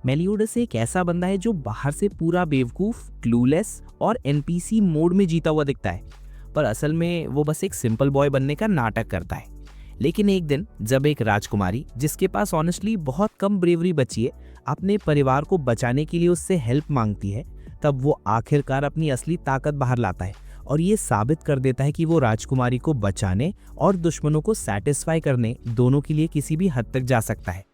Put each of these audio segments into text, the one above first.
मेलियोडस एक ऐसा बंदा है जो बाहर से पूरा बेवकूफ, क्लूलेस और एनपीसी मोड में जीता हुआ दिखता है, पर असल में वो बस एक सिंपल बॉय बनने का नाटक करता है। लेकिन एक दिन जब एक राजकुमारी, जिसके पास ऑनेस्टली बहुत कम ब्रेवरी बची है, अपने परिवार को बचाने के लिए उससे हेल्प मांगती है, तब वो आखिरकार अपनी असली ताकत बाहर लाता है और ये साबित कर देता है कि वो राजकुमारी को बचाने और दुश्मनों को सेटिस्फाई करने दोनों के लिए किसी भी हद तक जा सकता है।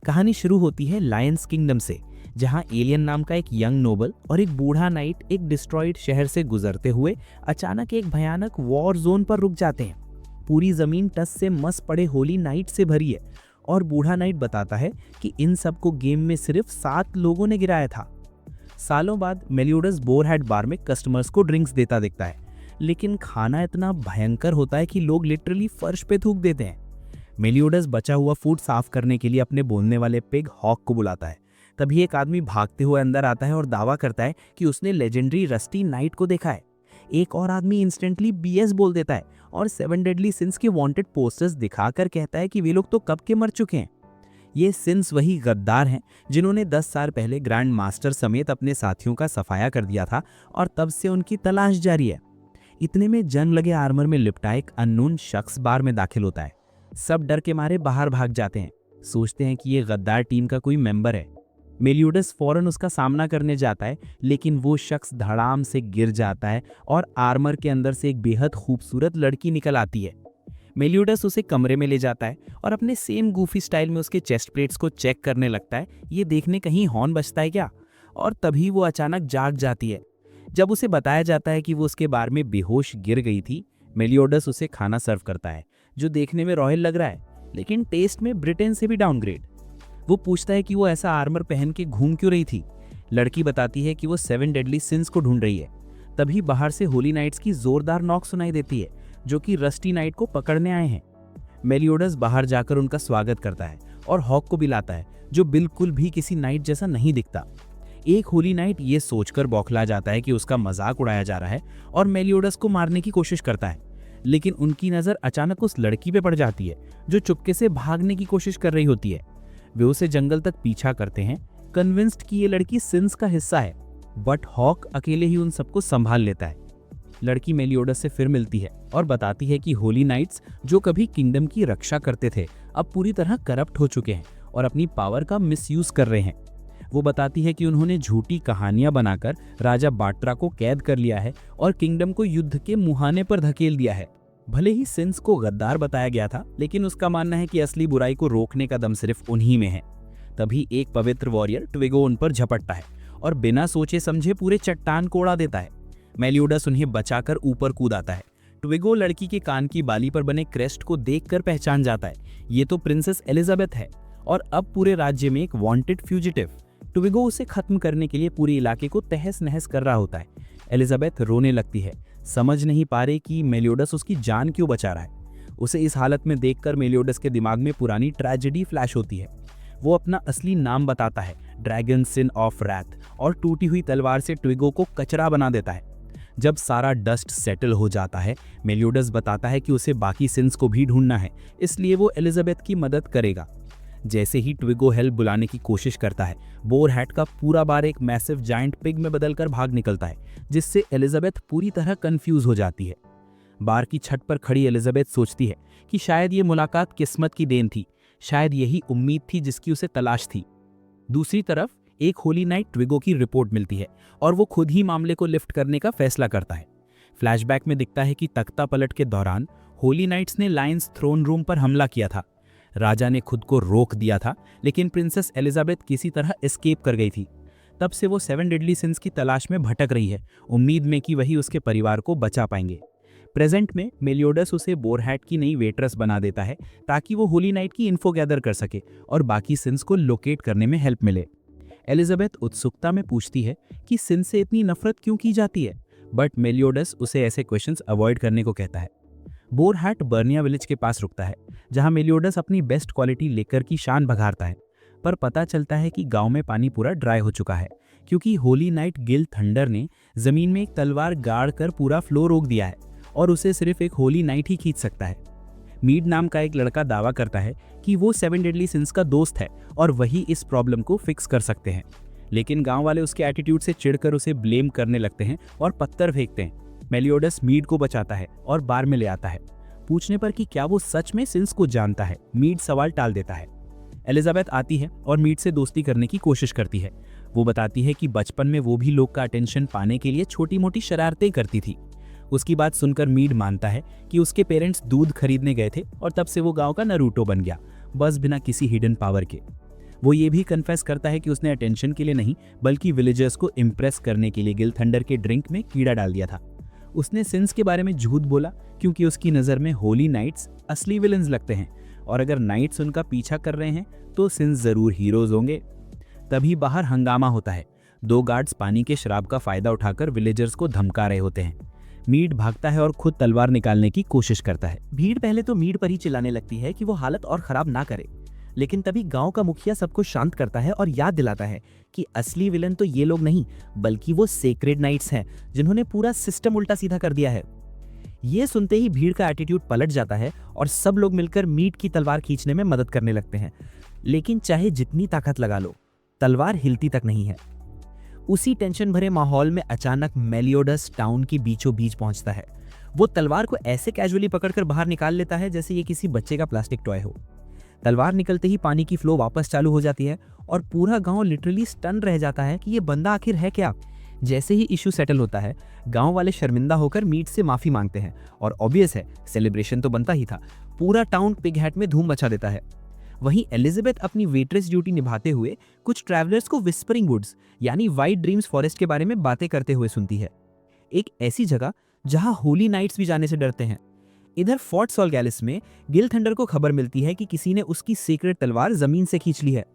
कहानी शुरू होती है लायंस किंगडम से, जहां एलियन नाम का एक यंग नोबल और एक बूढ़ा नाइट एक डिस्ट्रॉयड शहर से गुजरते हुए अचानक एक भयानक वॉर जोन पर रुक जाते हैं। पूरी जमीन टस से मस पड़े होली नाइट से भरी है और बूढ़ा नाइट बताता है कि इन सबको गेम में सिर्फ 7 लोगों ने गिराया था। सालों बाद मेलियोडस बोरहेड बार में कस्टमर्स को ड्रिंक्स देता दिखता है, लेकिन खाना इतना भयंकर होता है कि लोग लिटरली फर्श पे थूक देते हैं। मेलियोडस बचा हुआ फूड साफ करने के लिए अपने बोलने वाले पिग हॉक को बुलाता है। तभी एक आदमी भागते हुए अंदर आता है और दावा करता है कि उसने लेजेंडरी रस्टी नाइट को देखा है। एक और आदमी इंस्टेंटली बीएस बोल देता है और 7 डेडली सिंस के वांटेड पोस्टर्स दिखाकर कहता है कि वे लोग तो कब के मर चुके हैं। ये सिंस वही गद्दार हैं जिन्होंने 10 साल पहले ग्रैंड मास्टर समेत अपने साथियों का सफाया कर दिया था और तब से उनकी तलाश जारी है। इतने में जंग लगे आर्मर में लिपटा एक अननोन शख्स बार में दाखिल होता है। सब डर के मारे बाहर भाग जाते हैं, सोचते हैं कि ये गद्दार टीम का कोई मेंबर है। मेलियोडस फौरन उसका सामना करने जाता है, लेकिन वो शख्स धड़ाम से गिर जाता है और आर्मर के अंदर से एक बेहद खूबसूरत लड़की निकल आती है। मेलियोडस उसे कमरे में ले जाता है और अपने सेम गूफी स्टाइल में उसके चेस्ट प्लेट्स को चेक करने लगता है, ये देखने कहीं हॉर्न बजता है क्या। और तभी वो अचानक जाग जाती है। जब उसे बताया जाता है कि वो उसके बार में बेहोश गिर गई थी, मेलियोडस उसे खाना सर्व करता है जो देखने में रॉयल लग रहा है, लेकिन टेस्ट में ब्रिटेन से भी डाउनग्रेड। वो पूछता है कि वो ऐसा आर्मर पहन के घूम क्यों रही थी। लड़की बताती है कि वो 7 डेडली सिंस को ढूंढ रही है। तभी बाहर से होली नाइट्स की जोरदार नॉक सुनाई देती है, जो कि रस्टी नाइट को पकड़ने आए हैं। मेलियोडस बाहर जाकर उनका स्वागत करता है और हॉक को भी लाता है, जो बिल्कुल भी किसी नाइट जैसा नहीं दिखता। एक होली नाइट ये सोचकर बौखला जाता है कि उसका मजाक उड़ाया जा रहा है और मेलियोडस को मारने की कोशिश करता है, लेकिन उनकी नज़र अचानक उस लड़की पे पड़ जाती है जो चुपके से भागने की कोशिश कर रही होती है। वे उसे जंगल तक पीछा करते हैं, कन्विंस्ड कि ये लड़की सिंस का हिस्सा है, बट हॉक अकेले ही उन सबको संभाल लेता है। लड़की मेलियोडस से फिर मिलती है और बताती है कि होली नाइट्स जो कभी किंगडम की रक्षा करते थे, अब पूरी तरह करप्ट हो चुके हैं और अपनी पावर का मिसयूज कर रहे हैं। वो बताती है कि उन्होंने झूठी कहानियां बनाकर राजा बाट्रा को कैद कर लिया है और किंगडम को युद्ध के मुहाने पर धकेल दिया है। भले ही सिंस को गद्दार बताया गया था, लेकिन उसका मानना है कि असली बुराई को रोकने का दम सिर्फ उन्हीं में है। तभी एक पवित्र वॉरियर ट्विगो उन पर झपटता है और बिना सोचे समझे पूरे चट्टान को उड़ा देता है। मेलियोडस उन्हें बचाकर ऊपर कूद आता है। ट्विगो लड़की के कान की बाली पर बने क्रेस्ट को देखकर पहचान जाता है, ये तो प्रिंसेस एलिजाबेथ है और अब पूरे राज्य में एक वांटेड फ्यूजिटिव। ट्विगो उसे खत्म करने के लिए पूरे इलाके को तहस नहस कर रहा होता है। एलिजाबेथ रोने लगती है, समझ नहीं पा रही कि मेलियोडस उसकी जान क्यों बचा रहा है। उसे इस हालत में देखकर मेलियोडस के दिमाग में पुरानी ट्रेजेडी फ्लैश होती है। वो अपना असली नाम बताता है, ड्रैगन सिन ऑफ रैथ, और टूटी हुई तलवार से ट्विगो को कचरा बना देता है। जब सारा डस्ट सेटल हो जाता है, मेलियोडस बताता है कि उसे बाकी सिंस को भी ढूंढना है, इसलिए वो एलिजाबेथ की मदद करेगा। जैसे ही ट्विगो हेल्प बुलाने की कोशिश करता है, बोरहेट का पूरा बार एक मैसिव जायंट पिग में बदलकर भाग निकलता है, जिससे एलिजाबेथ पूरी तरह कंफ्यूज हो जाती है। बार की छत पर खड़ी एलिजाबेथ सोचती है कि शायद ये मुलाकात किस्मत की देन थी, शायद यही उम्मीद थी जिसकी उसे तलाश थी। दूसरी तरफ एक होली नाइट ट्विगो की रिपोर्ट मिलती है और वो खुद ही मामले को लिफ्ट करने का फैसला करता है। फ्लैशबैक में दिखता है कि तख्ता पलट के दौरान होली नाइट्स ने लायंस थ्रोन रूम पर हमला किया था। राजा ने खुद को रोक दिया था, लेकिन प्रिंसेस एलिजाबेथ किसी तरह एस्केप कर गई थी। तब से वो 7 डेडली सिंस की तलाश में भटक रही है, उम्मीद में कि वही उसके परिवार को बचा पाएंगे। प्रेजेंट में मेलियोडस उसे बोरहेट की नई वेट्रेस बना देता है ताकि वो होली नाइट की इन्फो गैदर कर सके और बाकी सिंस को लोकेट करने में हेल्प मिले। एलिजाबेथ उत्सुकता में पूछती है कि सिंस से इतनी नफरत क्यों की जाती है, बट मेलियोडस उसे ऐसे क्वेश्चंस अवॉइड करने को कहता है। बोरहेट बर्निया विलेज के पास रुकता है, जहां मेलियोडस अपनी बेस्ट क्वालिटी लेकर की शान बघारता है, पर पता चलता है कि गांव में पानी पूरा ड्राई हो चुका है, क्योंकि होली नाइट गिल थंडर ने जमीन में एक तलवार गाड़ कर पूरा फ्लो रोक दिया है और उसे सिर्फ एक होली नाइट ही खींच सकता है। मीड नाम का एक लड़का दावा करता है कि वो 7 डेडली सिंस का दोस्त है और वही इस प्रॉब्लम को फिक्स कर सकते हैं। लेकिन गांव वाले उसके एटीट्यूड से चिढ़कर उसे ब्लेम करने लगते हैं और पत्थर फेंकते हैं। मेलियोडस मीड को बचाता है और बार में ले आता है। पूछने पर कि क्या वो सच में सिंस को जानता है, मीड सवाल टाल देता है। एलिजाबेथ आती है और मीड से दोस्ती करने की कोशिश करती है। वो बताती है कि बचपन में वो भी लोग का अटेंशन पाने के लिए छोटी मोटी शरारतें करती थी। उसकी बात सुनकर मीड मानता है कि उसके पेरेंट्स दूध खरीदने गए थे और तब से वो गांव का नारुतो बन गया, बस बिना किसी हिडन पावर के। वो ये भी कन्फेस करता है कि उसने अटेंशन के लिए नहीं बल्कि विलेजर्स को इम्प्रेस करने के लिए गिल थंडर के ड्रिंक में कीड़ा डाल दिया था। उसने सिंस के बारे में झूठ बोला क्योंकि उसकी नज़र में होली नाइट्स असली विलन्स लगते हैं और अगर नाइट्स उनका पीछा कर रहे हैं तो सिंस जरूर हीरोज होंगे। तभी बाहर हंगामा होता है। 2 गार्ड्स पानी के शराब का फायदा उठाकर विलेजर्स को धमका रहे होते हैं। मीड भागता है और खुद तलवार निकालने की कोशिश करता है। भीड़ पहले तो मीड पर ही चिल्लाने लगती है कि वो हालत और खराब ना करे, लेकिन तभी गांव का मुखिया सबको शांत करता है और याद दिलाता है कि असली विलन तो ये लोग नहीं बल्कि वो सेक्रेड नाइट्स हैं जिन्होंने पूरा सिस्टम उल्टा सीधा कर दिया है। ये सुनते ही भीड़ का एटीट्यूड पलट जाता है और सब लोग मिलकर मीड की तलवार खींचने में मदद करने लगते हैं, लेकिन चाहे जितनी ताकत लगा लो तलवार हिलती तक नहीं है। उसी टेंशन भरे माहौल में अचानक मेलियोडस टाउन के बीचों बीच पहुंचता है। वो तलवार को ऐसे कैजुअली पकड़कर बाहर निकाल लेता है जैसे ये किसी बच्चे का प्लास्टिक टॉय हो। तलवार निकलते ही पानी की फ्लो वापस चालू हो जाती है और पूरा गांव लिटरली स्टन रह जाता है कि ये बंदा आखिर है क्या। जैसे ही इशू सेटल होता है गांव वाले शर्मिंदा होकर मीड से माफी मांगते हैं और ऑब्वियस है सेलिब्रेशन तो बनता ही था। पूरा टाउन पिग हैट में धूम मचा देता है। वहीं एलिजाबेथ अपनी वेट्रेस ड्यूटी निभाते हुए कुछ ट्रैवलर्स को विस्परिंग वुड्स यानी वाइट ड्रीम्स फॉरेस्ट के बारे में बातें करते हुए सुनती है, एक ऐसी जगह जहां होली नाइट्स भी जाने से डरते हैं। इधर फोर्ट सॉलगैलिस में गिल थंडर को खबर मिलती है कि किसी ने उसकी सीक्रेट तलवार जमीन से खींच ली है।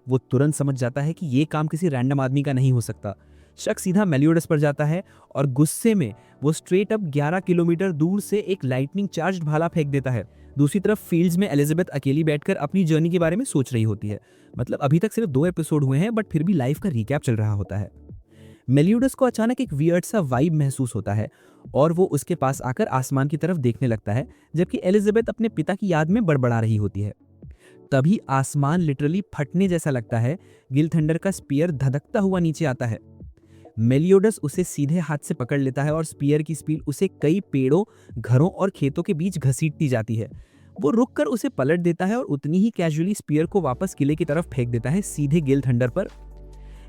वो तुरंत समझ जाता है कि ये काम किसी रैंडम आदमी का नहीं हो सकता। शक सीधा मेलियोडस पर जाता है और गुस्से में वो स्ट्रेट अप 11 किलोमीटर दूर से एक लाइटनिंग चार्ज्ड भाला फेंक देता है। दूसरी तरफ फील्ड्स में एलिजाबेथ अकेली बैठकर अपनी जर्नी के बारे में सोच रही होती है। मतलब अभी तक सिर्फ 2 एपिसोड हुए हैं बट फिर भी लाइफ का रिकैप चल रहा होता है। मेलियोडस को अचानक एक वियर्ड सा वाइब महसूस होता है और वो उसके पास आकर आसमान की तरफ देखने लगता है जबकि एलिजाबेथ अपने पिता की याद में बड़बड़ा रही होती है। तभी आसमान लिटरली फटने जैसा लगता है। गिल थंडर का स्पीयर धधकता हुआ नीचे आता है। मेलियोडस उसे सीधे हाथ से पकड़ लेता है और स्पीयर की स्पीड उसे कई पेड़ों, घरों और खेतों के बीच घसीटती जाती है। वो रुककर उसे पलट देता है और उतनी ही कैजुअली स्पीयर को वापस किले की तरफ फेंक देता है, सीधे गिल थंडर पर।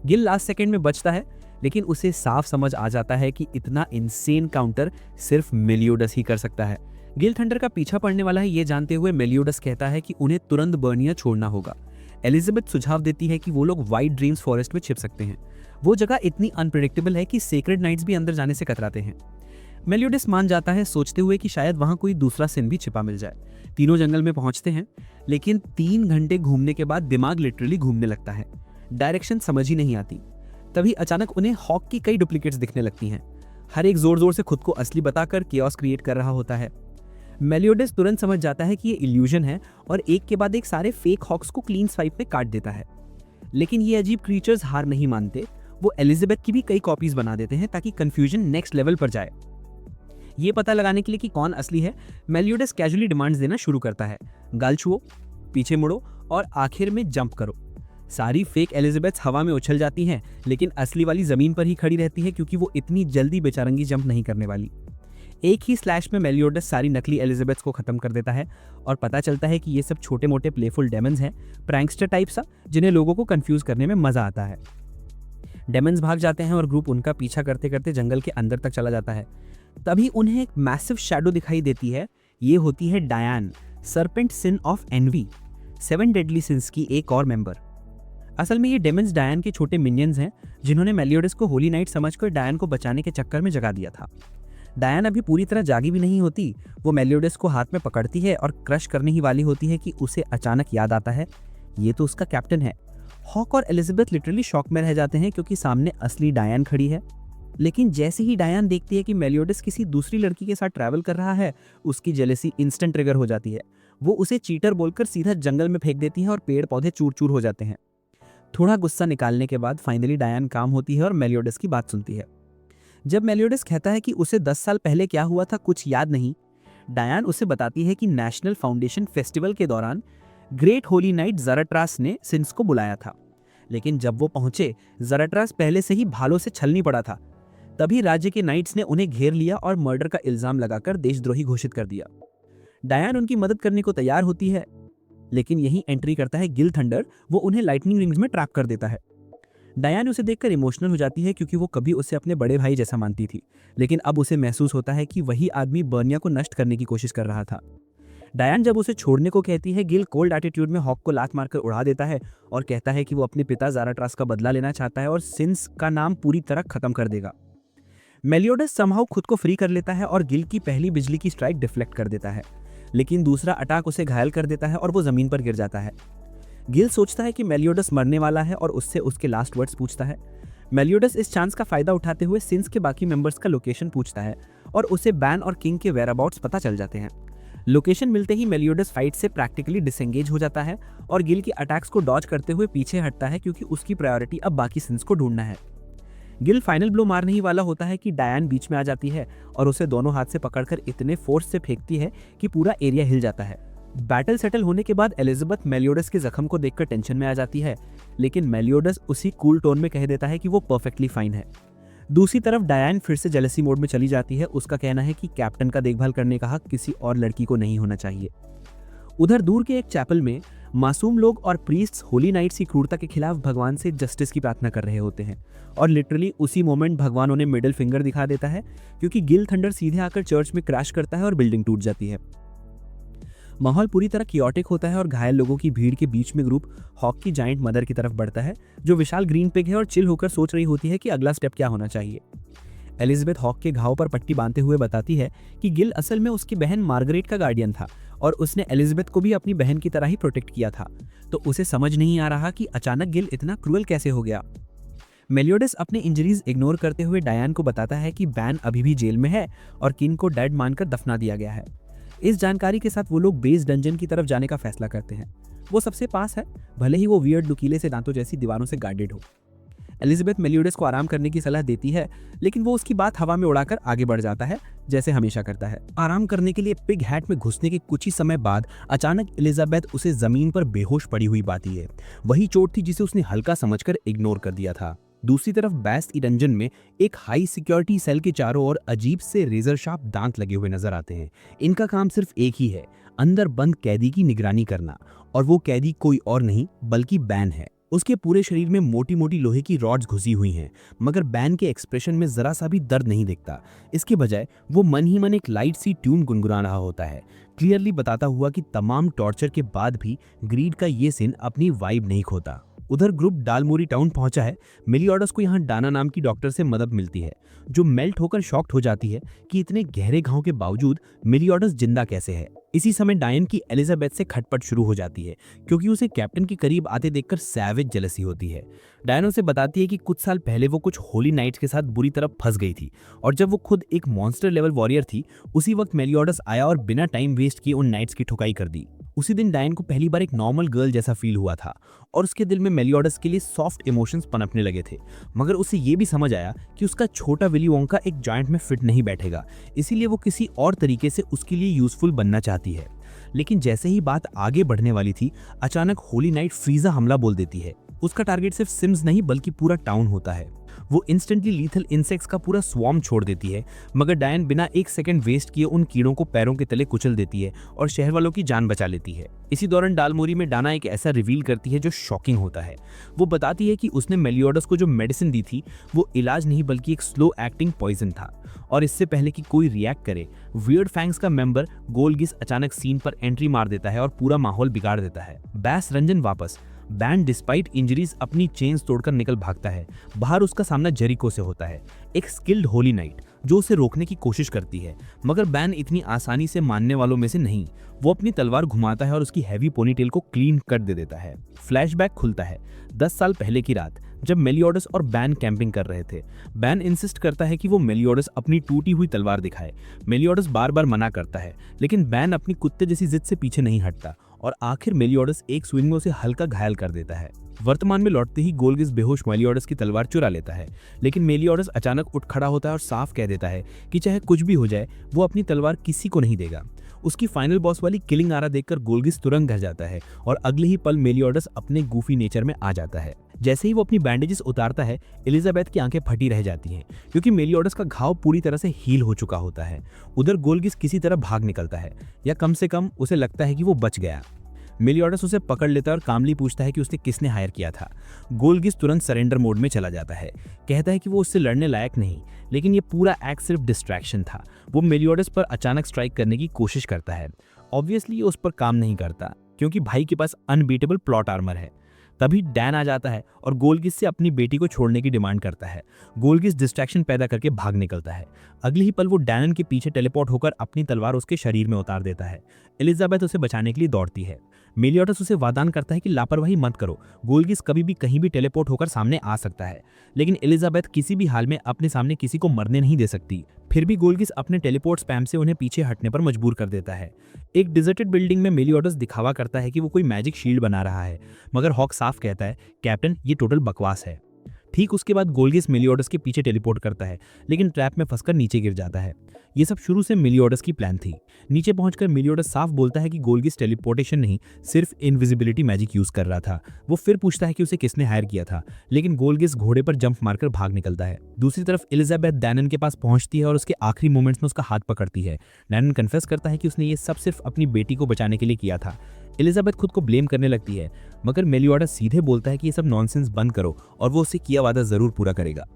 गिल लास्ट सेकंड में बचता है लेकिन उसे साफ समझ आ जाता है कि इतना इनसेन काउंटर सिर्फ मेलियोडस ही कर सकता है। गिल थंडर का पीछा पड़ने वाला है ये जानते हुए मेलियोडस कहता है कि उन्हें तुरंत बर्निया छोड़ना होगा। एलिजाबेथ सुझाव देती है कि वो लोग व्हाइट ड्रीम्स फॉरेस्ट में छिप सकते हैं। वो जगह इतनी अनप्रेडिक्टेबल है कि सेक्रेड नाइट्स भी अंदर जाने से कतराते हैं। मेलियोडस मान जाता है सोचते हुए कि शायद वहां कोई दूसरा सिन भी छिपा मिल जाए। तीनों जंगल में पहुंचते हैं लेकिन 3 घंटे घूमने के बाद दिमाग लिटरली घूमने लगता है। डायरेक्शन समझ ही नहीं आती। तभी अचानक उन्हें हॉक की कई डुप्लीकेट्स दिखने लगती हैं। हर एक जोर जोर से खुद को असली बताकर केओस क्रिएट कर रहा होता है। मेलियोडस तुरंत समझ जाता है कि ये इल्यूजन है और एक के बाद एक सारे फेक हॉक्स को क्लीन स्वाइप में काट देता है। लेकिन ये अजीब क्रीचर्स हार नहीं मानते। वो एलिजाबेथ की भी कई कॉपीज बना देते हैं ताकि कंफ्यूजन नेक्स्ट लेवल पर जाए। ये पता लगाने के लिए कि कौन असली है, मेलियोडस कैजुअली डिमांड्स देना शुरू करता है। गाल छुओ, पीछे मुड़ो और आखिर में जंप करो। सारी फेक एलिजाबेथ हवा में उछल जाती हैं लेकिन असली वाली जमीन पर ही खड़ी रहती है क्योंकि वो इतनी जल्दी बेचारंगी जंप नहीं करने वाली। एक ही स्लैश में मेलियोडस सारी नकली एलिजाबेथ्स को खत्म कर देता है और पता चलता है कि ये सब छोटे मोटे प्लेफुल डेमन्स हैं, प्रैंकस्टर टाइप सा, जिन्हें लोगों को कंफ्यूज करने में मजा आता है। डेमन्स भाग जाते हैं और ग्रुप उनका पीछा करते करते जंगल के अंदर तक चला जाता है। तभी उन्हें एक मैसिव शैडो दिखाई देती है। ये होती है Diane, serpent sin of envy, 7 deadly sins की एक और मेंबर। असल में ये डेमन्स डायन के छोटे मिनियंस हैं जिन्होंने मेलियोडस को होली नाइट समझकर डायन को बचाने के चक्कर में जगा दिया था। डायन अभी पूरी तरह जागी भी नहीं होती। वो मेलियोडस को हाथ में पकड़ती है और क्रश करने ही वाली होती है कि उसे अचानक याद आता है ये तो उसका कैप्टन है। हॉक और एलिजाबेथ लिटरली शॉक में रह जाते हैं क्योंकि सामने असली डायन खड़ी है। लेकिन जैसे ही डायन देखती है कि मेलियोडस किसी दूसरी लड़की के साथ ट्रैवल कर रहा है, उसकी जेलेसी इंस्टेंट ट्रिगर हो जाती है। वो उसे चीटर बोलकर सीधा जंगल में फेंक देती है और पेड़ पौधे चूर चूर हो जाते हैं। थोड़ा गुस्सा निकालने के बाद फाइनली डायन काम होती है और मेलियोडस की बात सुनती है। जब मेलियोडस कहता है कि उसे 10 साल पहले क्या हुआ था कुछ याद नहीं, डायन उसे बताती है कि नेशनल फाउंडेशन फेस्टिवल के दौरान ग्रेट होली नाइट ज़राट्रास ने सिंस को बुलाया था। लेकिन जब वो पहुंचे, ज़राट्रास पहले से ही भालों से छलनी पड़ा था। तभी राज्य के नाइट्स ने उन्हें घेर लिया और मर्डर का इल्जाम लगाकर देशद्रोही घोषित कर दिया। डायन उनकी मदद करने को तैयार होती है, लेकिन यही एंट्री करता है गिल थंडर। वो उन्हें लाइटनिंग रिंग्स में ट्रैप कर देता है। डायन उसे देखकर इमोशनल हो जाती है, क्योंकि वो कभी उसे अपने बड़े भाई जैसा मानती थी, लेकिन अब उसे महसूस होता है कि वही आदमी बर्निया को नष्ट करने की कोशिश कर रहा था। डायन जब उसे छोड़ने को कहती है, गिल कोल्ड एटीट्यूड में हॉक को लात मारकर उड़ा देता है और कहता है कि वो अपने पिता ज़ाराट्रास का बदला लेना चाहता है और सिंस का नाम पूरी तरह खत्म कर देगा। मेलियोडस समहाउ खुद को फ्री कर लेता है और गिल की पहली बिजली की स्ट्राइक डिफ्लेक्ट कर देता है, लेकिन दूसरा अटैक उसे घायल कर देता है और वो जमीन पर गिर जाता है। गिल सोचता है कि मेलियोडस मरने वाला है और उससे उसके लास्ट वर्ड्स पूछता है। मेलियोडस इस चांस का फायदा उठाते हुए सिंस के बाकी मेंबर्स का लोकेशन पूछता है और उसे बैन और किंग के वेयरअबाउट्स पता चल जाते हैं। लोकेशन मिलते ही मेलियोडस फाइट से प्रैक्टिकली डिसएंगेज हो जाता है और गिल की अटैक्स को डॉज करते हुए पीछे हटता है, क्योंकि उसकी प्रायोरिटी अब बाकी सिंस को ढूंढना है। गिल फाइनल ब्लो मारने ही वाला होता है कि डायन बीच में आ जाती है और उसे दोनों हाथ से पकड़कर इतने फोर्स से फेंकती है कि पूरा एरिया हिल जाता है। बैटल सेटल होने के बाद एलिजाबेथ मेलियोडस के जख्म को देखकर टेंशन में आ जाती है, लेकिन मेलियोडस उसी कूल टोन में कह देता है कि वो परफेक्टली फाइन है। दूसरी तरफ डायन फिर से जेलसी मोड में चली जाती है। उसका कहना है कि कैप्टन का देखभाल करने का हक किसी और लड़की को नहीं होना चाहिए। उधर दूर के एक चैपल में मासूम लोग और प्रीस्ट्स होली नाइट्स की क्रूरता के खिलाफ भगवान से जस्टिस की प्रार्थना कर रहे होते हैं और लिटरली उसी मोमेंट भगवान उन्हें मिडिल फिंगर दिखा देता है, क्योंकि गिल थंडर सीधे आकर चर्च में क्रैश करता है और बिल्डिंग टूट जाती है। माहौल पूरी तरह कियोटिक होता है और घायल लोगों की भीड़ के बीच में ग्रुप हॉक की जाइंट मदर की तरफ बढ़ता है, जो विशाल ग्रीन पिग है और चिल होकर सोच रही होती है कि अगला स्टेप क्या होना चाहिए। एलिजाबेथ हॉक के घाव पर पट्टी बांधते हुए बताती है कि गिल असल में उसकी बहन मार्गरेट का गार्डियन था और उसने एलिजाबेथ को भी अपनी बहन की तरह ही प्रोटेक्ट किया था, तो उसे समझ नहीं आ रहा कि अचानक गिल इतना क्रूअल कैसे हो गया। मेलियोडस अपने इंजरीज इग्नोर करते हुए डायन को बताता है कि बैन अभी भी जेल में है और किंग को डेड मानकर दफना दिया गया है। इस जानकारी के साथ वो लोग बेस डंजन की तरफ जाने का फैसला करते हैं। वो सबसे पास है, भले ही वो वियर्ड नुकीले से दांतों जैसी दीवारों से गार्डेड हो। एलिजाबेथ मेलियोडस को आराम करने की सलाह देती है, लेकिन वो उसकी बात हवा में उड़ाकर आगे बढ़ जाता है, जैसे हमेशा करता है। आराम करने के लिए पिग हैट में घुसने के कुछ ही समय बाद अचानक एलिजाबेथ उसे जमीन पर बेहोश पड़ी हुई पाती है। वही चोट थी जिसे उसने हल्का समझकर इग्नोर कर दिया था। दूसरी तरफ बेस्ट डंजन में एक हाई सिक्योरिटी सेल के चारों ओर अजीब से रेजर शार्प दांत लगे हुए नजर आते हैं। इनका काम सिर्फ एक ही है, अंदर बंद कैदी की निगरानी करना, और वो कैदी कोई और नहीं बल्कि बैन है। उसके पूरे शरीर में मोटी मोटी लोहे की रॉड्स घुसी हुई हैं, मगर बैन के एक्सप्रेशन में जरा सा भी दर्द नहीं दिखता। इसके बजाय वो मन ही मन एक लाइट सी ट्यून गुनगुना रहा होता है, क्लियरली बताता हुआ कि तमाम टॉर्चर के बाद भी ग्रीड का ये सीन अपनी वाइब नहीं खोता। उधर ग्रुप डालमोरी टाउन पहुंचा है। मेलियोडस को यहाँ डाना नाम की डॉक्टर से मदद मिलती है, जो मेल्ट होकर शॉक्ड हो जाती है कि इतने गहरे घाव के बावजूद मेलियोडस जिंदा कैसे है। इसी समय डायन की एलिजाबेथ से खटपट शुरू हो जाती है, क्योंकि उसे कैप्टन के करीब आते देखकर सैवेज जेलसी होती है। डायन उसे बताती है कि कुछ साल पहले वो कुछ होली नाइट्स के साथ बुरी तरह फंस गई थी, और जब वो खुद एक मॉन्स्टर लेवल वॉरियर थी, उसी वक्त मेलियोडस आया और बिना टाइम वेस्ट किए उन नाइट्स की ठुकाई कर दी। उसी दिन डायन को पहली बार एक नॉर्मल गर्ल जैसा फील हुआ था और उसके दिल में मेलियोडस के लिए सॉफ्ट इमोशंस पनपने लगे थे, मगर उसे ये भी समझ आया कि उसका छोटा विली वोंका एक जॉइंट में फिट नहीं बैठेगा, इसीलिए वो किसी और तरीके से उसके लिए यूजफुल बनना चाहती है। लेकिन जैसे ही बात आगे बढ़ने वाली थी, अचानक होली नाइट फ्रीजा हमला बोल देती है। उसका टारगेट सिर्फ सिम्स नहीं बल्कि पूरा टाउन होता है। वो इंस्टेंटली लीथल इंसेक्ट्स का पूरा स्वॉर्म छोड़ देती है, मगर डायन बिना एक सेकंड वेस्ट किए उन कीड़ों को पैरों के तले कुचल देती है और शहर वालों की जान बचा लेती है। इसी दौरान डालमोरी में डाना एक ऐसा रिवील करती है जो शॉकिंग होता है। वो बताती है कि उसने मेलियोडस को जो मेडिसिन दी थी वो इलाज नहीं बल्कि एक स्लो एक्टिंग पॉइजन था, और इससे पहले कि कोई रिएक्ट करे, वियर्ड फैंग्स का मेंबर गोलगिस अचानक सीन पर एंट्री मार देता है और पूरा माहौल बिगाड़ देता है। बैस रंजन वापस। बैन डिस्पाइट इंजरीज अपनी चेन्स तोड़कर निकल भागता है। बाहर उसका सामना जेरिको से होता है, एक स्किल्ड होली नाइट जो उसे रोकने की कोशिश करती है, मगर बैन इतनी आसानी से मानने वालों में से नहीं। वो अपनी तलवार घुमाता है और उसकी हैवी पोनीटेल को क्लीन कर दे देता है। फ्लैशबैक खुलता है 10 साल पहले की रात, जब मेलियोडस और बैन कैंपिंग कर रहे थे। बैन इंसिस्ट करता है कि वो मेलियोडस अपनी टूटी हुई तलवार दिखाए। मेलियोडस बार बार मना करता है, लेकिन बैन अपनी कुत्ते जैसी जिद से पीछे नहीं हटता और आखिर मेलियोडस एक स्विंग में उसे हल्का घायल कर देता है। वर्तमान में लौटते ही गोल्गिस बेहोश मेलियोडस की तलवार चुरा लेता है, लेकिन मेलियोडस अचानक उठ खड़ा होता है और साफ कह देता है कि चाहे कुछ भी हो जाए वो अपनी तलवार किसी को नहीं देगा। उसकी फाइनल बॉस वाली किलिंग आरा देखकर गोल्गिस तुरंत घर जाता है और अगले ही पल मेलियोडस अपने गूफी नेचर में आ जाता है। जैसे ही वो अपनी बैंडेजेस उतारता है, एलिजाबेथ की आंखें फटी रह जाती हैं क्योंकि मेलियोडस का घाव पूरी तरह से हील हो चुका होता है। उधर गोल्गिस किसी तरह भाग निकलता है, या कम से कम उसे लगता है कि वो बच गया। मेलियोडस उसे पकड़ लेता है और कामली पूछता है कि उसने किसने हायर किया था। गोल्गिस तुरंत सरेंडर मोड में चला जाता है, कहता है कि वो उससे लड़ने लायक नहीं, लेकिन ये पूरा एक्ट सिर्फ डिस्ट्रैक्शन था। वो मेलियोडस पर अचानक स्ट्राइक करने की कोशिश करता है। ऑब्वियसली ये उस पर काम नहीं करता क्योंकि भाई के पास अनबीटेबल प्लॉट आर्मर है। तभी डैन आ जाता है और गोल्गिस से अपनी बेटी को छोड़ने की डिमांड करता है। गोल्गिस डिस्ट्रैक्शन पैदा करके भाग निकलता है। अगले ही पल वो डैनन के पीछे टेलीपोर्ट होकर अपनी तलवार उसके शरीर में उतार देता है। एलिजाबेथ उसे बचाने के लिए दौड़ती है। मेलियोडस उसे वादान करता है कि लापरवाही मत करो, गोल्गिस कभी भी कहीं भी टेलीपोर्ट होकर सामने आ सकता है। लेकिन एलिजाबेथ किसी भी हाल में अपने सामने किसी को मरने नहीं दे सकती। फिर भी गोल्गिस अपने टेलीपोर्ट स्पैम से उन्हें पीछे हटने पर मजबूर कर देता है। एक डिजर्टेड बिल्डिंग में मेलियोडस दिखावा करता है कि वो कोई मैजिक शील्ड बना रहा है, मगर हॉक साफ कहता है, कैप्टन ये टोटल बकवास है। ठीक उसके बाद गोल्गिस मेलियोडस के पीछे टेलीपोर्ट करता है, लेकिन ट्रैप में फंसकर नीचे गिर जाता है। ये सब शुरू से मेलियोडस की प्लान थी। नीचे पहुंचकर मेलियोडस साफ बोलता है कि गोल्गिस टेलीपोर्टेशन नहीं, सिर्फ इनविजिबिलिटी मैजिक यूज कर रहा था। वो फिर पूछता है कि उसे किसने हायर किया था, लेकिन गोल्गिस घोड़े पर जंप मारकर भाग निकलता है। दूसरी तरफ एलिजाबेथ डैनन के पास पहुंचती है और उसके आखिरी मोमेंट्स में उसका हाथ पकड़ती है। डैनन कन्फेस करता है कि उसने ये सब सिर्फ अपनी बेटी को बचाने के लिए किया था। एलिजाबेथ खुद को ब्लेम करने लगती है, मगर मेलियोडस सीधे बोलता है कि ये सब नॉनसेंस बंद करो और वो उससे किया वादा जरूर पूरा करेगा।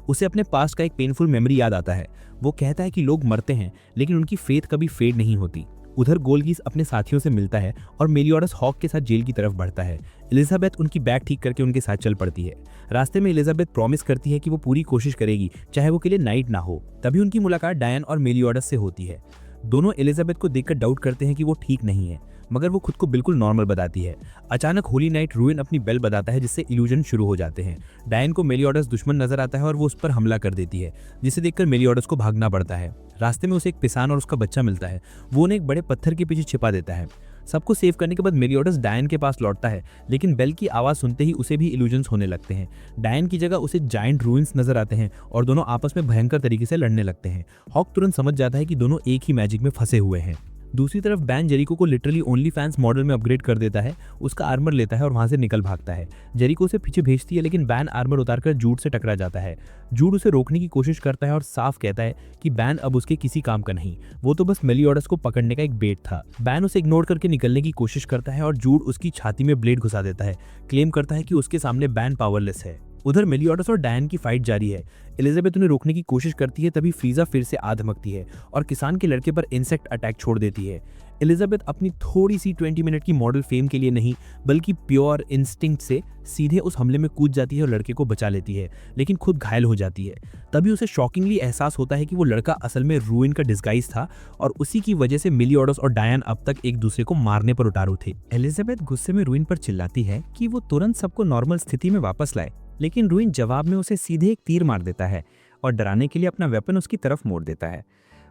उसे अपने पास्ट का एक पेनफुल मेमोरी याद आता है। वो कहता है कि लोग मरते हैं लेकिन उनकी फेथ कभी फेड नहीं होती। उधर गोल्गिस अपने साथियों से मिलता है और मेलियोडस हॉक के साथ जेल की तरफ बढ़ता है। एलिजाबेथ उनकी बैग ठीक करके उनके साथ चल पड़ती है। रास्ते में एलिजाबेथ प्रॉमिस करती है कि वो पूरी कोशिश करेगी, चाहे वो के लिए नाइट ना हो। तभी उनकी मुलाकात डायन और मेलियोडस से होती है। दोनों एलिजाबेथ को देखकर डाउट करते हैं कि वो ठीक नहीं है, मगर वो खुद को बिल्कुल नॉर्मल बताती है। अचानक होली नाइट रूइन अपनी बेल बताता है, जिससे इल्यूजन शुरू हो जाते हैं। डायन को मेलियोडस दुश्मन नजर आता है और वो उस पर हमला कर देती है, जिसे देखकर मेलियोडस को भागना पड़ता है। रास्ते में उसे एक पिसान और उसका बच्चा मिलता है। वो उन्हें एक बड़े पत्थर के पीछे छिपा देता है। सबको सेव करने के बाद मेलियोडस डायन के पास लौटता है, लेकिन बेल की आवाज सुनते ही उसे भी इल्यूजन्स होने लगते हैं। डायन की जगह उसे जायंट रूइंस नजर आते हैं और दोनों आपस में भयंकर तरीके से लड़ने लगते हैं। हॉक तुरंत समझ जाता है कि दोनों एक ही मैजिक में फंसे हुए हैं। दूसरी तरफ बैन जेरिको को लिटरली ओनली फैंस मॉडल में अपग्रेड कर देता है, उसका आर्मर लेता है और वहां से निकल भागता है। जेरिको उसे पीछे भेजती है, लेकिन बैन आर्मर उतारकर जूड से टकरा जाता है। जूड उसे रोकने की कोशिश करता है और साफ कहता है कि बैन अब उसके किसी काम का नहीं, वो तो बस मेलियोडस को पकड़ने का एक बेट था। बैन उसे इग्नोर करके निकलने की कोशिश करता है और जूड उसकी छाती में ब्लेड घुसा देता है, क्लेम करता है कि उसके सामने बैन पावरलेस है। उधर मेलियोडस और डायन की फाइट जारी है। एलिजाबेथ उन्हें रोकने की कोशिश करती है, तभी फ्रीजा फिर से आ धमकती है और किसान के लड़के पर इंसेक्ट अटैक छोड़ देती है। एलिजाबेथ अपनी थोड़ी सी 20 मिनट की मॉडल फेम के लिए नहीं, बल्कि प्योर इंस्टिंक्ट से सीधे उस हमले में कूद जाती है और लड़के को बचा लेती है, लेकिन खुद घायल हो जाती है। तभी उसे शॉकिंगली एहसास होता है कि वो लड़का असल में रूइन का डिस्गाइज था और उसी की वजह से मेलियोडस और डायन अब तक एक दूसरे को मारने पर उतारू थे। एलिजाबेथ गुस्से में रूइन पर चिल्लाती है कि वो तुरंत सबको नॉर्मल स्थिति में वापस लाए, लेकिन रूइन जवाब में उसे सीधे एक तीर मार देता है और डराने के लिए अपना वेपन उसकी तरफ मोड़ देता है।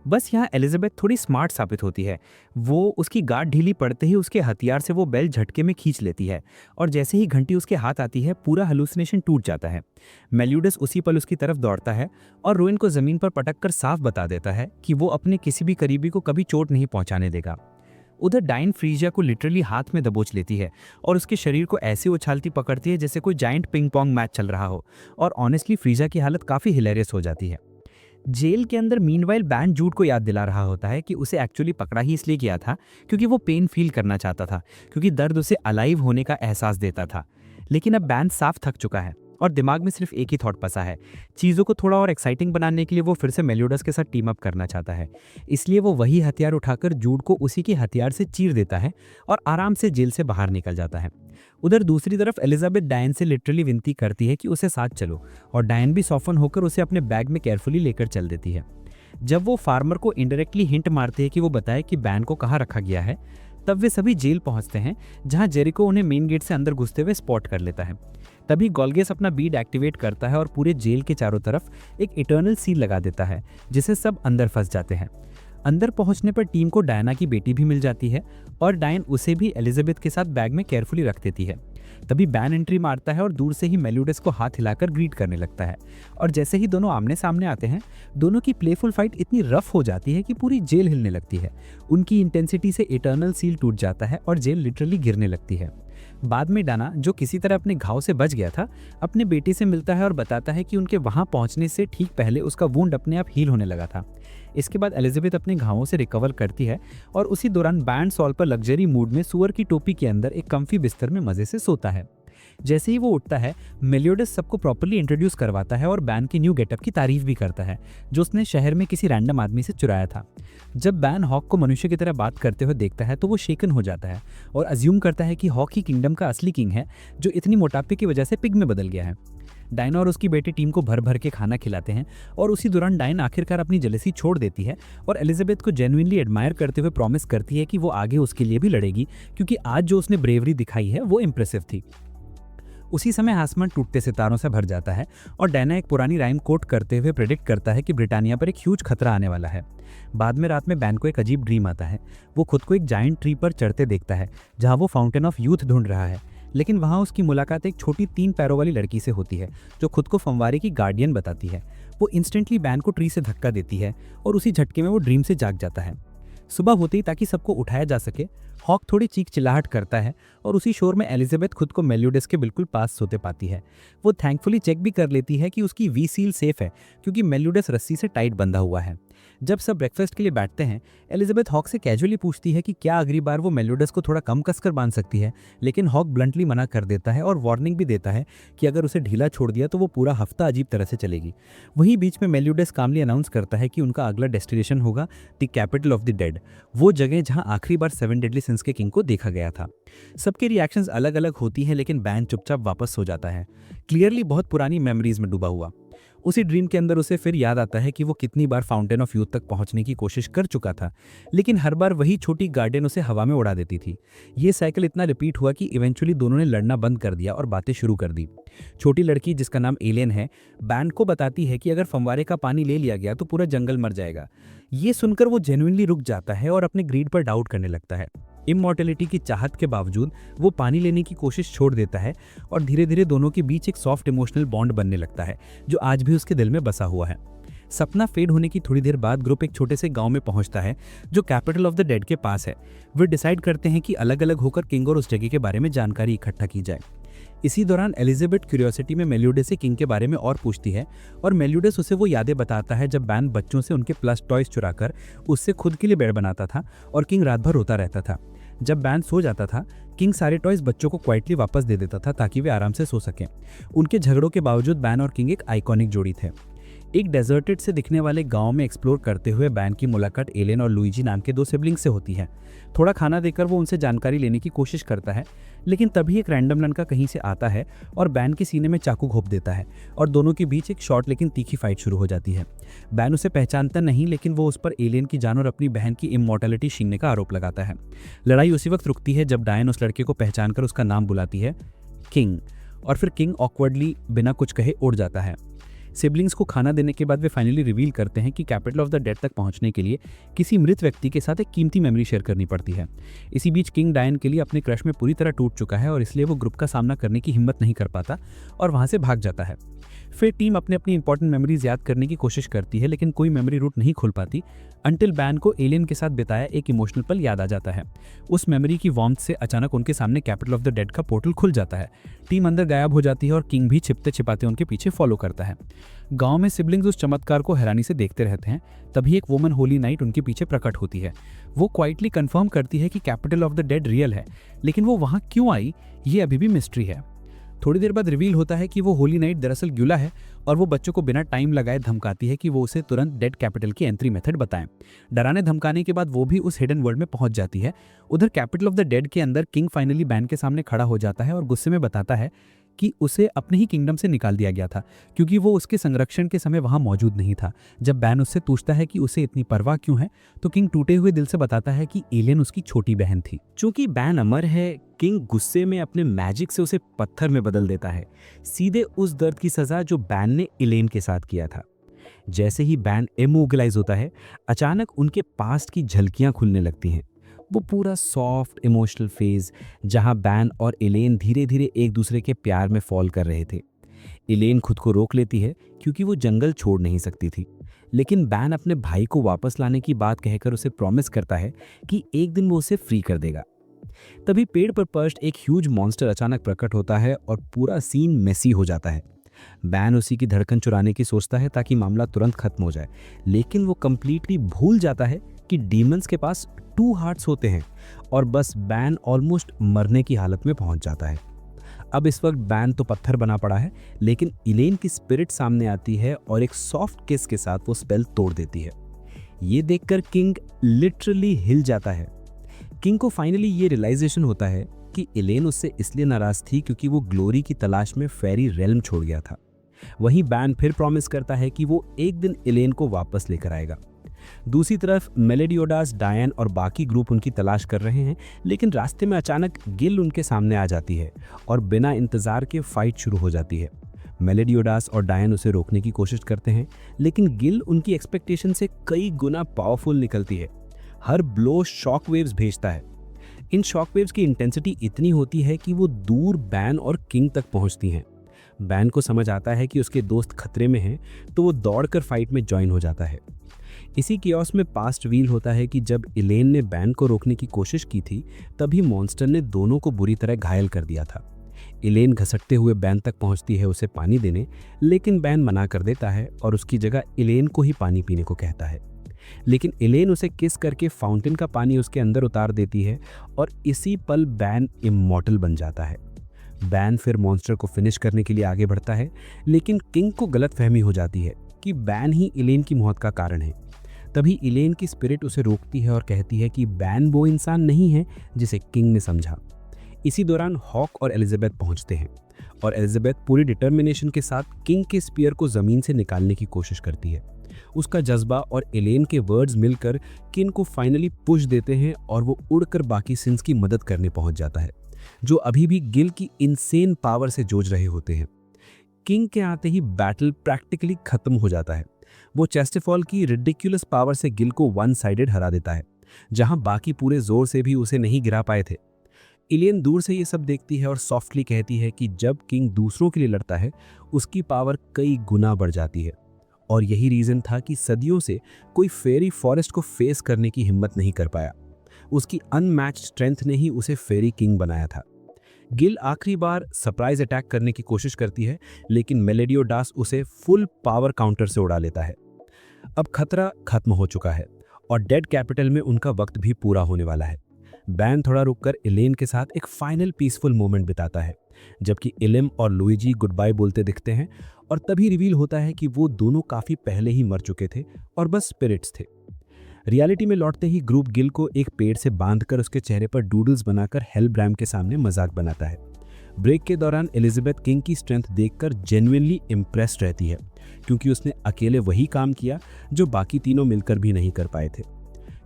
बस यहाँ एलिजाबेथ थोड़ी स्मार्ट साबित होती है। वो उसकी गार्ड ढीली पड़ते ही उसके हथियार से वो बेल झटके में खींच लेती है और जैसे ही घंटी उसके हाथ आती है, पूरा हेलुसिनेशन टूट जाता है। मेलियोडस उसी पल उसकी तरफ दौड़ता है और रूइन को जमीन पर पटक कर साफ बता देता है कि वो अपने किसी भी करीबी को कभी चोट नहीं पहुंचाने देगा। उधर डाइन फ्रीजिया को लिटरली हाथ में दबोच लेती है और उसके शरीर को ऐसे उछालती पकड़ती है जैसे कोई जाइंट पिंग पोंग मैच चल रहा हो, और ऑनेस्टली फ्रीजिया की हालत काफ़ी हिलेरियस हो जाती है। जेल के अंदर मीनवाइल बैन जूड को याद दिला रहा होता है कि उसे एक्चुअली पकड़ा ही इसलिए किया था क्योंकि वो पेन फील करना चाहता था, क्योंकि दर्द उसे अलाइव होने का एहसास देता था। लेकिन अब बैन साफ थक चुका है और दिमाग में सिर्फ एक ही थॉट फंसा है। चीज़ों को थोड़ा और एक्साइटिंग बनाने के लिए वो फिर से मेलियोडस के साथ टीम अप करना चाहता है। इसलिए वो वही हथियार उठाकर जूड को उसी के हथियार से चीर देता है और आराम से जेल से बाहर निकल जाता है। उधर दूसरी तरफ एलिजाबेथ डायन से लिटरली विनती करती है कि उसे साथ चलो, और डायन भी सॉफन होकर उसे अपने बैग में केयरफुली लेकर चल देती है। जब वो फार्मर को इनडायरेक्टली हिंट मारते हैं कि वो बताए कि बैन को कहाँ रखा गया है, तब वे सभी जेल पहुंचते हैं, जहां जेरिको उन्हें मेन गेट से अंदर घुसते हुए स्पॉट कर लेता है। तभी गोल्गिस अपना बीड एक्टिवेट करता है और पूरे जेल के चारों तरफ एक इटर्नल सील लगा देता है, जिससे सब अंदर फंस जाते हैं। अंदर पहुंचने पर टीम को डायना की बेटी भी मिल जाती है और डायन उसे भी एलिजाबेथ के साथ बैग में केयरफुली रख देती है। तभी बैन एंट्री मारता है और दूर से ही मेल्यूडस को हाथ हिलाकर ग्रीट करने लगता है। और जैसे ही दोनों आमने सामने आते हैं, दोनों की प्लेफुल फाइट इतनी रफ हो जाती है कि पूरी जेल हिलने लगती है। उनकी इंटेंसिटी से इटर्नल सील टूट जाता है और जेल लिटरली गिरने लगती है। बाद में डाना, जो किसी तरह अपने घाव से बच गया था, अपने बेटे से मिलता है और बताता है कि उनके वहां पहुंचने से ठीक पहले उसका वुंड अपने आप हील होने लगा था। इसके बाद एलिजाबेथ अपने घावों से रिकवर करती है और उसी दौरान बैंड सॉल पर लग्जरी मूड में सुअर की टोपी के अंदर एक कम्फी बिस्तर में मजे से सोता है। जैसे ही वो उठता है, मेलियोडस सबको प्रॉपर्ली इंट्रोड्यूस करवाता है और बैन की न्यू गेटअप की तारीफ भी करता है, जो उसने शहर में किसी रैंडम आदमी से चुराया था। जब बैन हॉक को मनुष्य की तरह बात करते हुए देखता है तो वो शेकन हो जाता है और अज्यूम करता है कि हॉक ही किंगडम का असली किंग है, जो इतनी मोटापे की वजह से पिग में बदल गया है। डायना और उसकी बेटी टीम को भर भर के खाना खिलाते हैं और उसी दौरान डायन आखिरकार अपनी जेलसी छोड़ देती है और एलिजाबेथ को जेन्युइनली एडमायर करते हुए प्रॉमिस करती है कि वो आगे उसके लिए भी लड़ेगी, क्योंकि आज जो उसने ब्रेवरी दिखाई है वो इंप्रेसिव थी। उसी समय आसमान टूटते सितारों से भर जाता है और डायना एक पुरानी राइम कोट करते हुए प्रेडिक्ट करता है कि ब्रिटानिया पर एक ह्यूज खतरा आने वाला है। बाद में रात में बैन को एक अजीब ड्रीम आता है। वो खुद को एक जायंट ट्री पर चढ़ते देखता है जहां वो फाउंटेन ऑफ यूथ ढूंढ रहा है, लेकिन वहां उसकी मुलाकात एक छोटी 3 पैरों वाली लड़की से होती है जो खुद को फंवारे की गार्डियन बताती है। वो इंस्टेंटली बैन को ट्री से धक्का देती है और उसी झटके में वो ड्रीम से जाग जाता है। सुबह होते ही ताकि सबको उठाया जा सके, हॉक थोड़ी चीख चिल्लाहट करता है और उसी शोर में एलिजाबेथ खुद को मेल्यूडस के बिल्कुल पास सोते पाती है। वो थैंकफुली चेक भी कर लेती है कि उसकी वी सील सेफ है, क्योंकि मेल्यूडस रस्सी से टाइट बंधा हुआ है। जब सब ब्रेकफास्ट के लिए बैठते हैं, एलिजाबेथ हॉक से कैजुअली पूछती है कि क्या अगली बार वो मेल्यूडस को थोड़ा कम कसकर बांध सकती है, लेकिन हॉक ब्लंटली मना कर देता है और वार्निंग भी देता है कि अगर उसे ढीला छोड़ दिया तो वो पूरा हफ्ता अजीब तरह से चलेगी। वहीं बीच में मेल्यूडस कामली अनाउंस करता है कि उनका अगला डेस्टिनेशन होगा the capital of the dead, वो जगह जहां आखिरी बार 7 डेडली सिंस के किंग को देखा गया था। सबके रिएक्शंस अलग अलग होती हैं, लेकिन बैन चुपचाप वापस सो जाता है, क्लियरली बहुत पुरानी मेमोरीज में डूबा हुआ। उसी ड्रीम के अंदर उसे फिर याद आता है कि वो कितनी बार फाउंटेन ऑफ यूथ तक पहुंचने की कोशिश कर चुका था, लेकिन हर बार वही छोटी गार्डन उसे हवा में उड़ा देती थी। ये साइकिल इतना रिपीट हुआ कि इवेंचुअली दोनों ने लड़ना बंद कर दिया और बातें शुरू कर दी। छोटी लड़की, जिसका नाम एलियन है, बैन को बताती है कि अगर फंवारे का पानी ले लिया गया तो पूरा जंगल मर जाएगा। ये सुनकर वो जेन्युइनली रुक जाता है और अपने ग्रीड पर डाउट करने लगता है। इमॉर्टेलिटी की चाहत के बावजूद वो पानी लेने की कोशिश छोड़ देता है और धीरे धीरे दोनों के बीच एक सॉफ्ट इमोशनल बॉन्ड बनने लगता है, जो आज भी उसके दिल में बसा हुआ है। सपना फेड होने की थोड़ी देर बाद ग्रुप एक छोटे से गांव में पहुंचता है जो कैपिटल ऑफ द डेड के पास है। वे डिसाइड करते हैं कि अलग अलग होकर किंग और उस जगह के बारे में जानकारी इकट्ठा की जाए। इसी दौरान एलिजाबेथ क्यूरियोसिटी में मेल्यूडस से किंग के बारे में और पूछती है और मेल्यूडस उसे वो यादें बताता है जब बैन बच्चों से उनके प्लस टॉयज चुराकर उससे खुद के लिए बेड बनाता था और किंग रात भर रोता रहता था। जब बैन सो जाता था, किंग सारे टॉयज बच्चों को क्वाइटली वापस दे देता था ताकि वे आराम से सो सकें। उनके झगड़ों के बावजूद बैन और किंग एक आइकॉनिक जोड़ी थे। एक डेजर्टेड से दिखने वाले गांव में एक्सप्लोर करते हुए बैन की मुलाकात एलियन और लुइजी नाम के 2 सिबलिंग से होती है। थोड़ा खाना देकर वो उनसे जानकारी लेने की कोशिश करता है, लेकिन तभी एक रैंडम लड़का कहीं से आता है और बैन के सीने में चाकू घोंप देता है और दोनों के बीच एक शॉर्ट लेकिन तीखी फाइट शुरू हो जाती है। बैन उसे पहचानता नहीं, लेकिन वो उस पर एलियन की जान और अपनी बहन की इमॉर्टलिटी छीनने का आरोप लगाता है। लड़ाई उसी वक्त रुकती है जब डायन उस लड़के को पहचानकर उसका नाम बुलाती है, किंग, और फिर किंग ऑकवर्डली बिना कुछ कहे उड़ जाता है। सिबलिंग्स को खाना देने के बाद वे फाइनली रिवील करते हैं कि कैपिटल ऑफ द डेड तक पहुंचने के लिए किसी मृत व्यक्ति के साथ एक कीमती मेमोरी शेयर करनी पड़ती है। इसी बीच किंग डायन के लिए अपने क्रश में पूरी तरह टूट चुका है और इसलिए वो ग्रुप का सामना करने की हिम्मत नहीं कर पाता और वहां से भाग जाता है। फिर टीम अपने अपनी इंपॉर्टेंट मेमोरीज याद करने की कोशिश करती है, लेकिन कोई मेमोरी रूट नहीं खुल पाती अंटिल बैन को एलियन के साथ बिताया एक इमोशनल पल याद आ जाता है। उस मेमोरी की वार्मथ से अचानक उनके सामने कैपिटल ऑफ द डेड का पोर्टल खुल जाता है। टीम अंदर गायब हो जाती है और किंग भी छिपते छिपाते उनके पीछे फॉलो करता है। गांव में सिबलिंग्स उस चमत्कार को हैरानी से देखते रहते हैं। तभी एक वुमन होली नाइट उनके पीछे प्रकट होती है। वो क्वाइटली कंफर्म करती है कि capital of the dead real है, लेकिन वो वहां क्यों आई ये अभी भी मिस्ट्री है। थोड़ी देर बाद रिवील होता है कि वो होली नाइट दरअसल ग्यूला है और वो बच्चों को बिना टाइम लगाए धमकाती है कि वो उसे तुरंत डेड कैपिटल की एंट्री मेथड बताएं। डराने धमकाने के बाद वो भी उस हिडन वर्ल्ड में पहुंच जाती है। उधर कैपिटल ऑफ द डेड के अंदर किंग फाइनली बैन के सामने खड़ा हो जाता है और गुस्से में बताता है कि उसे अपने ही किंगडम से निकाल दिया गया था, क्योंकि वो उसके संरक्षण के समय वहां मौजूद नहीं था। जब बैन उससे पूछता है कि उसे इतनी परवाह क्यों है, तो किंग टूटे हुए दिल से बताता है कि एलियन उसकी छोटी बहन थी। चूंकि बैन अमर है, किंग गुस्से में अपने मैजिक से उसे पत्थर में बदल देता है, सीधे उस दर्द की सजा जो बैन ने एलियन के साथ किया था। जैसे ही बैन इमोबिलाइज होता है, अचानक उनके पास्ट की झलकियां खुलने लगती हैं। वो पूरा सॉफ्ट इमोशनल फेज जहां बैन और इलेन धीरे धीरे एक दूसरे के प्यार में फॉल कर रहे थे। इलेन खुद को रोक लेती है क्योंकि वो जंगल छोड़ नहीं सकती थी, लेकिन बैन अपने भाई को वापस लाने की बात कहकर उसे प्रॉमिस करता है कि एक दिन वो उसे फ्री कर देगा। तभी पेड़ पर पर्च्ड एक ह्यूज मॉन्स्टर अचानक प्रकट होता है और पूरा सीन मेसी हो जाता है। बैन उसी की धड़कन चुराने की सोचता है ताकि मामला तुरंत खत्म हो जाए, लेकिन वो कंप्लीटली भूल जाता है कि डीमंस के पास 2 हार्ट्स होते हैं और बस बैन ऑलमोस्ट मरने की हालत में पहुंच जाता है। अब इस वक्त बैन तो पत्थर बना पड़ा है, लेकिन इलेन की स्पिरिट सामने आती है और एक सॉफ्ट किस के साथ वो स्पेल तोड़ देती है। ये देखकर किंग लिटरली हिल जाता है। किंग को फाइनली ये रियलाइजेशन होता है कि इलेन उससे इसलिए नाराज थी क्योंकि वो ग्लोरी की तलाश में फेरी रेल्म छोड़ गया था। वहीं बैन फिर प्रॉमिस करता है कि वो एक दिन इलेन को वापस लेकर आएगा। दूसरी तरफ मेलोडियोडास, डायन और बाकी ग्रुप उनकी तलाश कर रहे हैं, लेकिन रास्ते में अचानक गिल उनके सामने आ जाती है और बिना इंतजार के फाइट शुरू हो जाती है। मेलोडियोडास और डायन उसे रोकने की कोशिश करते हैं, लेकिन गिल उनकी एक्सपेक्टेशन से कई गुना पावरफुल निकलती है। हर ब्लो शॉक वेव्स भेजता है। इन शॉक वेव्स की इंटेंसिटी इतनी होती है कि वो दूर बैन और किंग तक पहुंचती हैं। बैन को समझ आता है कि उसके दोस्त खतरे में हैं, तो वो दौड़कर फाइट में ज्वाइन हो जाता है। इसी कियोस में पास्ट रिवील होता है कि जब इलेन ने बैन को रोकने की कोशिश की थी, तभी मॉन्स्टर ने दोनों को बुरी तरह घायल कर दिया था। इलेन घसटते हुए बैन तक पहुंचती है उसे पानी देने, लेकिन बैन मना कर देता है और उसकी जगह इलेन को ही पानी पीने को कहता है। लेकिन इलेन उसे किस करके फाउंटेन का पानी उसके अंदर उतार देती है और इसी पल बैन इमॉर्टल बन जाता है। बैन फिर मॉन्स्टर को फिनिश करने के लिए आगे बढ़ता है, लेकिन किंग को गलतफहमी हो जाती है कि बैन ही इलेन की मौत का कारण है। तभी इलेन की स्पिरिट उसे रोकती है और कहती है कि बैन वो इंसान नहीं है जिसे किंग ने समझा। इसी दौरान हॉक और एलिजाबेथ पहुंचते हैं और एलिजाबेथ पूरी डिटर्मिनेशन के साथ किंग के स्पीयर को जमीन से निकालने की कोशिश करती है। उसका जज्बा और इलेन के वर्ड्स मिलकर किंग को फाइनली पुश देते हैं और वो उड़कर बाकी सिंस की मदद करने पहुंच जाता है, जो अभी भी गिल की इनसेन पावर से जूझ रहे होते हैं। किंग के आते ही बैटल प्रैक्टिकली खत्म हो जाता है। वो चेस्टरफॉल की रिडिकुलस पावर से गिल को वन साइडेड हरा देता है, जहां बाकी पूरे जोर से भी उसे नहीं गिरा पाए थे। इलेन दूर से ये सब देखती है और सॉफ्टली कहती है कि जब किंग दूसरों के लिए लड़ता है, उसकी पावर कई गुना बढ़ जाती है। और यही रीजन था कि सदियों से कोई फेरी फॉरेस्ट को फेस करने की हिम्मत नहीं कर पाया। उसकी अनमैच्ड स्ट्रेंथ ने ही उसे फेरी किंग बनाया था। गिल आखिरी बार सरप्राइज अटैक करने की कोशिश करती है, लेकिन मेलोडियोडास उसे फुल पावर काउंटर से उड़ा लेता है। अब खतरा खत्म हो चुका है और डेड कैपिटल में उनका वक्त भी पूरा होने वाला है। बैन थोड़ा रुककर इलेन के साथ एक फाइनल पीसफुल मोमेंट बिताता है, जबकि इलिम और लुइजी गुड बाय बोलते दिखते हैं और तभी रिवील होता है कि वो दोनों काफी पहले ही मर चुके थे और बस स्पिरिट्स थे। रियलिटी में लौटते ही ग्रुप गिल को एक पेड़ से बांधकर उसके चेहरे पर डूडल्स बनाकर हेलब्राम के सामने मजाक बनाता है। ब्रेक के दौरान एलिजाबेथ किंग की स्ट्रेंथ देखकर जेन्युइनली इम्प्रेस्ड रहती है, क्योंकि उसने अकेले वही काम किया जो बाकी तीनों मिलकर भी नहीं कर पाए थे।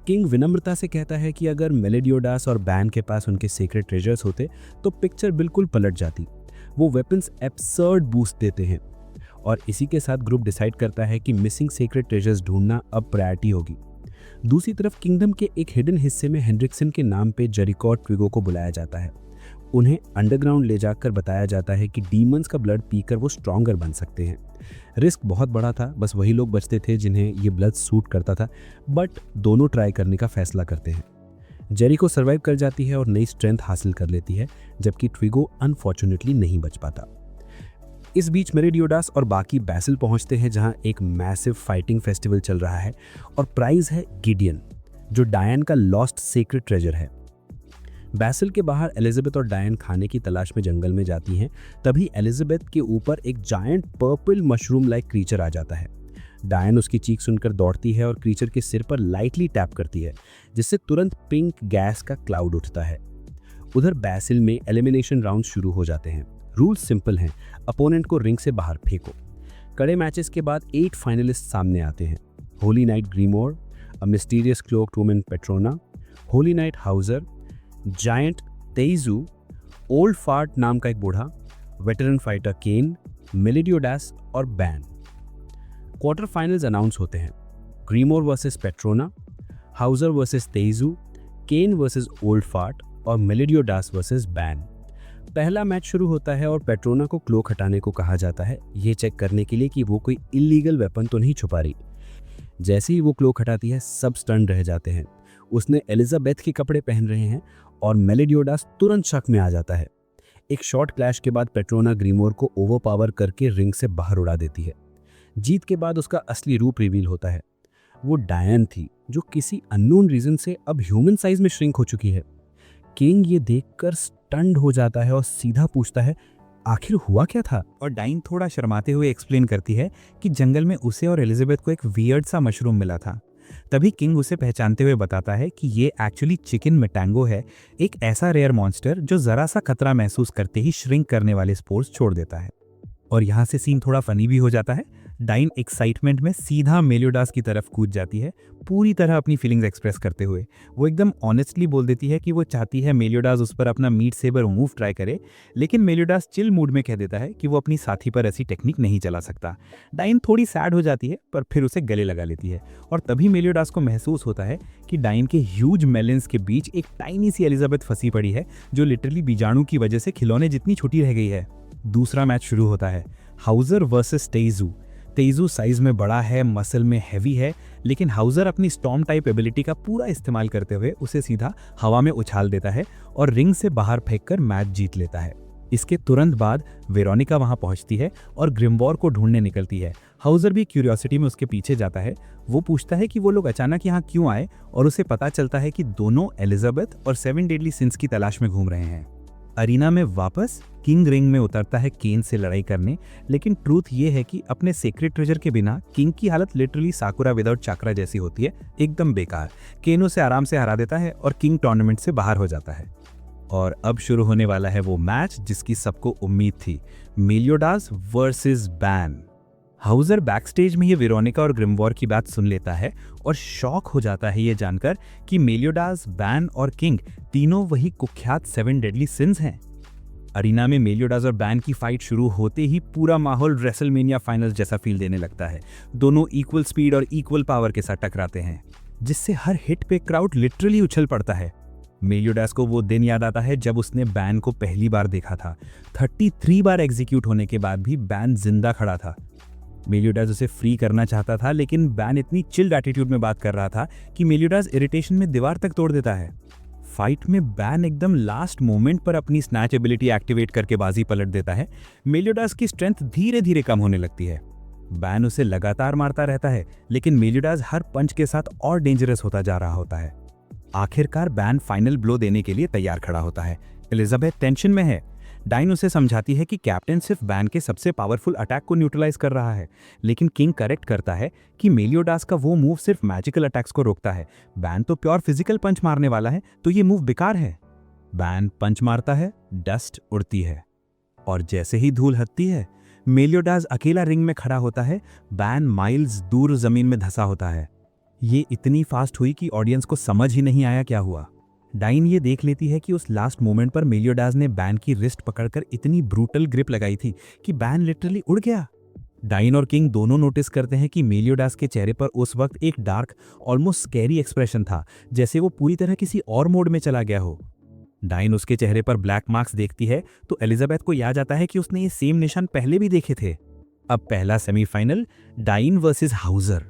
किंग विनम्रता से कहता है कि अगर मेलोडियोडास और बैन के पास उनके सीक्रेट ट्रेजर्स होते तो पिक्चर बिल्कुल पलट जाती। वो वेपन्स एब्सर्ड बूस्ट देते हैं और इसी के साथ ग्रुप डिसाइड करता है कि मिसिंग सीक्रेट ट्रेजर्स ढूंढना अब प्रायोरिटी होगी। दूसरी तरफ किंगडम के एक हिडन हिस्से में हेंड्रिक्सन के नाम पे जेरिको और ट्विगो को बुलाया जाता है। उन्हें अंडरग्राउंड ले जाकर बताया जाता है कि डीमंस का ब्लड पीकर वो स्ट्रॉन्गर बन सकते हैं। रिस्क बहुत बड़ा था, बस वही लोग बचते थे जिन्हें ये ब्लड सूट करता था, बट दोनों ट्राई करने का फैसला करते हैं। जेरिको सर्वाइव कर जाती है और नई स्ट्रेंथ हासिल कर लेती है, जबकि ट्विगो अनफॉर्चुनेटली नहीं बच पाता। इस बीच मेलोडियोडास और बाकी बैसिल पहुंचते हैं, जहां एक मैसिव फाइटिंग फेस्टिवल चल रहा है और प्राइज है गिडियन, जो डायन का लॉस्ट सीक्रेट ट्रेजर है। बैसिल के बाहर एलिजाबेथ और डायन खाने की तलाश में जंगल में जाती हैं। तभी एलिजाबेथ के ऊपर एक giant purple mushroom like creature आ जाता है। डायन उसकी चीख सुनकर दौड़ती है और क्रीचर के सिर पर लाइटली टैप करती है, जिससे तुरंत पिंक गैस का क्लाउड उठता है। उधर बैसिल में एलिमिनेशन राउंड शुरू हो जाते हैं। रूल्स सिंपल हैं, अपोनेंट को रिंग से बाहर फेंको। कड़े मैचेस के बाद 8 फाइनलिस्ट सामने आते हैं। Holy Knight Grimore, a mysterious cloaked woman Petrona, Holy Knight Howzer, giant Taizoo, old fart नाम का एक बूढ़ा, वेटरन फाइटर केन, मेलोडियोडास और बैन। क्वार्टर फाइनल्स अनाउंस होते हैं। ग्रीमोर वर्सेस पेट्रोना, हाउजर वर्सेस तेइजू, केन वर्सेस ओल्ड फार्ट और मेलिडियोडास वर्सेस बैन। पहला मैच शुरू होता है और पेट्रोना को क्लोक हटाने को कहा जाता है, ये चेक करने के लिए कि वो कोई इलीगल वेपन तो नहीं छुपा रही। जैसे ही वो क्लोक हटाती है सब स्टन रह जाते हैं। उसने एलिजाबेथ के कपड़े पहन रहे हैं और मेलिडियोडास तुरंत शक में आ जाता है। एक शॉर्ट क्लैश के बाद पेट्रोना ग्रीमोर को ओवरपावर करके रिंग से बाहर उड़ा देती है। जीत के बाद उसका असली रूप रिवील होता है। वो डायन थी जो किसी अननोन रीजन से अब ह्यूमन साइज में श्रिंक हो चुकी है। किंग ये देखकर स्टन्ड हो जाता है और सीधा पूछता है आखिर हुआ क्या था। और डाइन थोड़ा शर्माते हुए एक्सप्लेन करती है कि जंगल में उसे और एलिजाबेथ को एक वियर्ड सा मशरूम मिला था। तभी किंग उसे पहचानते हुए बताता है कि ये एक्चुअली चिकन मेटांगो है, एक ऐसा रेयर मॉन्स्टर जो जरा सा खतरा महसूस करते ही श्रिंक करने वाले स्पोर्स छोड़ देता है। और यहाँ से सीन थोड़ा फनी भी हो जाता है। डाइन एक्साइटमेंट में सीधा मेलियोडास की तरफ कूद जाती है, पूरी तरह अपनी फीलिंग्स एक्सप्रेस करते हुए। वो एकदम ऑनेस्टली बोल देती है कि वो चाहती है मेलियोडास उस पर अपना मीट सेबर मूव ट्राई करे, लेकिन मेलियोडास चिल मूड में कह देता है कि वो अपनी साथी पर ऐसी टेक्निक नहीं चला सकता। डाइन थोड़ी सैड हो जाती है पर फिर उसे गले लगा लेती है और तभी मेलियोडास को महसूस होता है कि डाइन के ह्यूज मेलिन्स के बीच एक टाइनी सी एलिजाबेथ फंसी पड़ी है जो लिटरली बीजाणु की वजह से खिलौने जितनी छोटी रह गई है। दूसरा मैच शुरू होता है, हाउजर वर्सेस तेइजू। तेइजू साइज में बड़ा है, मसल में हैवी है, लेकिन हाउजर अपनी स्टॉर्म टाइप एबिलिटी का पूरा इस्तेमाल करते हुए उसे सीधा हवा में उछाल देता है और रिंग से बाहर फेंककर मैच जीत लेता है। इसके तुरंत बाद वेरोनिका वहां पहुंचती है और ग्रिम्बोर को ढूंढने निकलती है। हाउजर भी क्यूरियोसिटी में उसके पीछे जाता है। वो पूछता है कि वो लोग अचानक यहाँ क्यों आए और उसे पता चलता है कि दोनों एलिजाबेथ और 7 डेडली सिंस की तलाश में घूम रहे हैं। अरीना में वापस किंग रिंग में उतरता है केन से लड़ाई करने, लेकिन ट्रूथ ये है कि अपने सीक्रेट ट्रेजर के बिना किंग की हालत लिटरली साकुरा विदाउट चाकरा जैसी होती है, एकदम बेकार। केन उसे आराम से हरा देता है और किंग टूर्नामेंट से बाहर हो जाता है। और अब शुरू होने वाला है वो मैच जिसकी सबको उम्मीद थी, मेलियोडास वर्सेस बैन। हाउजर बैकस्टेज में ये वेरोनिका और ग्रिम्बोर की बात सुन लेता है और शॉक हो जाता है ये जानकर कि मेलियोडास, बैन और किंग तीनों वही कुख्यात 7 डेडली सिंस हैं। अरीना में मेलियोडास और बैन की फाइट शुरू होते ही पूरा माहौल रेसलमेनिया फाइनल्स जैसा फील देने लगता है। दोनों इक्वल स्पीड और इक्वल पावर के साथ टकराते हैं, जिससे हर हिट पे क्राउड लिटरली उछल पड़ता है। मेलियोडास को वो दिन याद आता है जब उसने बैन को पहली बार देखा था। 33 बार एग्जीक्यूट होने के बाद भी बैन जिंदा खड़ा था। मेलियोडास उसे फ्री करना चाहता था, लेकिन बैन इतनी चिल्ड एटीट्यूड में बात कर रहा था कि मेलियोडास इरिटेशन में दीवार तक तोड़ देता है। फाइट में बैन एकदम लास्ट मोमेंट पर अपनी स्नैच एबिलिटी एक्टिवेट करके बाजी पलट देता है। मेलियोडास की स्ट्रेंथ धीरे धीरे कम होने लगती है। बैन उसे लगातार मारता रहता है, लेकिन मेलियोडास हर पंच के साथ और डेंजरस होता जा रहा होता है। आखिरकार बैन फाइनल ब्लो देने के लिए तैयार खड़ा होता है। एलिजाबेथ टेंशन में है। डाइन उसे समझाती है कि कैप्टन सिर्फ बैन के सबसे पावरफुल अटैक को न्यूट्रलाइज कर रहा है, लेकिन किंग करेक्ट करता है कि मेलियोडास का वो मूव सिर्फ मैजिकल अटैक्स को रोकता है। बैन तो प्योर फिजिकल पंच मारने वाला है, तो ये मूव बेकार है। बैन पंच मारता है, डस्ट उड़ती है और जैसे ही धूल हटती है, मेलियोडास अकेला रिंग में खड़ा होता है। बैन माइल्स दूर जमीन में धंसा होता है। ये इतनी फास्ट हुई कि ऑडियंस को समझ ही नहीं आया क्या हुआ। डाइन ये देख लेती है कि उस लास्ट मोमेंट पर मेलियोडास ने बैन की रिस्ट पकड़कर इतनी ब्रूटल ग्रिप लगाई थी कि बैन लिटरली उड़ गया। डाइन और किंग दोनों नोटिस करते हैं कि मेलियोडास के चेहरे पर उस वक्त एक डार्क, ऑलमोस्ट स्कैरी एक्सप्रेशन था, जैसे वो पूरी तरह किसी और मोड में चला गया हो। डाइन उसके चेहरे पर ब्लैक मार्क्स देखती है तो एलिजाबेथ को याद आता है कि उसने ये सेम निशान पहले भी देखे थे। अब पहला semifinal, Diane versus Howzer.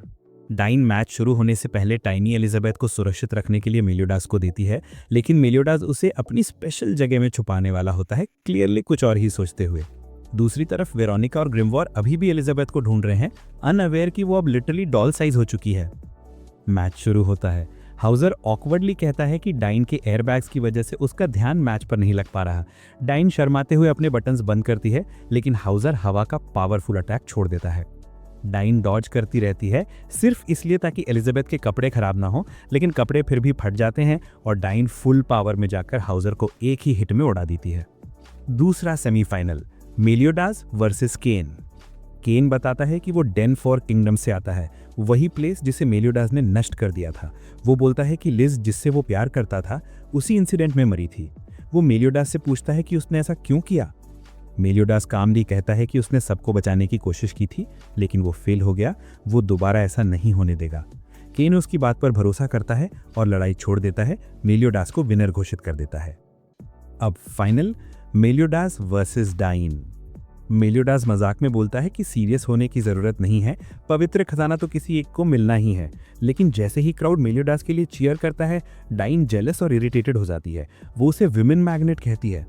Diane match शुरू होने से पहले टाइनी एलिजाबेथ को सुरक्षित रखने के लिए मेलियोडास को देती है, लेकिन मेलियोडास उसे अपनी स्पेशल जगह में छुपाने वाला होता है, क्लियरली कुछ और ही सोचते हुए। दूसरी तरफ वेरोनिका और ग्रिम्बोर अभी भी एलिजाबेथ को ढूंढ रहे हैं, अनअवेयर कि वो अब लिटरली डॉल साइज हो चुकी है। मैच शुरू होता है। हाउजर ऑकवर्डली कहता है कि डाइन के एयरबैग्स की वजह से उसका ध्यान मैच पर नहीं लग पा रहा। डाइन शर्माते हुए अपने बटन्स बंद करती है, लेकिन हाउजर हवा का पावरफुल अटैक छोड़ देता है। डाइन डॉज करती रहती है, सिर्फ इसलिए ताकि एलिजाबेथ के कपड़े खराब ना हो, लेकिन कपड़े फिर भी फट जाते हैं और डाइन फुल पावर में जाकर हाउजर को एक ही हिट में उड़ा देती है। दूसरा सेमीफाइनल, मेलियोडास वर्सेस केन। केन बताता है कि वो डेन फॉर किंगडम से आता है, वही प्लेस जिसे मेलियोडास ने नष्ट कर दिया था। वो बोलता है कि लिज, जिससे वो प्यार करता था, उसी इंसिडेंट में मरी थी। वो मेलियोडास से पूछता है कि उसने ऐसा क्यों किया। मेलियोडास कामली कहता है कि उसने सबको बचाने की कोशिश की थी, लेकिन वो फेल हो गया। वो दोबारा ऐसा नहीं होने देगा। केन उसकी बात पर भरोसा करता है और लड़ाई छोड़ देता है, मेलियोडास को विनर घोषित कर देता है। अब फाइनल, मेलियोडास वर्सेस डाइन। मेलियोडास मजाक में बोलता है कि सीरियस होने की जरूरत नहीं है, पवित्र खजाना तो किसी एक को मिलना ही है। लेकिन जैसे ही क्राउड मेलियोडास के लिए चीयर करता है, डाइन जेलस और इरिटेटेड हो जाती है। वो उसे विमेन मैग्नेट कहती है।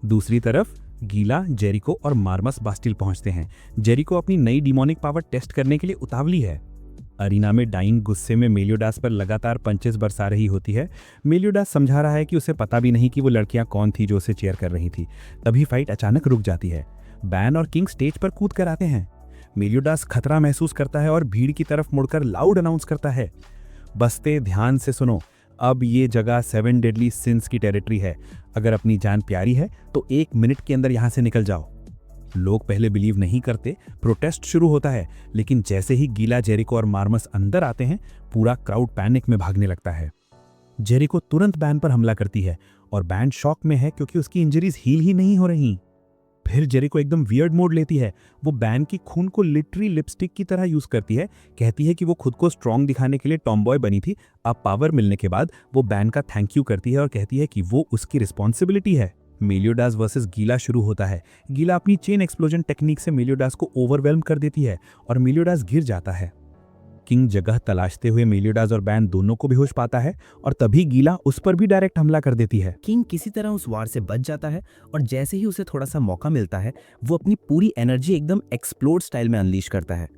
दूसरी तरफ गीला, जेरिको और मार्मस बास्टिल पहुंचते हैं। जेरिको अपनी नई डिमोनिक पावर टेस्ट करने के लिए उतावली है। अरीना में डाइन गुस्से में मेलियोडास पर लगातार पंचेस बरसा रही होती है। मेलियोडास समझा रहा है कि उसे पता भी नहीं कि वो लड़कियां कौन थी जो उसे चीयर कर रही थी। तभी फाइट अचानक रुक जाती है। बैन और किंग स्टेज पर कूद कर आते हैं। मेलियोडास खतरा महसूस करता है और भीड़ की तरफ मुड़कर लाउड अनाउंस करता है, बस्ते ध्यान से सुनो, अब ये जगह 7 डेडली सिंस की टेरिटरी है। अगर अपनी जान प्यारी है तो 1 मिनट के अंदर यहां से निकल जाओ। लोग पहले बिलीव नहीं करते, प्रोटेस्ट शुरू होता है, लेकिन जैसे ही गीला, जेरिको और मार्मस अंदर आते हैं, पूरा क्राउड पैनिक में भागने लगता है। जेरिको तुरंत बैन पर हमला करती है और बैन शॉक में है क्योंकि उसकी इंजरीज हील ही नहीं हो रही। फिर जेरिको एकदम वियर्ड मोड लेती है। वो बैन की खून को लिटरली लिपस्टिक की तरह यूज करती है। कहती है कि वो खुद को स्ट्रांग दिखाने के लिए टॉमबॉय बनी थी। अब पावर मिलने के बाद वो बैन का थैंक यू करती है और कहती है कि वो उसकी रिस्पॉन्सिबिलिटी है। मेलियोडास वर्सेस गीला शुरू होता है। गीला अपनी चेन एक्सप्लोजन टेक्निक से मेलियोडास को ओवरवेल्म कर देती है और मेलियोडास गिर जाता है। किंग जगह तलाशते हुए मेलियोडास और बैन दोनों को बेहोश पाता है और तभी गीला उस पर भी डायरेक्ट हमला कर देती है। किंग किसी तरह उस वार से बच जाता है और जैसे ही उसे थोड़ा सा मौका मिलता है, वो अपनी पूरी एनर्जी एकदम एक्सप्लोड स्टाइल में अनलीश करता है।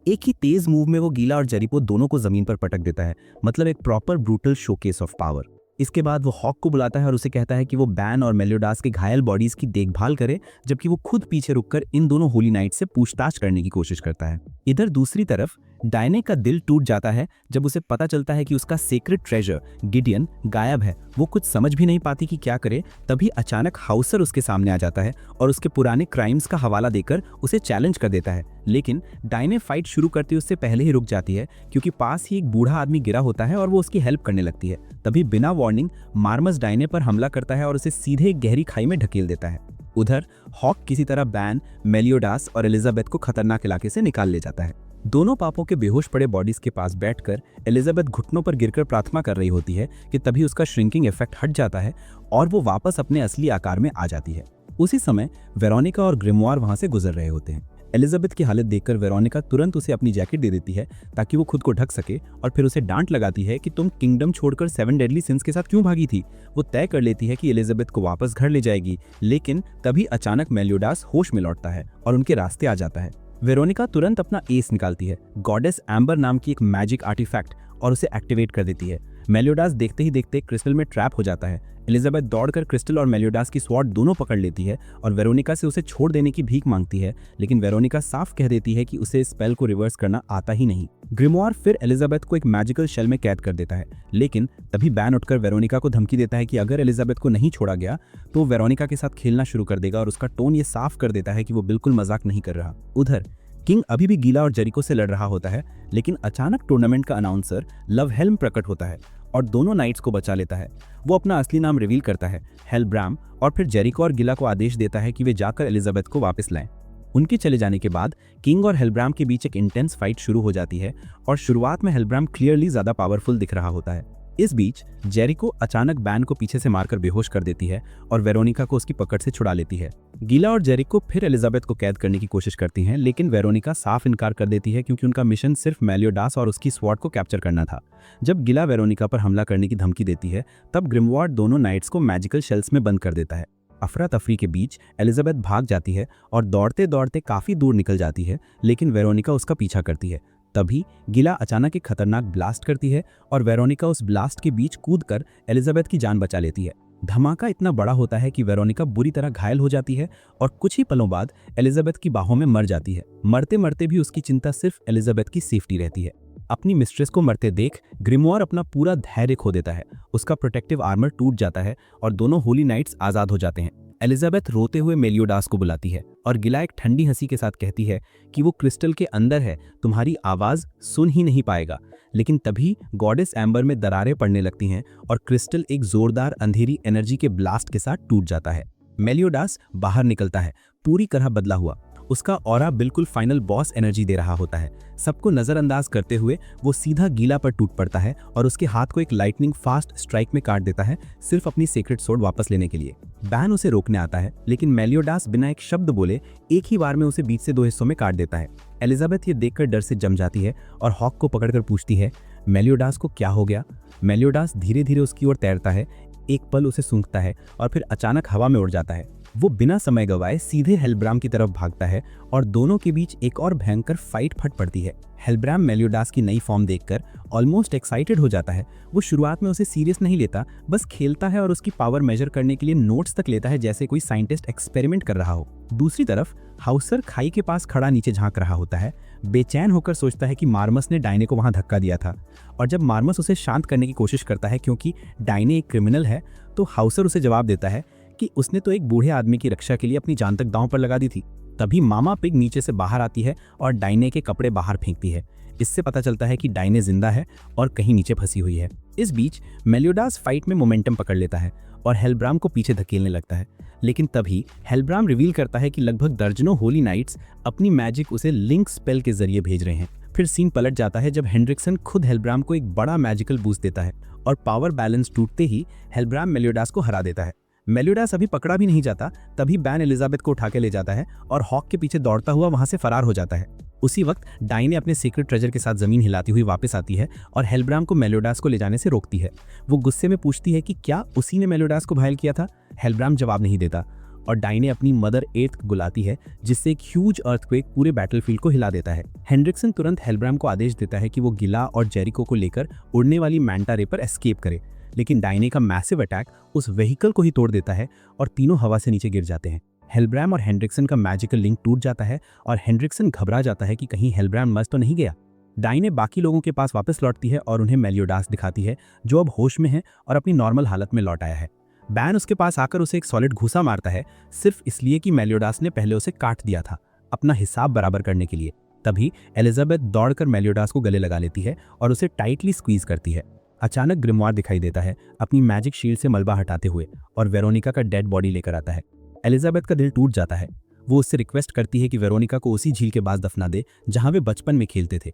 एक ही तेज मूव में वो गीला और जेरिको दोनों को जमीन पर पटक देता है। मतलब एक proper brutal showcase of power. इसके बाद वो हॉक को बुलाता है और उसे कहता है कि वो बैन और मेलियोडास के घायल बॉडीज की देखभाल करे, जबकि वो खुद पीछे रुककर इन दोनों होली नाइट से पूछताछ करने की कोशिश करता है। इधर दूसरी तरफ डायने का दिल टूट जाता है जब उसे पता चलता है कि उसका सीक्रेट ट्रेजर गिडियन गायब है। वो कुछ समझ भी नहीं पाती कि क्या करे। तभी अचानक हाउसर उसके सामने आ जाता है और उसके पुराने क्राइम्स का हवाला देकर उसे चैलेंज कर देता है। लेकिन डायने फाइट शुरू करते उससे पहले ही रुक जाती है क्योंकि पास ही एक बूढ़ा आदमी गिरा होता है और वो उसकी हेल्प करने लगती है। तभी बिना वार्निंग मार्मस डायने पर हमला करता है और उसे सीधे गहरी खाई में ढकेल देता है। उधर हॉक किसी तरह बैन, मेलियोडास और एलिजाबेथ को खतरनाक इलाके से निकाल ले जाता है। दोनों पापों के बेहोश पड़े बॉडीज के पास बैठकर एलिजाबेथ घुटनों पर गिरकर प्रार्थना कर रही होती है कि तभी उसका श्रिंकिंग इफेक्ट हट जाता है और वो वापस अपने असली आकार में आ जाती है। उसी समय वेरोनिका और ग्रिमवार वहां से गुजर रहे होते हैं। एलिजाबेथ की हालत देखकर वेरोनिका तुरंत उसे अपनी जैकेट दे देती है ताकि वो खुद को ढक सके और फिर उसे डांट लगाती है कि तुम किंगडम छोड़कर 7 डेडली सिंस के साथ क्यों भागी थी। वो तय कर लेती है कि एलिजाबेथ को वापस घर ले जाएगी, लेकिन तभी अचानक मेलियोडास होश में लौटता है और उनके रास्ते आ जाता है। वेरोनिका तुरंत अपना एस निकालती है, गॉडेस एम्बर नाम की एक मैजिक आर्टिफैक्ट, और उसे एक्टिवेट कर देती है। मेलियोडास देखते ही देखते क्रिस्टल में ट्रैप हो जाता है। एलिजाबेथ दौड़कर क्रिस्टल और मेलियोडास की स्वॉर्ड दोनों पकड़ लेती है और वेरोनिका से उसे छोड़ देने की भीख मांगती है, लेकिन वेरोनिका साफ कह देती है कि उसे स्पेल को रिवर्स करना आता ही नहीं। ग्रिमवार फिर एलिजाबेथ को एक मैजिकल शेल में कैद कर देता है, लेकिन तभी बैन उठकर वेरोनिका को धमकी देता है कि अगर एलिजाबेथ को नहीं छोड़ा गया तो वेरोनिका के साथ खेलना शुरू कर देगा और उसका टोन ये साफ कर देता है कि वो बिल्कुल मजाक नहीं कर रहा। उधर किंग अभी भी गीला और जेरिको से लड़ रहा होता है, लेकिन अचानक टूर्नामेंट का अनाउंसर लवहेल्म प्रकट होता है और दोनों नाइट्स को बचा लेता है। वो अपना असली नाम रिवील करता है, हेलब्राम, और फिर जेरिको और गिला को आदेश देता है कि वे जाकर एलिजाबेथ को वापस लाएं। उनके चले जाने के बाद किंग और हेलब्राम के बीच एक इंटेंस फाइट शुरू हो जाती है और शुरुआत में हेलब्राम क्लियरली ज्यादा पावरफुल दिख रहा होता है। इस बीच जेरिको अचानक बैन को पीछे से मारकर बेहोश कर देती है और वेरोनिका को उसकी पकड़ से छुड़ा लेती है। गीला और जेरिको फिर एलिजाबेथ को कैद करने की कोशिश करती हैं, लेकिन वेरोनिका साफ इनकार कर देती है क्योंकि उनका मिशन सिर्फ मेलियोडास और उसकी स्वॉर्ड को कैप्चर करना था। जब गिला वेरोनिका पर हमला करने की धमकी देती है, तब ग्रिमवार दोनों नाइट्स को मैजिकल शेल्स में बंद कर देता है। अफरा तफरी के बीच एलिजाबेथ भाग जाती है और दौड़ते दौड़ते काफी दूर निकल जाती है, लेकिन वेरोनिका उसका पीछा करती है। तभी गिला अचानक एक खतरनाक ब्लास्ट करती है और वेरोनिका उस ब्लास्ट के बीच कूदकर एलिजाबेथ की जान बचा लेती है। धमाका इतना बड़ा होता है कि वेरोनिका बुरी तरह घायल हो जाती है और कुछ ही पलों बाद एलिजाबेथ की बाहों में मर जाती है। मरते मरते भी उसकी चिंता सिर्फ एलिजाबेथ की सेफ्टी रहती है। अपनी मिस्ट्रेस को मरते देख ग्रिमवार अपना पूरा धैर्य खो देता है। उसका प्रोटेक्टिव आर्मर टूट जाता है और दोनों होली नाइट्स आजाद हो जाते हैं। एलिजाबेथ रोते हुए मेलियोडास को बुलाती है और गिला एक ठंडी हंसी के साथ कहती है कि वो क्रिस्टल के अंदर है, तुम्हारी आवाज सुन ही नहीं पाएगा। लेकिन तभी गॉडेस एम्बर में दरारें पड़ने लगती हैं और क्रिस्टल एक जोरदार अंधेरी एनर्जी के ब्लास्ट के साथ टूट जाता है। मेलियोडास बाहर निकलता है, पूरी तरह बदला हुआ। उसका ऑरा बिल्कुल फाइनल बॉस एनर्जी दे रहा होता है। सबको नजरअंदाज करते हुए वो सीधा गीला पर टूट पड़ता है और उसके हाथ को एक लाइटनिंग फास्ट स्ट्राइक में काट देता है, सिर्फ अपनी सीक्रेट सोर्ड वापस लेने के लिए। बैन उसे रोकने आता है, लेकिन मेलियोडास बिना एक शब्द बोले एक ही बार में उसे बीच से 2 हिस्सों में काट देता है। एलिजाबेथ ये देखकर डर से जम जाती है और हॉक को पकड़कर पूछती है, मेलियोडास को क्या हो गया? मेलियोडास धीरे धीरे उसकी ओर तैरता है, एक पल उसे सूंघता है और फिर अचानक हवा में उड़ जाता है। वो बिना समय गवाए सीधे हेलब्राम की तरफ भागता है और दोनों के बीच एक और भयंकर फाइट फट पड़ती है। हेलब्राम मेलियोडास की नई फॉर्म देखकर ऑलमोस्ट एक्साइटेड हो जाता है। वो शुरुआत में उसे सीरियस नहीं लेता, बस खेलता है और उसकी पावर मेजर करने के लिए नोट्स तक लेता है, जैसे कोई साइंटिस्ट एक्सपेरिमेंट कर रहा हो। दूसरी तरफ हाउसर खाई के पास खड़ा नीचे झांक रहा होता है, बेचैन होकर सोचता है कि मार्मस ने डायने को वहां धक्का दिया था। और जब मार्मस उसे शांत करने की कोशिश करता है क्योंकि डायने एक क्रिमिनल है, तो हाउसर उसे जवाब देता है कि उसने तो एक बूढ़े आदमी की रक्षा के लिए अपनी जान तक दांव पर लगा दी थी। तभी मामा पिग नीचे से बाहर आती है और डायने के कपड़े बाहर फेंकती है। इससे पता चलता है कि डायने जिंदा है और कहीं नीचे फंसी हुई है। इस बीच मेलियोडास फाइट में मोमेंटम पकड़ लेता है और हेलब्राम को पीछे धकेलने लगता है, लेकिन तभी हेलब्राम रिवील करता है कि लगभग दर्जनों होली नाइट्स अपनी मैजिक उसे लिंक स्पेल के जरिए भेज रहे हैं। फिर सीन पलट जाता है जब हेंड्रिक्सन खुद हेलब्राम को एक बड़ा मैजिकल बूस्ट देता है और पावर बैलेंस टूटते ही हेलब्राम मेलियोडास को हरा देता है। मेलियोडास अभी पकड़ा भी नहीं जाता, तभी बैन एलिजाबेथ को उठा के ले जाता है और हॉक के पीछे दौड़ता हुआ वहां से फरार हो जाता है। उसी वक्त डायने अपने सीक्रेट ट्रेजर के साथ जमीन हिलाती हुई वापस आती है और हेलब्राम को मेलियोडास को ले जाने से रोकती है। वो गुस्से में पूछती है कि क्या उसी ने मेलियोडास को घायल किया था। हेलब्राम जवाब नहीं देता और डायने अपनी मदर एर्थ बुलाती है, जिससे एक ह्यूज अर्थक्वेक पूरे बैटलफील्ड को हिला देता है। हेंड्रिक्सन तुरंत हेलब्राम को आदेश देता है कि वो गिला और जेरिको को लेकर उड़ने वाली मैंटा रे पर एस्केप करे, लेकिन डायने का मैसिव अटैक उस व्हीकल को ही तोड़ देता है और तीनों हवा से नीचे गिर जाते हैं। हेलब्राम और हेंड्रिक्सन का मैजिकल लिंक टूट जाता है और हेंड्रिक्सन घबरा जाता है कि कहीं हेलब्राम मर तो नहीं गया। डायने बाकी लोगों के पास वापस लौटती है और उन्हें मेलियोडास दिखाती है, जो अब होश में है और अपनी नॉर्मल हालत में लौट आया है। बैन उसके पास आकर उसे एक सॉलिड घूसा मारता है, सिर्फ इसलिए कि मेलियोडास ने पहले उसे काट दिया था, अपना हिसाब बराबर करने के लिए। तभी एलिजाबेथ दौड़कर मेलियोडास को गले लगा लेती है और उसे टाइटली स्क्वीज करती है। अचानक ग्रिमवार दिखाई देता है अपनी मैजिक शील्ड से मलबा हटाते हुए और वेरोनिका का डेड बॉडी लेकर आता है। एलिजाबेथ का दिल टूट जाता है। वो उससे रिक्वेस्ट करती है कि वेरोनिका को उसी झील के पास दफना दे जहां वे बचपन में खेलते थे।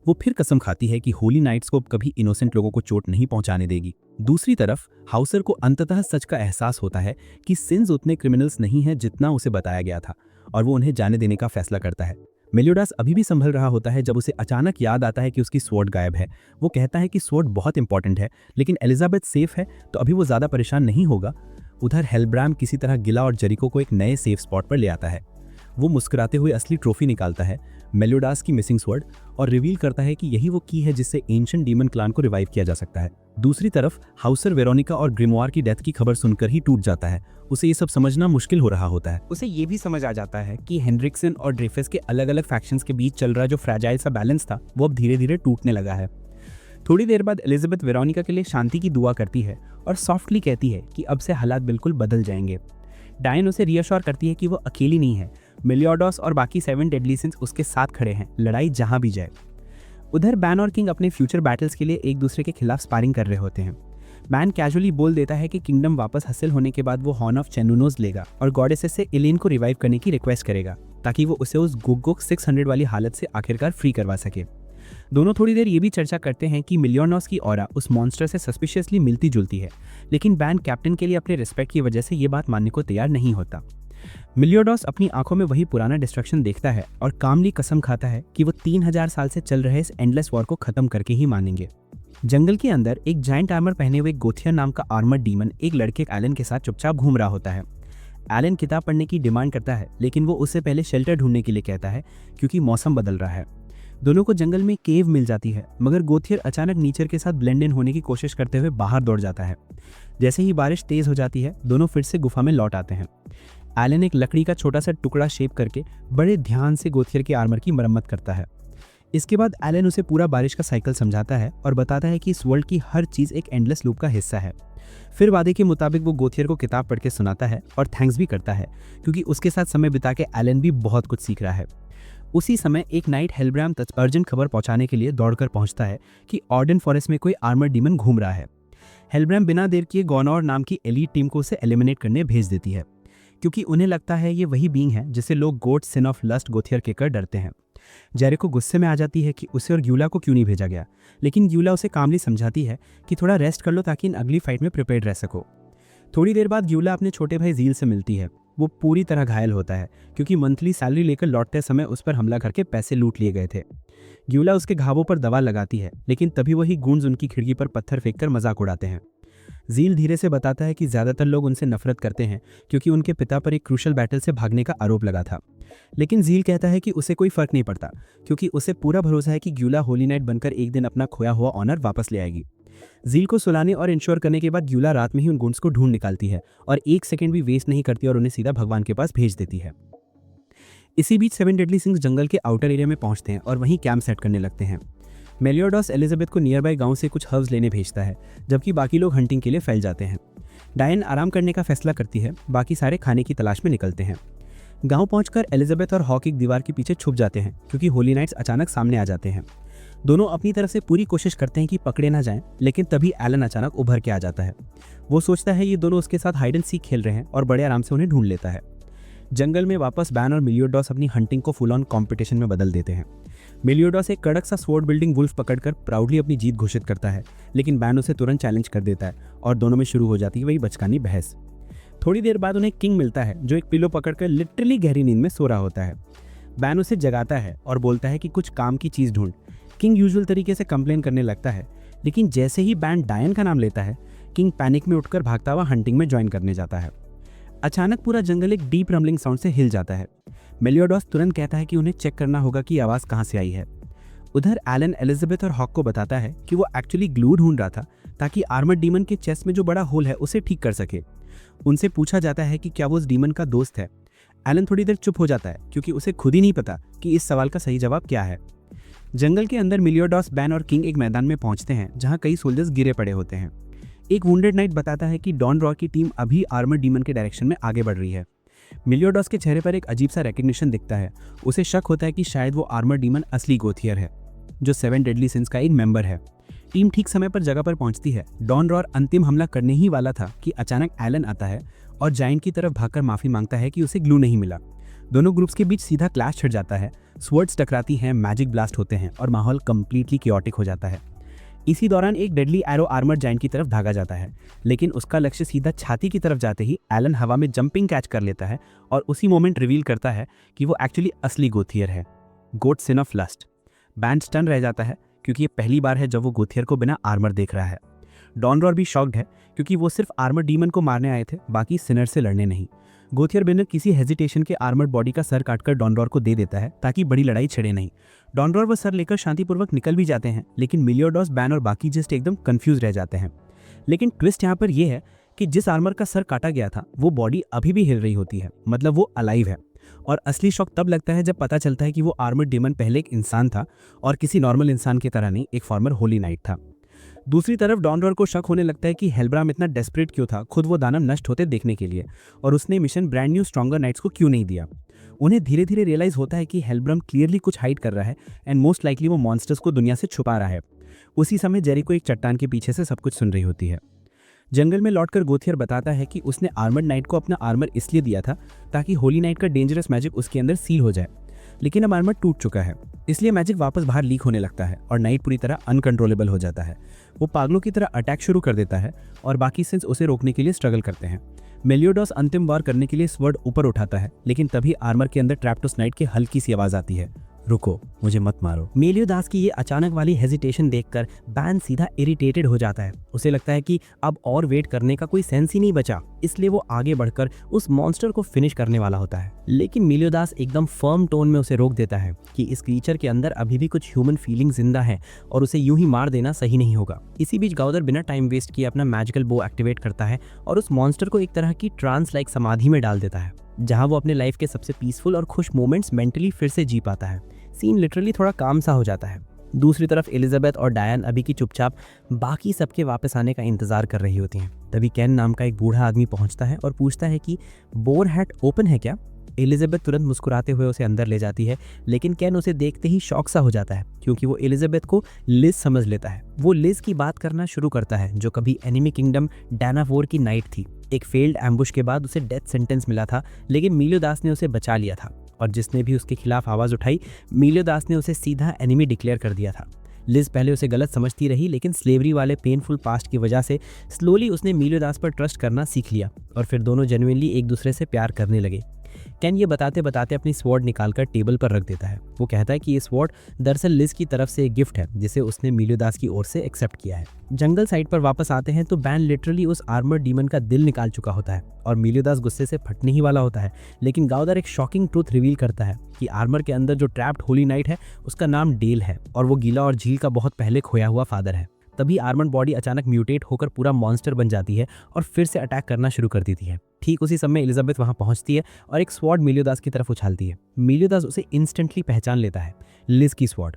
वो फिर कसम खाती है कि होली नाइट्स को कभी इनोसेंट लोगों को चोट नहीं पहुंचाने देगी। दूसरी तरफ हाउसर को अंततः सच का एहसास होता है कि सिंस उतने क्रिमिनल्स नहीं हैं जितना उसे बताया गया था, और वो उन्हें जाने देने का फैसला करता है। मेलियोडास अभी भी संभल रहा होता है जब उसे अचानक याद आता है कि उसकी स्वॉर्ड गायब है। वो कहता है कि स्वॉर्ड बहुत इंपॉर्टेंट है, लेकिन एलिजाबेथ सेफ है तो अभी वो ज्यादा परेशान नहीं होगा। उधर हेलब्राम किसी तरह गिला और जेरिको को एक नए सेफ स्पॉट पर ले आता है। वो मुस्कुराते हुए असली ट्रॉफी निकालता है, मेलियोडास की मिसिंग स्वॉर्ड, और रिवील करता है कि यही वो की है जिससे एंशिएंट डीमन क्लान को रिवाइव किया जा सकता है। दूसरी तरफ हाउसर वेरोनिका और ग्रिमवार की डेथ की खबर सुनकर ही टूट जाता है। उसे ये सब समझना मुश्किल हो रहा होता है। उसे ये भी समझ आ जाता है कि हेंड्रिक्सन और ड्रेफस के अलग अलग फैक्शंस के बीच चल रहा जो फ्रैजाइल सा बैलेंस था वो अब धीरे धीरे टूटने लगा है। थोड़ी देर बाद एलिजाबेथ वेरोनिका के लिए शांति की दुआ करती है और सॉफ्टली कहती है कि अब से हालात बिल्कुल बदल जाएंगे। डायन उसे रीअश्योर करती है कि वो अकेली नहीं है, मेलियोडास और बाकी 7 डेडली सिंस उसके साथ खड़े हैं, लड़ाई जहां भी जाए। उधर बैन और किंग अपने फ्यूचर बैटल्स के लिए एक दूसरे के खिलाफ स्पारिंग कर रहे होते हैं। बैन कैजुअली बोल देता है कि किंगडम वापस हासिल होने के बाद वो हॉर्न ऑफ चेनुनोज लेगा और गॉडेसेस से इलेन को रिवाइव करने की रिक्वेस्ट करेगा ताकि वो उसे उस गुगुक 600 वाली हालत से आखिरकार फ्री करवा सके। दोनों थोड़ी देर ये भी चर्चा करते हैं कि मिलियोनॉस की ऑरा उस मॉन्स्टर से सस्पिशियसली मिलती जुलती है, लेकिन बैन कैप्टन के लिए अपने रिस्पेक्ट की वजह से ये बात मानने को तैयार नहीं होता। मिलियोडॉस अपनी आंखों में वही पुराना डिस्ट्रक्शन देखता है और कामली कसम खाता है कि वो 3000 साल से चल रहे इस एंडलेस वॉर को खत्म करके ही मानेंगे। जंगल के अंदर एक जायंट आर्मर पहने हुए गोथियर नाम का आर्मर्ड डीमन एक लड़के एलन के साथ चुपचाप घूम रहा होता है। एलन किताब पढ़ने की डिमांड करता है, लेकिन वो उससे पहले शेल्टर ढूंढने के लिए कहता है क्योंकि मौसम बदल रहा है। दोनों को जंगल में केव मिल जाती है, मगर गोथियर अचानक नेचर के साथ ब्लेंड इन होने की कोशिश करते हुए बाहर दौड़ जाता है। जैसे ही बारिश तेज हो जाती है, दोनों फिर से गुफा में लौट आते हैं। एलन एक लकड़ी का छोटा सा टुकड़ा शेप करके बड़े ध्यान से गोथियर के आर्मर की मरम्मत करता है। इसके बाद एलन उसे पूरा बारिश का साइकिल समझाता है और बताता है कि इस वर्ल्ड की हर चीज़ एक एंडलेस लूप का हिस्सा है। फिर वादे के मुताबिक वो गोथियर को किताब पढ़ के सुनाता है और थैंक्स भी करता है क्योंकि उसके साथ समय बिता के एलन भी बहुत कुछ सीख रहा है। उसी समय एक नाइट हेलब्राम तक अर्जेंट खबर पहुंचाने के लिए दौड़कर पहुंचता है कि ऑर्डन फॉरेस्ट में कोई आर्मर डीमन घूम रहा है। हेलब्राम बिना देर किए गॉनोर नाम की एलीट टीम को उसे एलिमिनेट करने भेज देती है। क्योंकि उन्हें लगता है ये वही बीइंग है जिसे लोग गोट सिन ऑफ लस्ट गोथियर कहकर डरते हैं। जेरिको गुस्से में आ जाती है कि उसे और ग्यूला को क्यों नहीं भेजा गया, लेकिन ग्यूला उसे कामली समझाती है कि थोड़ा रेस्ट कर लो ताकि इन अगली फाइट में प्रिपेयर्ड रह सको। थोड़ी देर बाद ग्यूला अपने छोटे भाई झील से मिलती है। वो पूरी तरह घायल होता है क्योंकि मंथली सैलरी लेकर लौटते समय उस पर हमला करके पैसे लूट लिए गए थे। ग्यूला उसके घावों पर दवा लगाती है, लेकिन तभी वही गूंज उनकी खिड़की पर पत्थर फेंककर मजाक उड़ाते हैं। झील धीरे से बताता है कि ज़्यादातर लोग उनसे नफरत करते हैं क्योंकि उनके पिता पर एक क्रूशल बैटल से भागने का आरोप लगा था। लेकिन झील कहता है कि उसे कोई फर्क नहीं पड़ता क्योंकि उसे पूरा भरोसा है कि ग्यूला होली नाइट बनकर एक दिन अपना खोया हुआ ऑनर वापस ले आएगी। झील को सुलाने और इंश्योर करने के बाद ग्यूला रात में ही उन गुंड्स को ढूंढ निकालती है और एक सेकंड भी वेस्ट नहीं करती और उन्हें सीधा भगवान के पास भेज देती है। इसी बीच 7 डेडली सिंग्स जंगल के आउटर एरिया में पहुंचते हैं और वहीं कैंप सेट करने लगते हैं। मेलियोडॉस एलिजाबेथ को नियर बाय गांव से कुछ हर्ब्स लेने भेजता है, जबकि बाकी लोग हंटिंग के लिए फैल जाते हैं। डायन आराम करने का फैसला करती है, बाकी सारे खाने की तलाश में निकलते हैं। गांव पहुंचकर एलिजाबेथ और हॉक एक दीवार के पीछे छुप जाते हैं क्योंकि होली नाइट्स अचानक सामने आ जाते हैं। दोनों अपनी तरफ से पूरी कोशिश करते हैं कि पकड़े ना जाएं, लेकिन तभी एलन अचानक उभर के आ जाता है। वो सोचता है ये दोनों उसके साथ हाइड एंड सीक खेल रहे हैं और बड़े आराम से उन्हें ढूंढ लेता है। जंगल में वापस बैन और मेलियोडॉस अपनी हंटिंग को फुल ऑन कॉम्पिटिशन में बदल देते हैं। मेलियोडॉस एक कड़क सा स्वॉर्ड बिल्डिंग वुल्फ पकड़कर प्राउडली अपनी जीत घोषित करता है, लेकिन बैन उसे तुरंत चैलेंज कर देता है और दोनों में शुरू हो जाती है वही बचकानी बहस। थोड़ी देर बाद उन्हें किंग मिलता है जो एक पिलो पकड़कर लिटरली गहरी नींद में सो रहा होता है। बैन उसे जगाता है और बोलता है कि कुछ काम की चीज़ ढूंढ। किंग यूजुअल तरीके से कंप्लेन करने लगता है, लेकिन जैसे ही बैन डायन का नाम लेता है, किंग पैनिक में उठकर भागता हुआ हंटिंग में ज्वाइन करने जाता है। अचानक पूरा जंगल एक डीप रम्बलिंग साउंड से हिल जाता है। मेलियोडॉस तुरंत कहता है कि उन्हें चेक करना होगा कि आवाज़ कहाँ से आई है। उधर एलन एलिजाबेथ और हॉक को बताता है कि वो एक्चुअली ग्लू ढूंढ रहा था ताकि आर्मर्ड डीमन के चेस्ट में जो बड़ा होल है उसे ठीक कर सके। उनसे पूछा जाता है कि क्या वो उस डीमन का दोस्त है। एलन थोड़ी देर चुप हो जाता है क्योंकि उसे खुद ही नहीं पता कि इस सवाल का सही जवाब क्या है। जंगल के अंदर मेलियोडॉस, बैन और किंग एक मैदान में पहुंचते हैं जहां कई सोल्जर्स गिरे पड़े होते हैं। एक वुंडेड नाइट बताता है कि डॉन रॉ की टीम अभी आर्मर्ड डीमन के डायरेक्शन में आगे बढ़ रही है। मेलियोडॉस के चेहरे पर एक अजीब सा रिकग्निशन दिखता है। उसे शक होता है कि शायद वो आर्मर्ड डीमन असली गोथियर है जो 7 डेडली सिंस का एक मेंबर है। टीम ठीक समय पर जगह पर पहुंचती है। डॉन रॉ अंतिम हमला करने ही वाला था कि अचानक एलन आता है और जायंट की तरफ भागकर माफी मांगता है कि उसे ग्लू नहीं मिला। दोनों ग्रुप्स के बीच सीधा क्लैश छिड़ जाता है। स्वर्ड्स टकराती हैं, मैजिक ब्लास्ट होते हैं और माहौल कंप्लीटली कियोटिक हो जाता है। इसी दौरान एक डेडली एरो आर्मर्ड जायंट की तरफ भागा जाता है, लेकिन उसका लक्ष्य सीधा छाती की तरफ जाते ही एलन हवा में जंपिंग कैच कर लेता है और उसी मोमेंट रिवील करता है कि वो एक्चुअली असली गोथियर है, goat sin of lust. Ban stun रह जाता है क्योंकि ये पहली बार है जब वो गोथियर को बिना आर्मर देख रहा है। डॉन रॉ भी शॉक्ड है क्योंकि वो सिर्फ आर्मर डीमन को मारने आए थे, बाकी सिनर से लड़ने नहीं। गोथियर बिना किसी हेजिटेशन के आर्मर्ड बॉडी का सर काटकर डॉन रॉ को दे देता है ताकि बड़ी लड़ाई छिड़े नहीं। डॉन रॉ वो सर लेकर शांतिपूर्वक निकल भी जाते हैं, लेकिन मेलियोडॉस, बैन और बाकी जस्ट एकदम कंफ्यूज रह जाते हैं। लेकिन ट्विस्ट यहाँ पर यह है कि जिस आर्मर का सर काटा गया था वो बॉडी अभी भी हिल रही होती है, मतलब वो अलाइव है। और असली शॉक तब लगता है जब पता चलता है कि वो आर्मर्ड डीमन पहले एक इंसान था और किसी नॉर्मल इंसान की तरह नहीं, एक फॉर्मर होली नाइट था। दूसरी तरफ डॉन रॉ को शक होने लगता है कि हेल्ब्राम इतना डेस्परेट क्यों था खुद वो दानव नष्ट होते देखने के लिए, और उसने mission brand new stronger knights को क्यों नहीं दिया। उन्हें धीरे धीरे रियलाइज होता है कि हेल्ब्राम क्लियरली कुछ हाइड कर रहा है एंड मोस्ट लाइकली वो मॉन्स्टर्स को दुनिया से छुपा रहा है। उसी समय जेरिको एक चट्टान के पीछे से सब कुछ सुन रही होती है। जंगल में लौटकर गोथियर बताता है कि उसने आर्मर्ड नाइट को अपना आर्मर इसलिए दिया था ताकि होली नाइट का डेंजरस मैजिक उसके अंदर सील हो जाए, लेकिन अब आर्मर टूट चुका है, इसलिए मैजिक वापस बाहर लीक होने लगता है और नाइट पूरी तरह अनकंट्रोलेबल हो जाता है। वो पागलों की तरह अटैक शुरू कर देता है और बाकी सिंस उसे रोकने के लिए स्ट्रगल करते हैं। मेलियोडॉस अंतिम वार करने के लिए स्वर्ड ऊपर उठाता है, लेकिन तभी आर्मर के अंदर ट्रैप्टोस नाइट की हल्की सी आवाज आती है, रुको, मुझे मत मारो। मेलियोदास की ये अचानक वाली हेजिटेशन देखकर बैन सीधा इरिटेटेड हो जाता है। उसे लगता है कि अब और वेट करने का कोई सेंस ही नहीं बचा, इसलिए वो आगे बढ़कर उस मॉन्स्टर को फिनिश करने वाला होता है। लेकिन मेलियोदास एकदम फर्म टोन में उसे रोक देता है कि इस क्रीचर के अंदर अभी भी कुछ ह्यूमन फीलिंग जिंदा है और उसे यूं ही मार देना सही नहीं होगा। इसी बीच गाउदर बिना टाइम वेस्ट किए अपना मैजिकल बो एक्टिवेट करता है और उस मॉन्स्टर को एक तरह की ट्रांस लाइक समाधि में डाल देता है, जहां वो अपने लाइफ के सबसे पीसफुल और खुश मोमेंट्स मेंटली फिर से जी पाता है। सीन लिटरली थोड़ा काम सा हो जाता है। दूसरी तरफ एलिजाबेथ और डायन अभी की चुपचाप बाकी सबके वापस आने का इंतजार कर रही होती हैं। तभी कैन नाम का एक बूढ़ा आदमी पहुंचता है और पूछता है कि बोर हैट ओपन है क्या। एलिजाबेथ तुरंत मुस्कुराते हुए उसे अंदर ले जाती है, लेकिन कैन उसे देखते ही शॉक सा हो जाता है क्योंकि वो एलिजाबेथ को लिज समझ लेता है। वो लिज की बात करना शुरू करता है जो कभी एनिमी किंगडम डैनावोर की नाइट थी। एक फेल्ड एम्बुश के बाद उसे डेथ सेंटेंस मिला था, लेकिन मिलियोदास ने उसे बचा लिया था और जिसने भी उसके खिलाफ आवाज़ उठाई मिलियोदास ने उसे सीधा एनिमी डिक्लेयर कर दिया था। लिज पहले उसे गलत समझती रही, लेकिन स्लेवरी वाले पेनफुल पास्ट की वजह से स्लोली उसने मिलियोदास पर ट्रस्ट करना सीख लिया और फिर दोनों जेन्युइनली एक दूसरे से प्यार करने लगे। कैन ये बताते बताते अपनी स्वॉर्ड निकालकर टेबल पर रख देता है। वो कहता है कि ये स्वॉर्ड दरअसल लिज की तरफ से एक गिफ्ट है जिसे उसने मिलियोदास की ओर से एक्सेप्ट किया है। जंगल साइड पर वापस आते हैं तो बैन लिटरली उस आर्मर डीमन का दिल निकाल चुका होता है और मिलियोदास गुस्से से फटने ही वाला होता है, लेकिन गाउदर एक शॉकिंग ट्रूथ रिवील करता है कि आर्मर के अंदर जो ट्रैप्ड होली नाइट है उसका नाम डेल है और वो गीला और झील का बहुत पहले खोया हुआ फादर है। तभी आर्मर्ड बॉडी अचानक म्यूटेट होकर पूरा मॉन्स्टर बन जाती है और फिर से अटैक करना शुरू कर देती है। ठीक उसी समय एलिजाबेथ वहां पहुंचती है और एक स्वॉर्ड मिलियोदास की तरफ उछालती है। मिलियोदास उसे इंस्टेंटली पहचान लेता है, लिज की स्वॉर्ड।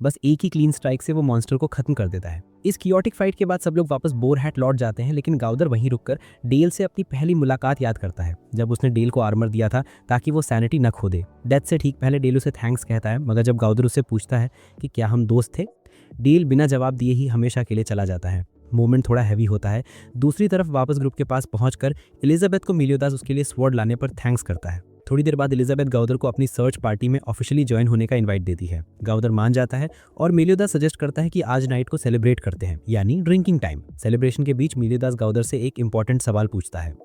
बस एक ही क्लीन स्ट्राइक से वो मॉन्स्टर को खत्म कर देता है। इस कियोटिक फाइट के बाद सब लोग वापस बोर हैट लौट जाते हैं, लेकिन गाउदर वहीं रुककर डेल से अपनी पहली मुलाकात याद करता है जब उसने डेल को आर्मर दिया था ताकि वो सैनिटी न खो दे। डेथ से ठीक पहले डेल उसे थैंक्स कहता है, मगर जब गाउदर उससे पूछता है कि क्या हम दोस्त थे, डेल बिना जवाब दिए ही हमेशा के लिए चला जाता है। मोमेंट थोड़ा हैवी होता है। दूसरी तरफ वापस ग्रुप के पास पहुंचकर एलिजाबेथ को मिलियोदास उसके लिए स्वॉर्ड लाने पर थैंक्स करता है। थोड़ी देर बाद एलिजाबेथ गाउदर को अपनी सर्च पार्टी में ऑफिशियली ज्वाइन होने का इनवाइट देती है। गाउदर मान जाता है और मिलियोदास सजेस्ट करता है कि आज नाइट को सेलिब्रेट करते हैं, यानी ड्रिंकिंग टाइम। सेलिब्रेशन के बीच मिलियोदास गाउदर से एक इंपॉर्टेंट सवाल पूछता है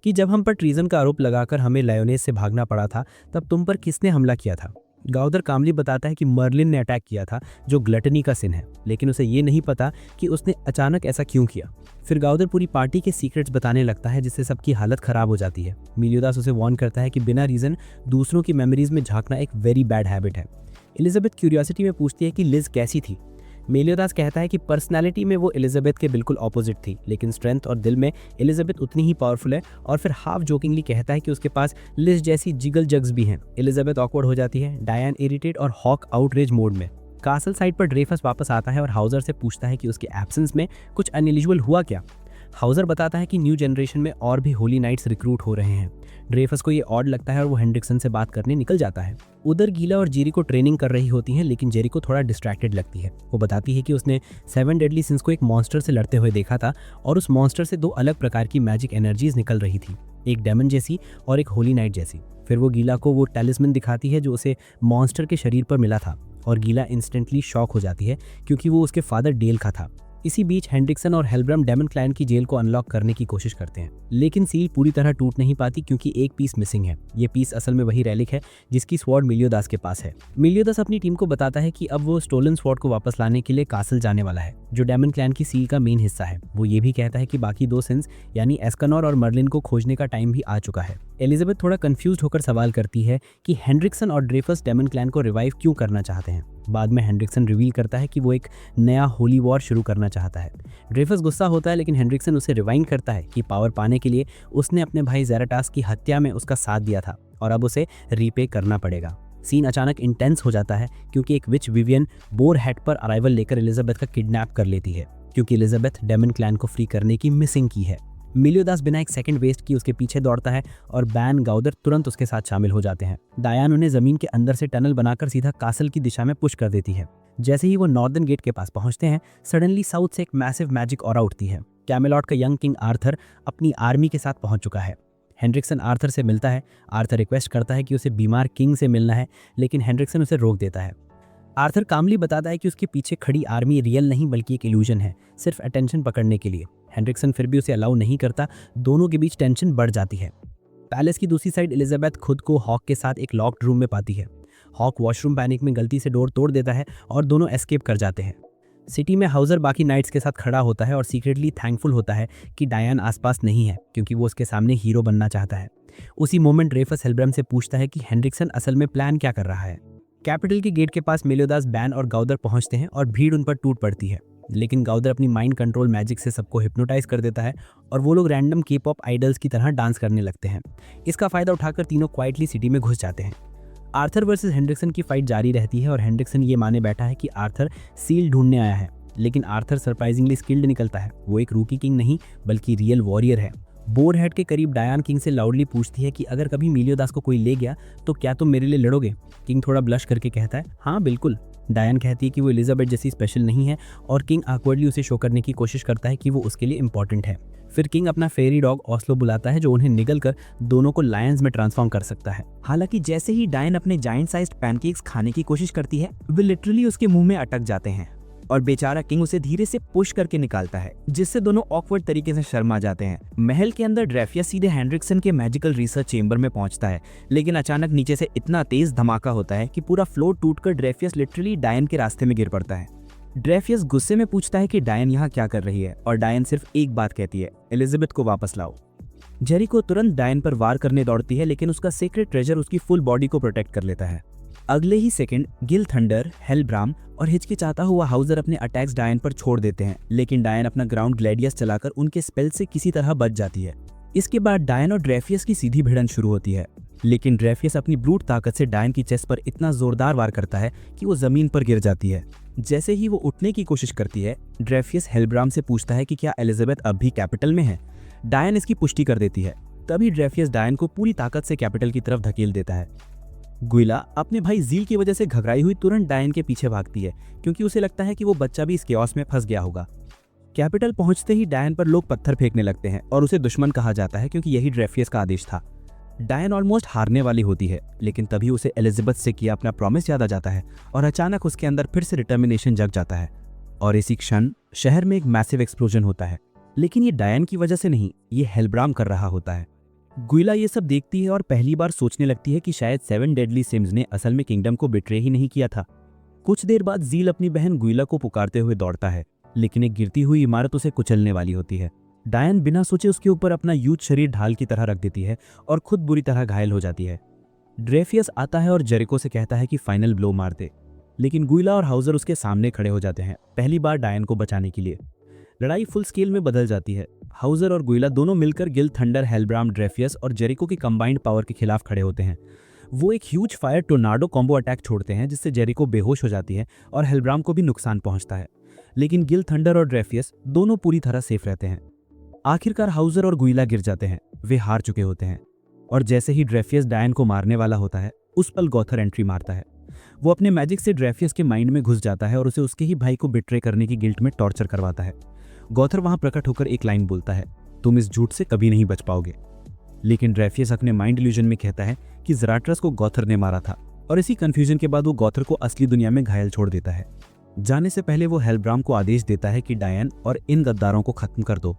कि जब हम पर ट्रीजन का आरोप लगाकर हमें लायोनेस से भागना पड़ा था तब तुम पर किसने हमला किया था। गाउदर कामली बताता है कि मर्लिन ने अटैक किया था, जो ग्लटनी का सिन है, लेकिन उसे ये नहीं पता कि उसने अचानक ऐसा क्यों किया। फिर गाउदर पूरी पार्टी के सीक्रेट्स बताने लगता है जिससे सबकी हालत खराब हो जाती है। मिलियोदास उसे वार्न करता है कि बिना रीजन दूसरों की मेमोरीज में झांकना एक वेरी बैड हैबिट है। एलिजाबेथ क्यूरियोसिटी में पूछती है कि लिज कैसी थी। मिलियोदास कहता है कि पर्सनालिटी में वो एलिजाबेथ के बिल्कुल ऑपोजिट थी, लेकिन स्ट्रेंथ और दिल में एलिजाबेथ उतनी ही पावरफुल है, और फिर हाफ जोकिंगली कहता है कि उसके पास लिज जैसी जिगल जग्स भी हैं। एलिजाबेथ ऑकवर्ड हो जाती है, डायन इरिटेट और हॉक आउटरेज मोड में। कासल साइड पर ड्रेफस वापस आता है और हाउजर से पूछता है कि उसके एब्सेंस में कुछ अनयूजुअल हुआ क्या। हाउजर बताता है कि न्यू जनरेशन में और भी होली नाइट्स रिक्रूट हो रहे हैं। ड्रेफस को ये ऑड लगता है और वो हेंड्रिक्सन से बात करने निकल जाता है। उधर गीला और जेरिको ट्रेनिंग कर रही होती हैं, लेकिन जेरिको थोड़ा डिस्ट्रैक्टेड लगती है। वो बताती है कि उसने 7 डेडली सिंस को एक मॉन्स्टर से लड़ते हुए देखा था और उस मॉन्स्टर से 2 अलग प्रकार की मैजिक एनर्जीज निकल रही थी, एक डेमन जैसी और एक होली नाइट जैसी। फिर वो गीला को वो टैलिस्मन दिखाती है जो उसे मॉन्स्टर के शरीर पर मिला था और गीला इंस्टेंटली शॉक हो जाती है क्योंकि वो उसके फादर डेल का था। इसी बीच हेंड्रिक्सन और हेलब्रम डेमन क्लैन की जेल को अनलॉक करने की कोशिश करते हैं, लेकिन सील पूरी तरह टूट नहीं पाती क्योंकि एक पीस मिसिंग है। ये पीस असल में वही रेलिक है जिसकी स्वॉर्ड मिलियोदास के पास है। मिलियोदास अपनी टीम को बताता है कि अब वो स्टोलन स्वॉर्ड को वापस लाने के लिए कासल जाने वाला है, जो डेमन क्लैन की सील का मेन हिस्सा है। वो ये भी कहता है कि बाकी 2 सिंस यानी एस्कनोर और मर्लिन को खोजने का टाइम भी आ चुका है। एलिजाबेथ थोड़ा कंफ्यूज होकर सवाल करती है कि हेंड्रिक्सन और ड्रेफस डेमन क्लैन को रिवाइव क्यों करना चाहते हैं। बाद में हेंड्रिक्सन रिवील करता है कि वो एक नया होली वॉर शुरू करना चाहता है। ड्रेफस गुस्सा होता है, लेकिन हेंड्रिक्सन उसे रिवाइंड करता है कि पावर पाने के लिए उसने अपने भाई ज़ेराटास की हत्या में उसका साथ दिया था और अब उसे रीपे करना पड़ेगा। सीन अचानक इंटेंस हो जाता है क्योंकि एक विच विवियन बोर हेड पर अराइवल लेकर एलिजाबेथ का किडनैप कर लेती है, क्योंकि एलिजाबेथ डेमन क्लैन को फ्री करने की मिसिंग की है। मिलियोदास बिना एक सेकंड वेस्ट की उसके पीछे दौड़ता है और बैन गाउदर तुरंत उसके साथ शामिल हो जाते हैं। डायन उन्हें जमीन के अंदर से टनल बनाकर सीधा कासल की दिशा में पुश कर देती है। जैसे ही वो नॉर्दर्न गेट के पास पहुंचते हैं, सडनली साउथ से एक मैसिव मैजिक ऑरा उठती है। कैमेलॉट का यंग किंग आर्थर अपनी आर्मी के साथ पहुंच चुका है। हेंड्रिक्सन आर्थर से मिलता है। आर्थर रिक्वेस्ट करता है कि उसे बीमार किंग से मिलना है, लेकिन हेंड्रिक्सन उसे रोक देता है। आर्थर कामली बताता है कि उसके पीछे खड़ी आर्मी रियल नहीं बल्कि एक इल्यूजन है, सिर्फ अटेंशन पकड़ने के लिए। हेंड्रिक्सन फिर भी उसे अलाउ नहीं करता। दोनों के बीच टेंशन बढ़ जाती है। पैलेस की दूसरी साइड एलिजाबेथ खुद को हॉक के साथ एक लॉक्ड रूम में पाती है। हॉक वॉशरूम पैनिक में गलती से डोर तोड़ देता है और दोनों एस्केप कर जाते हैं। सिटी में हाउजर बाकी नाइट्स के साथ खड़ा होता है और सीक्रेटली थैंकफुल होता है कि डायन आसपास नहीं है, क्योंकि वो उसके सामने हीरो बनना चाहता है। उसी मोमेंट ड्रेफस हेलब्रम से पूछता है कि हेंड्रिक्सन असल में प्लान क्या कर रहा है। कैपिटल के गेट के पास मिलियोदास, बैन और गाउदर पहुंचते हैं और भीड़ उन पर टूट पड़ती है, लेकिन गाउदर अपनी माइंड कंट्रोल मैजिक से सबको हिप्नोटाइज कर देता है और वो लोग रैंडम के-पॉप आइडल्स की तरह डांस करने लगते हैं। इसका फायदा उठाकर तीनों क्वाइटली सिटी में घुस जाते हैं। आर्थर वर्सेस हेंड्रिक्सन की फाइट जारी रहती है और हेंड्रिक्सन ये माने बैठा है कि आर्थर सील ढूंढने आया है, लेकिन आर्थर सरप्राइजिंगली स्किल्ड निकलता है। वो एक रूकी किंग नहीं बल्कि रियल वॉरियर है। बोर हेड के करीब डायन किंग से लाउडली पूछती है कि अगर कभी मिलियोदास को कोई ले गया तो क्या तुम मेरे लिए लड़ोगे। किंग थोड़ा ब्लश करके कहता है हाँ बिल्कुल। डायन कहती है कि वो एलिजाबेथ जैसी स्पेशल नहीं है और किंग ऑकवर्डली उसे शो करने की कोशिश करता है कि वो उसके लिए इंपॉर्टेंट है। फिर किंग अपना फेरी डॉग ऑस्लो बुलाता है जो उन्हें निगल कर दोनों को लायंस में ट्रांसफॉर्म कर सकता है। हालांकि जैसे ही डायन अपने जायंट साइज्ड पैनकेक्स खाने की कोशिश करती है वे लिटरली उसके मुंह में अटक जाते हैं और बेचारा किंग उसे धीरे से पुश करके निकालता है, जिससे दोनों ऑकवर्ड तरीके से शर्मा जाते हैं। महल के अंदर ड्रेफियस सीधे हेनरिक्सन के मैजिकल रिसर्च चेंबर में पहुंचता है, लेकिन अचानक नीचे से इतना तेज धमाका होता है कि पूरा फ्लोर टूटकर ड्रेफियस लिटरली डायन के रास्ते में गिर पड़ता है। ड्रेफियस गुस्से में पूछता है कि डायन यहाँ क्या कर रही है और डायन सिर्फ एक बात कहती है, एलिजाबेथ को वापस लाओ। जेरिको तुरंत डायन पर वार करने दौड़ती है, लेकिन उसका सीक्रेट ट्रेजर उसकी फुल बॉडी को प्रोटेक्ट कर लेता है। अगले ही सेकंड गिल थंडर, हेलब्राम और हिचकिचाता हुआ हाउजर अपने अटैक्स डायन पर छोड़ देते हैं, लेकिन डायन अपना ग्राउंड ग्लैडियस चलाकर उनके स्पेल से किसी तरह बच जाती है। इसके बाद डायन और ड्रेफियस की सीधी भिड़न शुरू होती है, लेकिन ड्रेफियस अपनी ब्रूट ताकत से डायन की चेस्ट पर इतना जोरदार वार करता है कि वो जमीन पर गिर जाती है। जैसे ही वो उठने की कोशिश करती है, ड्रेफियस हेलब्राम से पूछता है कि क्या एलिजाबेथ अब भी कैपिटल में है। डायन इसकी पुष्टि कर देती है। तभी ड्रेफियस डायन को पूरी ताकत से कैपिटल की तरफ धकेल देता है। गुइला अपने भाई जील की वजह से घबराई हुई तुरंत डायन के पीछे भागती है, क्योंकि उसे लगता है कि वो बच्चा भी इस केओस में फंस गया होगा। कैपिटल पहुंचते ही डायन पर लोग पत्थर फेंकने लगते हैं और उसे दुश्मन कहा जाता है, क्योंकि यही ड्रेफियस का आदेश था। डायन ऑलमोस्ट हारने वाली होती है, लेकिन तभी उसे एलिजाबेथ से किया अपना प्रॉमिस याद आ जाता है और अचानक उसके अंदर फिर से डिटर्मिनेशन जग जाता है और इसी क्षण शहर में एक मैसिव एक्सप्लोजन होता है। लेकिन ये डायन की वजह से नहीं, ये हेलब्राम कर रहा होता है। गुइला ये सब देखती है और पहली बार सोचने लगती है कि शायद 7 डेडली सिम्स ने असल में किंगडम को बिट्रे ही नहीं किया था। कुछ देर बाद जील अपनी बहन गुइला को पुकारते हुए दौड़ता है, लेकिन एक गिरती हुई इमारत उसे कुचलने वाली होती है। डायन बिना सोचे उसके ऊपर अपना यूथ शरीर ढाल की तरह रख देती है और खुद बुरी तरह घायल हो जाती है। ड्रेफियस आता है और जेरिको से कहता है कि फाइनल ब्लो मार दे, लेकिन गुइला और हाउजर उसके सामने खड़े हो जाते हैं, पहली बार डायन को बचाने के लिए। लड़ाई फुल स्केल में बदल जाती है। हाउजर और गुइला दोनों मिलकर गिल थंडर, हेलब्राम, ड्रेफियस और जेरिको की कंबाइंड पावर के खिलाफ खड़े होते हैं। वो एक huge fire tornado combo attack छोड़ते हैं, जिससे जेरिको बेहोश हो जाती है और हेलब्राम को भी नुकसान पहुंचता है, लेकिन गिल थंडर और ड्रेफियस दोनों पूरी तरह सेफ रहते हैं। आखिरकार हाउजर और गुइला गिर जाते हैं, वे हार चुके होते हैं और जैसे ही ड्रेफियस डायन को मारने वाला होता है, उस पल गॉथर एंट्री मारता है। वो अपने मैजिक से ड्रेफियस के माइंड में घुस जाता है और उसे उसके ही भाई को बिट्रे करने की गिल्ट में टॉर्चर करवाता है। गॉथर वहां प्रकट होकर एक लाइन बोलता है, तुम इस झूठ से कभी नहीं बच पाओगे। लेकिन ड्रेफियस अपने माइंड इल्यूजन में कहता है कि ज़राट्रस को गॉथर ने मारा था और इसी कंफ्यूजन के बाद वो गॉथर को असली दुनिया में घायल छोड़ देता है। जाने से पहले वो हेलब्राम को आदेश देता है कि डायन और इन गद्दारों को खत्म कर दो।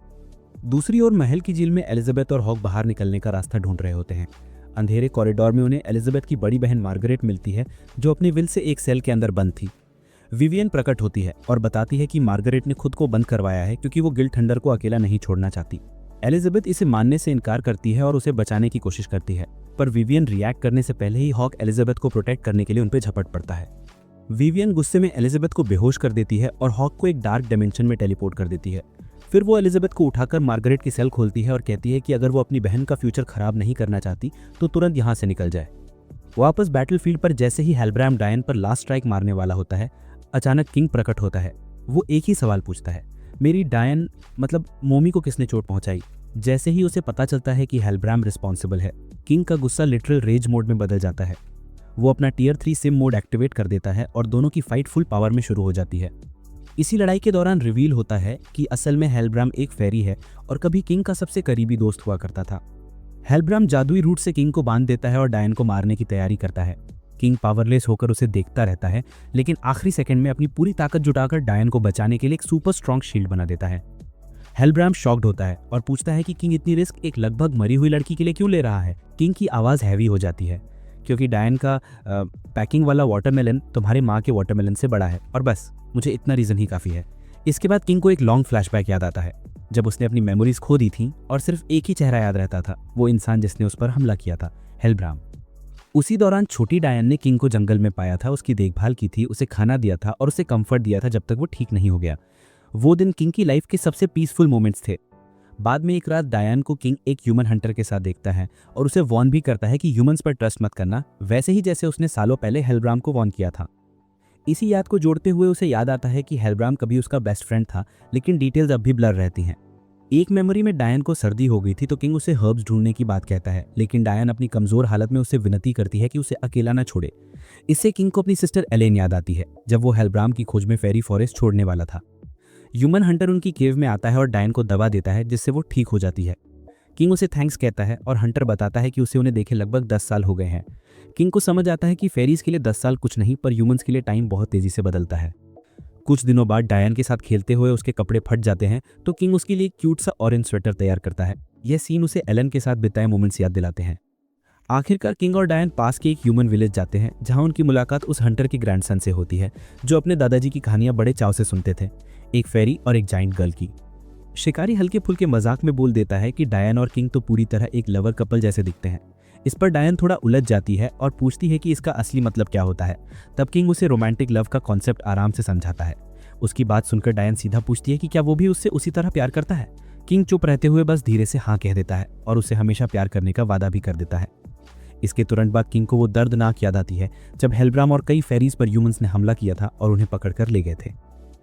दूसरी ओर महल की जेल में एलिजाबेथ और हॉक बाहर निकलने का रास्ता ढूंढ रहे होते हैं। अंधेरे कॉरिडोर में उन्हें एलिजाबेथ की बड़ी बहन मार्गरेट मिलती है, जो अपने विल से एक सेल के अंदर बंद थी। विवियन प्रकट होती है और बताती है कि मार्गरेट ने खुद को बंद करवाया है क्योंकि वो गिल थंडर को अकेला नहीं छोड़ना चाहती। एलिजाबेथ इसे मानने से इनकार करती है और उसे बचाने की कोशिश करती है, पर विवियन रिएक्ट करने से पहले ही हॉक एलिजाबेथ को प्रोटेक्ट करने के लिए उन पर झपट पड़ता है। विवियन गुस्से में एलिजाबेथ को बेहोश कर देती है और हॉक को एक डार्क डायमेंशन में टेलीपोर्ट कर देती है। फिर वो एलिजाबेथ को उठाकर मार्गरेट की सेल खोलती है और कहती है कि अगर वो अपनी बहन का फ्यूचर खराब नहीं करना चाहती तो तुरंत यहाँ से निकल जाए। वापस बैटलफील्ड पर जैसे ही हेलब्राम डायन पर लास्ट स्ट्राइक मारने वाला होता है, अचानक किंग प्रकट होता है। वो एक ही सवाल पूछता है, मेरी डायन मतलब मोमी को किसने चोट पहुंचाई। जैसे ही उसे पता चलता है कि हेलब्राम रिस्पॉन्सिबल है, किंग का गुस्सा लिटरल रेज मोड में बदल जाता है। वो अपना टियर 3 सिम मोड एक्टिवेट कर देता है और दोनों की फाइट फुल पावर में शुरू हो जाती है। इसी लड़ाई के दौरान रिवील होता है कि असल में हेलब्राम एक फेरी है और कभी किंग का सबसे करीबी दोस्त हुआ करता था। हेलब्राम जादुई रूट से किंग को बांध देता है और डायन को मारने की तैयारी करता है। किंग पावरलेस होकर उसे देखता रहता है, लेकिन आखिरी सेकंड में अपनी पूरी ताकत जुटाकर डायन को बचाने के लिए एक सुपर स्ट्रॉन्ग शील्ड बना देता है। हेलब्राम शॉक्ड होता है और पूछता है कि किंग इतनी रिस्क एक लगभग मरी हुई लड़की के लिए क्यों ले रहा है। किंग की आवाज़ हैवी हो जाती है, क्योंकि डायन का पैकिंग वाला वाटरमेलन तुम्हारे माँ के वाटरमेलन से बड़ा है और बस मुझे इतना रीज़न ही काफ़ी है। इसके बाद किंग को एक लॉन्ग फ्लैशबैक याद आता है, जब उसने अपनी मेमोरीज खो दी थी और सिर्फ एक ही चेहरा याद रहता था, वो इंसान जिसने उस पर हमला किया था, हेलब्राम। उसी दौरान छोटी डायन ने किंग को जंगल में पाया था, उसकी देखभाल की थी, उसे खाना दिया था और उसे कंफर्ट दिया था जब तक वो ठीक नहीं हो गया। वो दिन किंग की लाइफ के सबसे पीसफुल मोमेंट्स थे। बाद में एक रात डायन को किंग एक ह्यूमन हंटर के साथ देखता है और उसे वॉर्न भी करता है कि ह्यूमंस पर ट्रस्ट मत करना, वैसे ही जैसे उसने सालों पहले हेलब्राम को वॉर्न किया था। इसी याद को जोड़ते हुए उसे याद आता है कि हेलब्राम कभी उसका बेस्ट फ्रेंड था, लेकिन डिटेल्स अब भी ब्लर रहती हैं। एक मेमोरी में डायन को सर्दी हो गई थी तो किंग उसे हर्ब्स ढूंढने की बात कहता है, लेकिन डायन अपनी कमजोर हालत में उससे विनती करती है कि उसे अकेला न छोड़े। इससे किंग को अपनी सिस्टर एलेन याद आती है, जब वो हेलब्राम की खोज में फेरी फॉरेस्ट छोड़ने वाला था। ह्यूमन हंटर उनकी केव में आता है और डायन को दवा देता है जिससे वो ठीक हो जाती है। किंग उसे थैंक्स कहता है और हंटर बताता है कि उसे उन्हें देखे लगभग 10 साल हो गए हैं। किंग को समझ आता है कि फेरीज के लिए 10 साल कुछ नहीं, पर ह्यूमंस के लिए टाइम बहुत तेजी से बदलता है। कुछ दिनों बाद डायन के साथ खेलते हुए उसके कपड़े फट जाते हैं तो किंग उसके लिए क्यूट सा ऑरेंज स्वेटर तैयार करता है। यह सीन उसे एलन के साथ बिताए मोमेंट्स याद दिलाते हैं। आखिरकार किंग और डायन पास के एक ह्यूमन विलेज जाते हैं जहां उनकी मुलाकात उस हंटर के ग्रैंडसन से होती है जो अपने दादाजी की कहानियां बड़े चाव से सुनते थे, एक फेरी और एक जाइंट गर्ल की। शिकारी हल्के फुल्के मजाक में बोल देता है कि डायन और किंग तो पूरी तरह एक लवर कपल जैसे दिखते हैं। इस पर डायन थोड़ा उलझ जाती है और पूछती है कि इसका असली मतलब क्या होता है। तब किंग उसे रोमांटिक लव का कॉन्सेप्ट आराम से समझाता है। उसकी बात सुनकर डायन सीधा पूछती है कि क्या वो भी उससे उसी तरह प्यार करता है। किंग चुप रहते हुए बस धीरे से हाँ कह देता है और उसे हमेशा प्यार करने का वादा भी कर देता है। इसके तुरंत बाद किंग को वो दर्दनाक याद आती है जब हेलब्राम और कई फेरीज पर ह्यूमंस ने हमला किया था और उन्हें पकड़कर ले गए थे।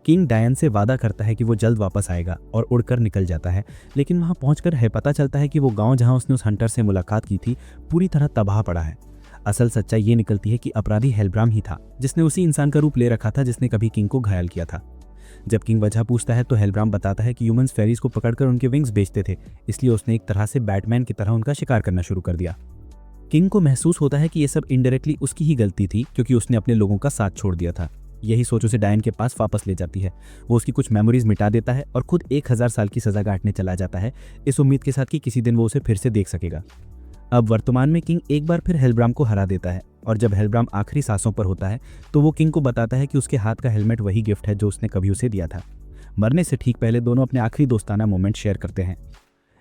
किंग डायन से वादा करता है कि वो जल्द वापस आएगा और उड़कर निकल जाता है, लेकिन वहां पहुंचकर है पता चलता है कि वो गांव जहां उसने उस हंटर से मुलाकात की थी पूरी तरह तबाह पड़ा है। असल सच्चाई ये निकलती है कि अपराधी हेलब्राम ही था जिसने उसी इंसान का रूप ले रखा था जिसने कभी किंग को घायल किया था। जब किंग वजह पूछता है तो हेलब्राम बताता है कि ह्यूमंस फेरीज को पकड़कर उनके विंग्स बेचते थे, इसलिए उसने एक तरह से बैटमैन की तरह उनका शिकार करना शुरू कर दिया। किंग को महसूस होता है कि ये सब इनडायरेक्टली उसकी ही गलती थी क्योंकि उसने अपने लोगों का साथ छोड़ दिया था। यही सोच उसे डायन के पास वापस ले जाती है। वो उसकी कुछ मेमोरीज मिटा देता है और खुद 1000 साल की सजा काटने चला जाता है, इस उम्मीद के साथ कि किसी दिन वो उसे फिर से देख सकेगा। अब वर्तमान में किंग एक बार फिर हेलब्राम को हरा देता है और जब हेलब्राम आखिरी सांसों पर होता है तो वो किंग को बताता है कि उसके हाथ का हेलमेट वही गिफ्ट है जो उसने कभी उसे दिया था। मरने से ठीक पहले दोनों अपने आखिरी दोस्ताना मोमेंट शेयर करते हैं।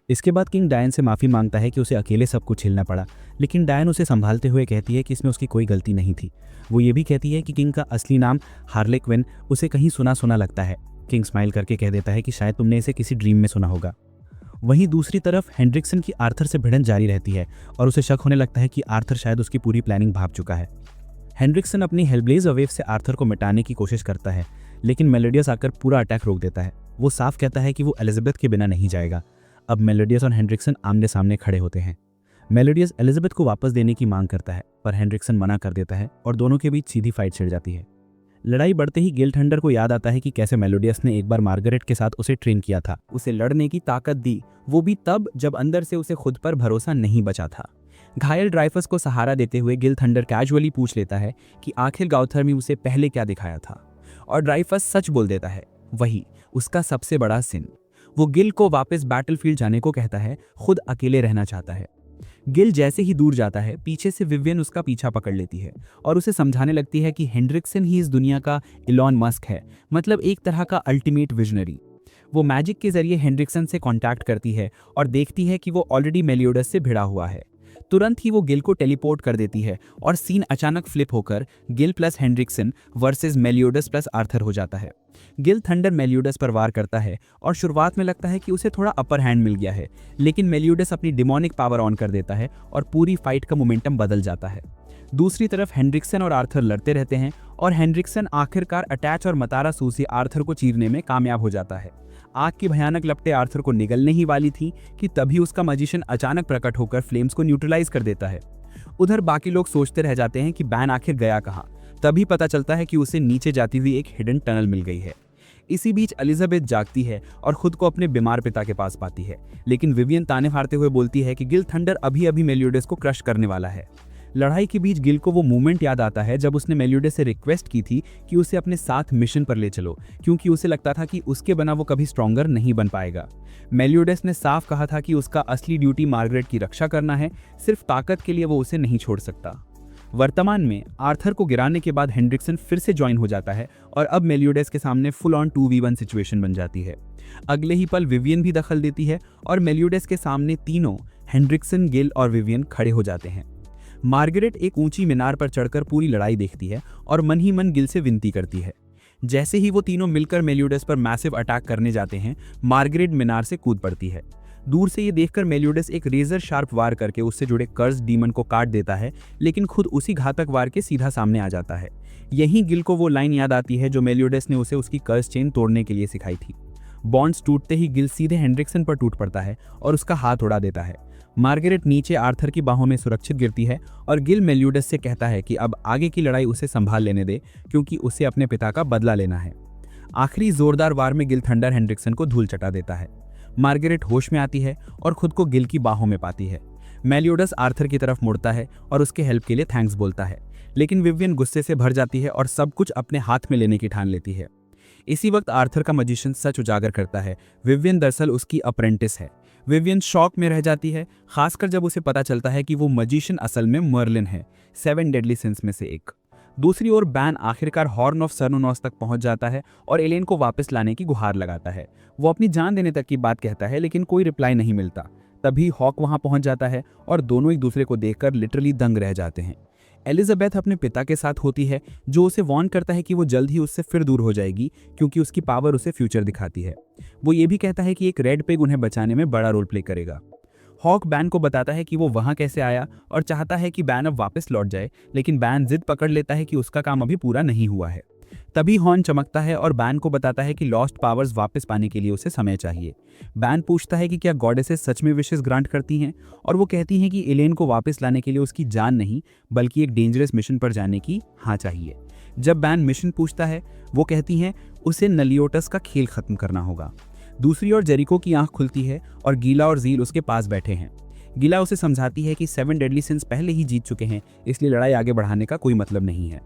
इसके बाद किंग डायन से माफ़ी मांगता है कि उसे अकेले सब कुछ झेलना पड़ा, लेकिन डायन उसे संभालते हुए कहती है कि इसमें उसकी कोई गलती नहीं थी। वो ये भी कहती है कि किंग का असली नाम हार्ले क्विन उसे कहीं सुना सुना लगता है। किंग स्माइल करके कह देता है कि शायद तुमने इसे किसी ड्रीम में सुना होगा। वहीं दूसरी तरफ हेंड्रिक्सन की आर्थर से भिड़ंत जारी रहती है और उसे शक होने लगता है कि आर्थर शायद उसकी पूरी प्लानिंग भाप चुका है। हेंड्रिक्सन अपनी हेलब्लेजर वेव से आर्थर को मिटाने की कोशिश करता है, लेकिन मेलोडियस आकर पूरा अटैक रोक देता है। वो साफ कहता है कि वो एलिजाबेथ के बिना नहीं जाएगा। अब मेलोडियस और हेंड्रिक्सन आमने सामने खड़े होते हैं। मेलोडियस एलिजाबेथ को वापस देने की मांग करता है, पर हेंड्रिक्सन मना कर देता है और दोनों के बीच सीधी फाइट छिड़ जाती है। लड़ाई बढ़ते ही गिल्डहंटर को याद आता है कि कैसे मेलोडियस ने एक बार मार्गरेट के साथ उसे ट्रेन किया था, उसे लड़ने की ताकत दी, वो भी तब जब अंदर से उसे खुद पर भरोसा नहीं बचा था। घायल ड्राइफस को सहारा देते हुए गिल्डहंटर कैजुअली पूछ लेता है कि आखिर गाउथर में उसे पहले क्या दिखाया था, और ड्राइफस सच बोल देता है, वही उसका सबसे बड़ा सिन। वो गिल को वापस बैटलफील्ड जाने को कहता है, खुद अकेले रहना चाहता है। गिल जैसे ही दूर जाता है, पीछे से विवियन उसका पीछा पकड़ लेती है और उसे समझाने लगती है कि हेंड्रिक्सन ही इस दुनिया का इलॉन मस्क है, मतलब एक तरह का अल्टीमेट विजनरी। वो मैजिक के जरिए हेंड्रिक्सन से कांटेक्ट करती है और देखती है कि वो ऑलरेडी मेलियोडस से भिड़ा हुआ है। तुरंत ही वो गिल को टेलीपोर्ट कर देती है और सीन अचानक फ्लिप होकर Gil plus Hendrickson versus Meliodas plus Arthur हो जाता है। गिल थंडर मेलियोडस पर वार करता है और शुरुआत में लगता है कि उसे थोड़ा अपर हैंड मिल गया है, लेकिन मेलियोडस अपनी डिमोनिक पावर ऑन कर देता है और पूरी फाइट का मोमेंटम बदल जाता है। दूसरी तरफ हेंड्रिक्सन और आर्थर लड़ते रहते हैं और हेंड्रिक्सन आखिरकार अटैच और मतारा सू से आर्थर को चीरने में कामयाब हो जाता है। आग की भयानक लपटें आर्थर को निगलने ही वाली थी कि तभी उसका मैजिशियन अचानक प्रकट होकर फ्लेम्स को न्यूट्रलाइज कर देता है। उधर बाकी लोग सोचते रह जाते हैं कि बैन आखिर गया कहाँ। तभी पता चलता है कि उसे नीचे जाती हुई एक हिडन टनल मिल गई है। इसी बीच एलिजाबेथ जागती है और खुद को अपने बीमार पिता के पास पाती है, लेकिन विवियन ताने मारते हुए बोलती है कि गिल थंडर अभी अभी मेलियोडस को क्रश करने वाला है। लड़ाई के बीच गिल को वो मोमेंट याद आता है जब उसने मेलियोडस से रिक्वेस्ट की थी कि उसे अपने साथ मिशन पर ले चलो, क्योंकि उसे लगता था कि उसके बिना वो कभी स्ट्रॉन्गर नहीं बन पाएगा। मेलियोडस ने साफ कहा था कि उसका असली ड्यूटी मार्गरेट की रक्षा करना है, सिर्फ ताकत के लिए वो उसे नहीं छोड़ सकता। वर्तमान में आर्थर को गिराने के बाद हेंड्रिक्सन फिर से ज्वाइन हो जाता है और अब मेलियोडस के सामने फुल ऑन 2v1 सिचुएशन बन जाती है। अगले ही पल विवियन भी दखल देती है और मेलियोडस के सामने तीनों हेंड्रिक्सन, गिल और विवियन खड़े हो जाते हैं। मार्गरेट एक ऊंची मीनार पर चढ़कर पूरी लड़ाई देखती है और मन ही मन गिल से विनती करती है। जैसे ही वो तीनों मिलकर मेलियोडस पर मैसिव अटैक करने जाते हैं, मार्गरेट मीनार से कूद पड़ती है। दूर से ये देखकर मेलियोडस एक रेजर शार्प वार करके उससे जुड़े कर्स डीमन को काट देता है, लेकिन खुद उसी घातक वार के सीधा सामने आ जाता है। यहीं गिल को वो लाइन याद आती है जो मेलियोडस ने उसे उसकी कर्स चेन तोड़ने के लिए सिखाई थी। बॉन्ड्स टूटते ही गिल सीधे हेंड्रिक्सन पर टूट पड़ता है और उसका हाथ उड़ा देता है। मार्गरेट नीचे आर्थर की बाहों में सुरक्षित गिरती है और गिल मेलियोडस से कहता है कि अब आगे की लड़ाई उसे संभाल लेने दे, क्योंकि उसे अपने पिता का बदला लेना है। आखिरी जोरदार वार में गिल थंडर हेंड्रिक्सन को धूल चटा देता है। मार्गरेट होश में आती है और खुद को गिल की बाहों में पाती है। मेलियोडस आर्थर की तरफ मुड़ता है और उसके हेल्प के लिए थैंक्स बोलता है, लेकिन विवियन गुस्से से भर जाती है और सब कुछ अपने हाथ में लेने की ठान लेती है। इसी वक्त आर्थर का मजिशियन सच उजागर करता है, विवियन दरअसल उसकी अप्रेंटिस है। विवियन शॉक में रह जाती है, खासकर जब उसे पता चलता है कि वो मजिशियन असल में मर्लिन है, 7 डेडली सिंस में से एक। दूसरी ओर बैन आखिरकार हॉर्न ऑफ सरनोनॉस तक पहुंच जाता है और एलेन को वापस लाने की गुहार लगाता है। वो अपनी जान देने तक की बात कहता है, लेकिन कोई रिप्लाई नहीं मिलता। तभी हॉक वहां पहुंच जाता है और दोनों एक दूसरे को देखकर लिटरली दंग रह जाते हैं। एलिजाबेथ अपने पिता के साथ होती है, जो उसे वार्न करता है कि वो जल्द ही उससे फिर दूर हो जाएगी, क्योंकि उसकी पावर उसे फ्यूचर दिखाती है। वो ये भी कहता है कि एक रेड पेग उन्हें बचाने में बड़ा रोल प्ले करेगा। हॉक बैन को बताता है कि वो वहां कैसे आया और चाहता है कि बैन अब वापस लौट जाए, लेकिन बैन जिद पकड़ लेता है कि उसका काम अभी पूरा नहीं हुआ है। तभी हॉर्न चमकता है और बैन को बताता है कि लॉस्ट पावर्स वापस पाने के लिए उसे समय चाहिए। बैन पूछता है कि क्या गॉडेसेस सच में विशेस ग्रांट करती हैं, और वो कहती हैं कि एलेन को वापस लाने के लिए उसकी जान नहीं, बल्कि एक डेंजरस मिशन पर जाने की हाँ चाहिए। जब बैन मिशन पूछता है, वो कहती हैं उसे नलियोटस का खेल खत्म करना होगा। दूसरी ओर जेरिको की आंख खुलती है और गीला और जील उसके पास बैठे हैं। गीला उसे समझाती है कि 7 डेडली सिंस पहले ही जीत चुके हैं, इसलिए लड़ाई आगे बढ़ाने का कोई मतलब नहीं है।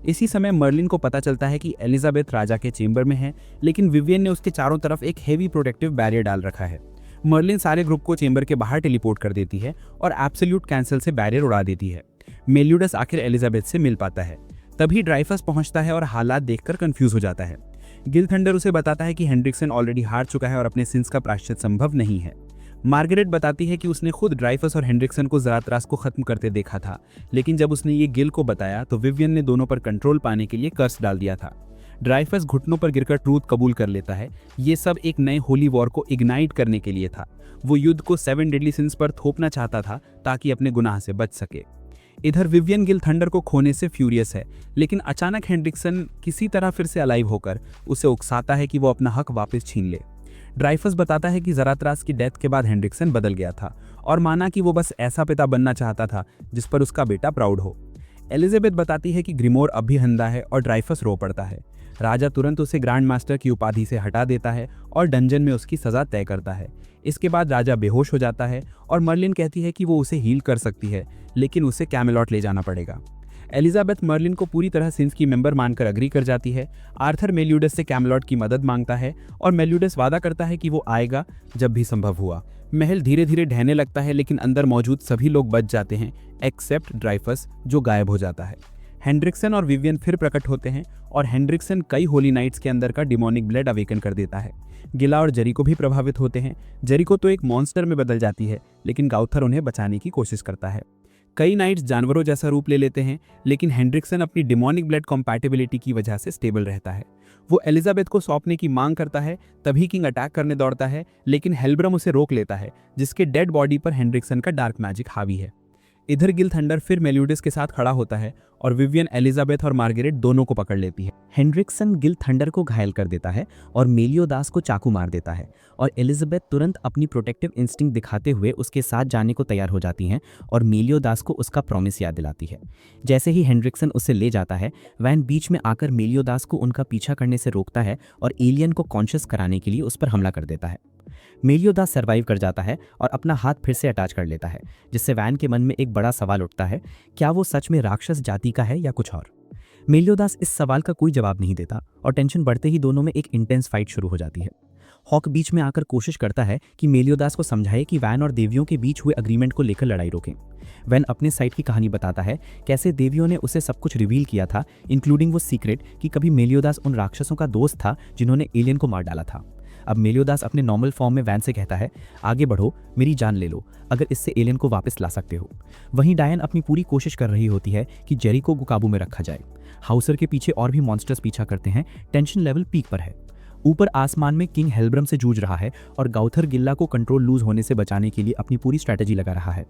इसी समय मर्लिन को पता चलता है कि एलिजाबेथ राजा के चेंबर में है, लेकिन विवियन ने उसके चारों तरफ एक हेवी प्रोटेक्टिव बैरियर डाल रखा है। मर्लिन सारे ग्रुप को चेंबर के बाहर टेलीपोर्ट कर देती है और एब्सोल्यूट कैंसल से बैरियर उड़ा देती है। मेलियोडस आखिर एलिजाबेथ से मिल पाता है। तभी ड्राइफस पहुंचता है और हालात देखकर कंफ्यूज हो जाता है। गिल थंडर उसे बताता है कि हेंड्रिक्सन ऑलरेडी हार चुका है और अपने सिंस का प्रायश्चित संभव नहीं है। मार्गरेट बताती है कि उसने खुद ड्राइफस और हेंड्रिक्सन को ज़रात्रास को खत्म करते देखा था, लेकिन जब उसने ये गिल को बताया तो विवियन ने दोनों पर कंट्रोल पाने के लिए कर्स डाल दिया था। ड्राइफस घुटनों पर गिरकर ट्रूथ कबूल कर लेता है। ये सब एक नए होली वॉर को इग्नाइट करने के लिए था। वो युद्ध को 7 डेडली सिंस पर थोपना चाहता था ताकि अपने गुनाह से बच सके। इधर विवियन गिल थंडर को खोने से फ्यूरियस है, लेकिन अचानक हेंड्रिक्सन किसी तरह फिर से अलाइव होकर उसे उकसाता है कि वो अपना हक वापस छीन ले। ड्राइफस बताता है कि ज़रात्रास की डेथ के बाद हेंड्रिक्सन बदल गया था और माना कि वो बस ऐसा पिता बनना चाहता था जिस पर उसका बेटा प्राउड हो। एलिजाबेथ बताती है कि ग्रिमोर अब भी अंधा है और ड्राइफस रो पड़ता है। राजा तुरंत उसे ग्रैंड मास्टर की उपाधि से हटा देता है और डंजन में उसकी सज़ा तय करता है। इसके बाद राजा बेहोश हो जाता है और मर्लिन कहती है कि वो उसे हील कर सकती है, लेकिन उसे कैमेलॉट ले जाना पड़ेगा। एलिजाबेथ मर्लिन को पूरी तरह सिंस की मेंबर मानकर अग्री कर जाती है। आर्थर मेलियोडस से कैमेलॉट की मदद मांगता है और मेलियोडस वादा करता है कि वो आएगा जब भी संभव हुआ। महल धीरे धीरे ढहने लगता है, लेकिन अंदर मौजूद सभी लोग बच जाते हैं एक्सेप्ट ड्राइफस, जो गायब हो जाता है। हेंड्रिक्सन और विवियन फिर प्रकट होते हैं और हेंड्रिक्सन कई होली नाइट्स के अंदर का डिमोनिक ब्लड अवेकन कर देता है। गिला और जेरिको भी प्रभावित होते हैं। जेरिको तो एक मॉन्स्टर में बदल जाती है, लेकिन गाउथर उन्हें बचाने की कोशिश करता है। कई नाइट्स जानवरों जैसा रूप ले लेते हैं, लेकिन हेंड्रिक्सन अपनी डिमोनिक ब्लड कॉम्पैटिबिलिटी की वजह से स्टेबल रहता है। वो एलिजाबेथ को सौंपने की मांग करता है, तभी किंग अटैक करने दौड़ता है, लेकिन हेल्ब्रम उसे रोक लेता है, जिसके डेड बॉडी पर हेंड्रिक्सन का डार्क मैजिक हावी है। इधर गिल थंडर फिर मेलियोडस के साथ खड़ा होता है और विवियन एलिजाबेथ और मार्गरेट दोनों को पकड़ लेती है। हेंड्रिक्सन गिल थंडर को घायल कर देता है और मेलियोदास को चाकू मार देता है और एलिजाबेथ तुरंत अपनी प्रोटेक्टिव इंस्टिंक्ट दिखाते हुए उसके साथ जाने को तैयार हो जाती हैं और मेलियोदास को उसका प्रॉमिस याद दिलाती है। जैसे ही हेंड्रिक्सन उसे ले जाता है, वैन बीच में आकर मेलियोदास को उनका पीछा करने से रोकता है और एलियन को कॉन्शियस कराने के लिए उस पर हमला कर देता है। मेलियोदास सर्वाइव कर जाता है और अपना हाथ फिर से अटैच कर लेता है, जिससे वैन के मन में एक बड़ा सवाल उठता है, क्या वो सच में राक्षस जाति का है या कुछ और। मेलियोदास इस सवाल का कोई जवाब नहीं देता और टेंशन बढ़ते ही दोनों में एक इंटेंस फाइट शुरू हो जाती है। हॉक बीच में आकर कोशिश करता है कि मेलियोदास को समझाए कि वैन और देवियों के बीच हुए अग्रीमेंट को लेकर लड़ाई रोकें। वैन अपने साइड की कहानी बताता है, कैसे देवियों ने उसे सब कुछ रिवील किया था, इंक्लूडिंग वो सीक्रेट कि कभी मेलियोदास उन राक्षसों का दोस्त था जिन्होंने एलियन को मार डाला था। अब मेलियोदास अपने नॉर्मल फॉर्म में वैन से कहता है, आगे बढ़ो, मेरी जान ले लो, अगर इससे एलियन को वापस ला सकते हो। वहीं डायन अपनी पूरी कोशिश कर रही होती है कि जेरिको को काबू में रखा जाए। हाउसर के पीछे और भी मॉन्स्टर्स पीछा करते हैं। टेंशन लेवल पीक पर है। ऊपर आसमान में किंग हेल्ब्रम से जूझ रहा है और गाउथर गिल्ला को कंट्रोल लूज होने से बचाने के लिए अपनी पूरी स्ट्रैटेजी लगा रहा है।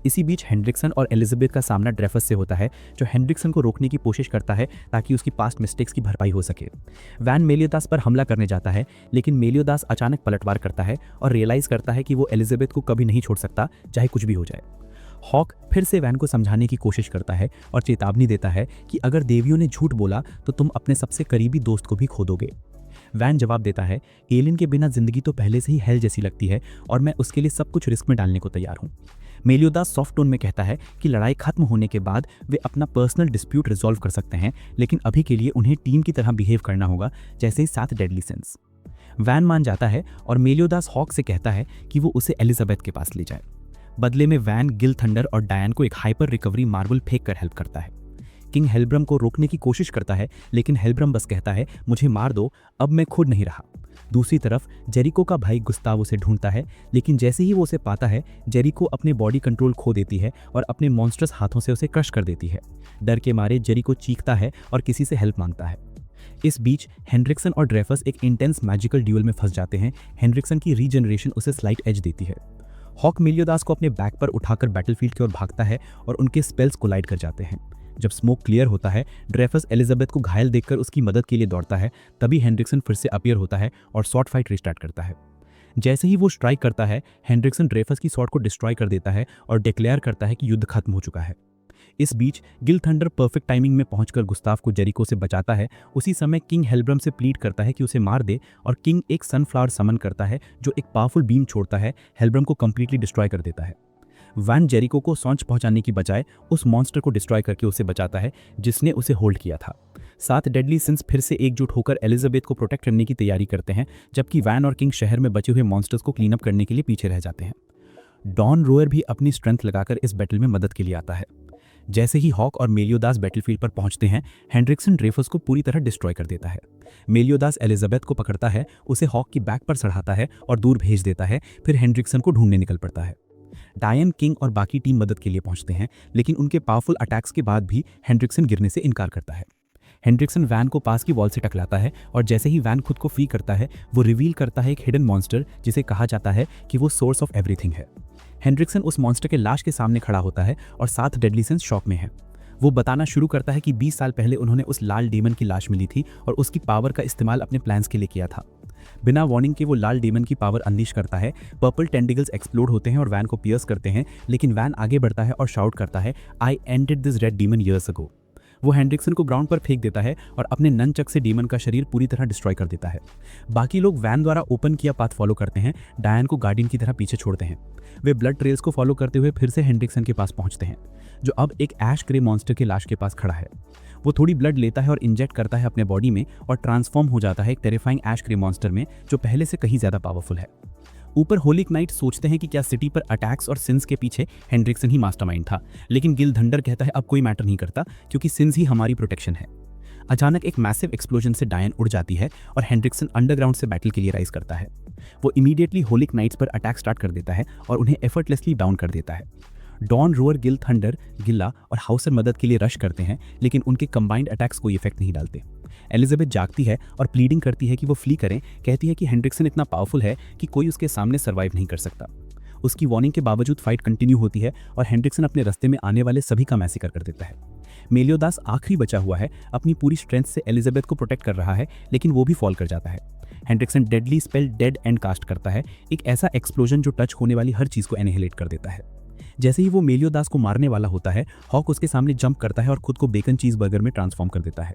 इसी बीच हेंड्रिक्सन और एलिजाबेथ का सामना ड्रेफस से होता है, जो हेंड्रिक्सन को रोकने की कोशिश करता है ताकि उसकी पास्ट मिस्टेक्स की भरपाई हो सके। वैन मेलियोदास पर हमला करने जाता है, लेकिन मेलियोदास अचानक पलटवार करता है और रियलाइज करता है कि वो एलिजाबेथ को कभी नहीं छोड़ सकता, चाहे कुछ भी हो जाए। हॉक फिर से वैन को समझाने की कोशिश करता है और चेतावनी देता है कि अगर देवियों ने झूठ बोला तो तुम अपने सबसे करीबी दोस्त को भी खो दोगे। वैन जवाब देता है, एलियन के बिना जिंदगी तो पहले से ही हेल जैसी लगती है और मैं उसके लिए सब कुछ रिस्क में डालने को तैयार हूँ। मेलियोदास सॉफ्ट टोन में कहता है कि लड़ाई खत्म होने के बाद वे अपना पर्सनल डिस्प्यूट रिजॉल्व कर सकते हैं, लेकिन अभी के लिए उन्हें टीम की तरह बिहेव करना होगा, जैसे 7 डेडली सिंस। वैन मान जाता है और मेलियोदास हॉक से कहता है कि वो उसे एलिजाबेथ के पास ले जाए। बदले में वैन गिल थंडर और डायन को एक हाइपर रिकवरी मार्बल फेंक कर हेल्प करता है। किंग हेलब्रम को रोकने की कोशिश करता है, लेकिन हेलब्रम बस कहता है, मुझे मार दो, अब मैं खुद नहीं रहा। दूसरी तरफ जेरिको का भाई गुस्ताव उसे ढूंढता है, लेकिन जैसे ही वो उसे पाता है, जेरिको अपने बॉडी कंट्रोल खो देती है और अपने मॉन्स्टर्स हाथों से उसे क्रश कर देती है। डर के मारे जेरिको चीखता है और किसी से हेल्प मांगता है। इस बीच हेनरिक्सन और ड्रेफस एक इंटेंस मैजिकल ड्यूल में फंस जाते हैं। हेनरिक्सन की रीजनरेशन उसे स्लाइट एज देती है। हॉक मेलियोदास को अपने बैक पर उठाकर बैटलफील्ड की ओर भागता है और उनके स्पेल्स कोलाइड कर जाते हैं। जब स्मोक क्लियर होता है, ड्रेफस एलिजाबेथ को घायल देखकर उसकी मदद के लिए दौड़ता है। तभी हेनरिक्सन फिर से अपीयर होता है और शॉर्ट फाइट रिस्टार्ट करता है। जैसे ही वो स्ट्राइक करता है, हेनरिक्सन ड्रेफस की शॉर्ट को डिस्ट्रॉय कर देता है और डिक्लेयर करता है कि युद्ध खत्म हो चुका है। इस बीच गिल थंडर परफेक्ट टाइमिंग में पहुंचकर गुस्ताव को जेरिको से बचाता है। उसी समय किंग हेलब्रम से प्लीड करता है कि उसे मार दे और किंग एक सनफ्लावर समन करता है जो एक पावरफुल बीम छोड़ता है, हेलब्रम को कंप्लीटली डिस्ट्रॉय कर देता है। वैन जेरिको को सॉन्च पहुंचाने की बजाय उस मॉन्स्टर को डिस्ट्रॉय करके उसे बचाता है जिसने उसे होल्ड किया था। 7 डेडली सिंस फिर से एकजुट होकर एलिजाबेथ को प्रोटेक्ट करने की तैयारी करते हैं, जबकि वैन और किंग शहर में बचे हुए मॉन्स्टर्स को क्लीन अप करने के लिए पीछे रह जाते हैं। डॉन रोयर भी अपनी स्ट्रेंथ लगाकर इस बैटल में मदद के लिए आता है। जैसे ही हॉक और मेलियोदास बैटलफील्ड पर पहुंचते हैं, हेनरिक्सन ड्रेफस को पूरी तरह डिस्ट्रॉय कर देता है। मेलियोदास एलिजाबेथ को पकड़ता है, उसे हॉक की बैक पर चढ़ाता है और दूर भेज देता है। फिर हेनरिक्सन को ढूंढने निकल पड़ता है। डायन, किंग और बाकी टीम मदद के लिए पहुंचते हैं, लेकिन उनके पावरफुल अटैक्स के बाद भी हेनरिक्सन गिरने से इनकार करता है। हेनरिक्सन वैन को पास की वॉल से टकराता है और जैसे ही वैन खुद को फ्री करता है, वो रिवील करता है एक हिडन मॉन्स्टर जिसे कहा जाता है कि वो सोर्स ऑफ एवरीथिंग है। हेनरिक्सन उस मॉन्स्टर के लाश के सामने खड़ा होता है और 7 डेडली सिंस शॉक में है। वो बताना शुरू करता है कि 20 साल पहले उन्होंने उस लाल डीमन की लाश मिली थी और उसकी पावर का इस्तेमाल अपने प्लान्स के लिए किया था। बिना वार्निंग के वो लाल डीमन की पावर अनलीश करता है। पर्पल टेंटिकल्स एक्सप्लोड होते हैं और वैन को पियर्स करते हैं, लेकिन वैन आगे बढ़ता है और शाउट करता है, I ended this red demon years ago. वो हेनरिक्सन को ग्राउंड पर फेंक देता है और अपने ननचक से डीमन का शरीर पूरी तरह डिस्ट्रॉय कर देता है। बाकी लोग वैन द्वारा ओपन किया पाथ फॉलो करते हैं, डायन को गार्डियन की तरह पीछे छोड़ते हैं। वे ब्लड ट्रेल्स को फॉलो करते हुए फिर से हेनरिक्सन के पास पहुंचते हैं, जो अब एक ऐश ग्रे मॉन्स्टर की लाश के पास खड़ा है। वो थोड़ी ब्लड लेता है और इंजेक्ट करता है अपने बॉडी में और ट्रांसफॉर्म हो जाता है एक टेरिफाइंग ऐश ग्रे मॉन्स्टर में, जो पहले से कहीं ज्यादा पावरफुल है। ऊपर होलिक नाइट सोचते हैं कि क्या सिटी पर अटैक्स और सिंस के पीछे हेनरिक्सन ही मास्टरमाइंड था, लेकिन गिल थंडर कहता है अब कोई मैटर नहीं करता क्योंकि सिंस ही हमारी प्रोटेक्शन है। अचानक एक मैसिव एक्सप्लोजन से डायन उड़ जाती है और हेनरिक्सन अंडरग्राउंड से बैटल के लिए राइज करता है। वो इमीडिएटली होलिक नाइट्स पर अटैक स्टार्ट कर देता है और उन्हें एफर्टलेसली डाउन कर देता है। डॉन, रोअर, गिल थंडर, गिल्ला और हाउसर मदद के लिए रश करते हैं, लेकिन उनके कंबाइंड अटैक्स कोई इफेक्ट नहीं डालते। एलिजाबेथ जागती है और प्लीडिंग करती है कि वो फ्ली करें, कहती है कि हेनरिक्सन इतना पावरफुल है कि कोई उसके सामने सर्वाइव नहीं कर सकता। उसकी वार्निंग के बावजूद फाइट कंटिन्यू होती है और हेनरिक्सन अपने रास्ते में आने वाले सभी का मैसेकर कर देता है। मेलियोदास आखिरी बचा हुआ है, अपनी पूरी स्ट्रेंथ से एलिजाबेथ को प्रोटेक्ट कर रहा है, लेकिन वो भी फॉल कर जाता है। Hendrickson deadly spell dead end cast करता है, एक ऐसा एक्सप्लोजन जो टच होने वाली हर चीज को एनिहिलेट कर देता है। जैसे ही वो मेलियोदास को मारने वाला होता है, हॉक उसके सामने जंप करता है और खुद को बेकन चीज बर्गर में ट्रांसफॉर्म कर देता है।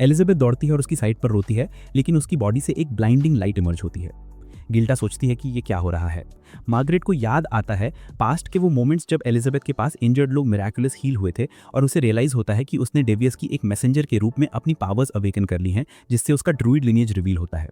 एलिजाबेथ दौड़ती है और उसकी साइड पर रोती है, लेकिन उसकी बॉडी से एक ब्लाइंडिंग लाइट इमर्ज होती है। गिल्डा सोचती है कि ये क्या हो रहा है। मार्गरेट को याद आता है पास्ट के वो मोमेंट्स जब एलिजाबेथ के पास इंजर्ड लोग मिराकुलस हील हुए थे और उसे रियलाइज होता है कि उसने डेवियस की एक मैसेंजर के रूप में अपनी पावर्स अवेकन कर ली हैं, जिससे उसका ड्रूइड लिनिएज रिवील होता है।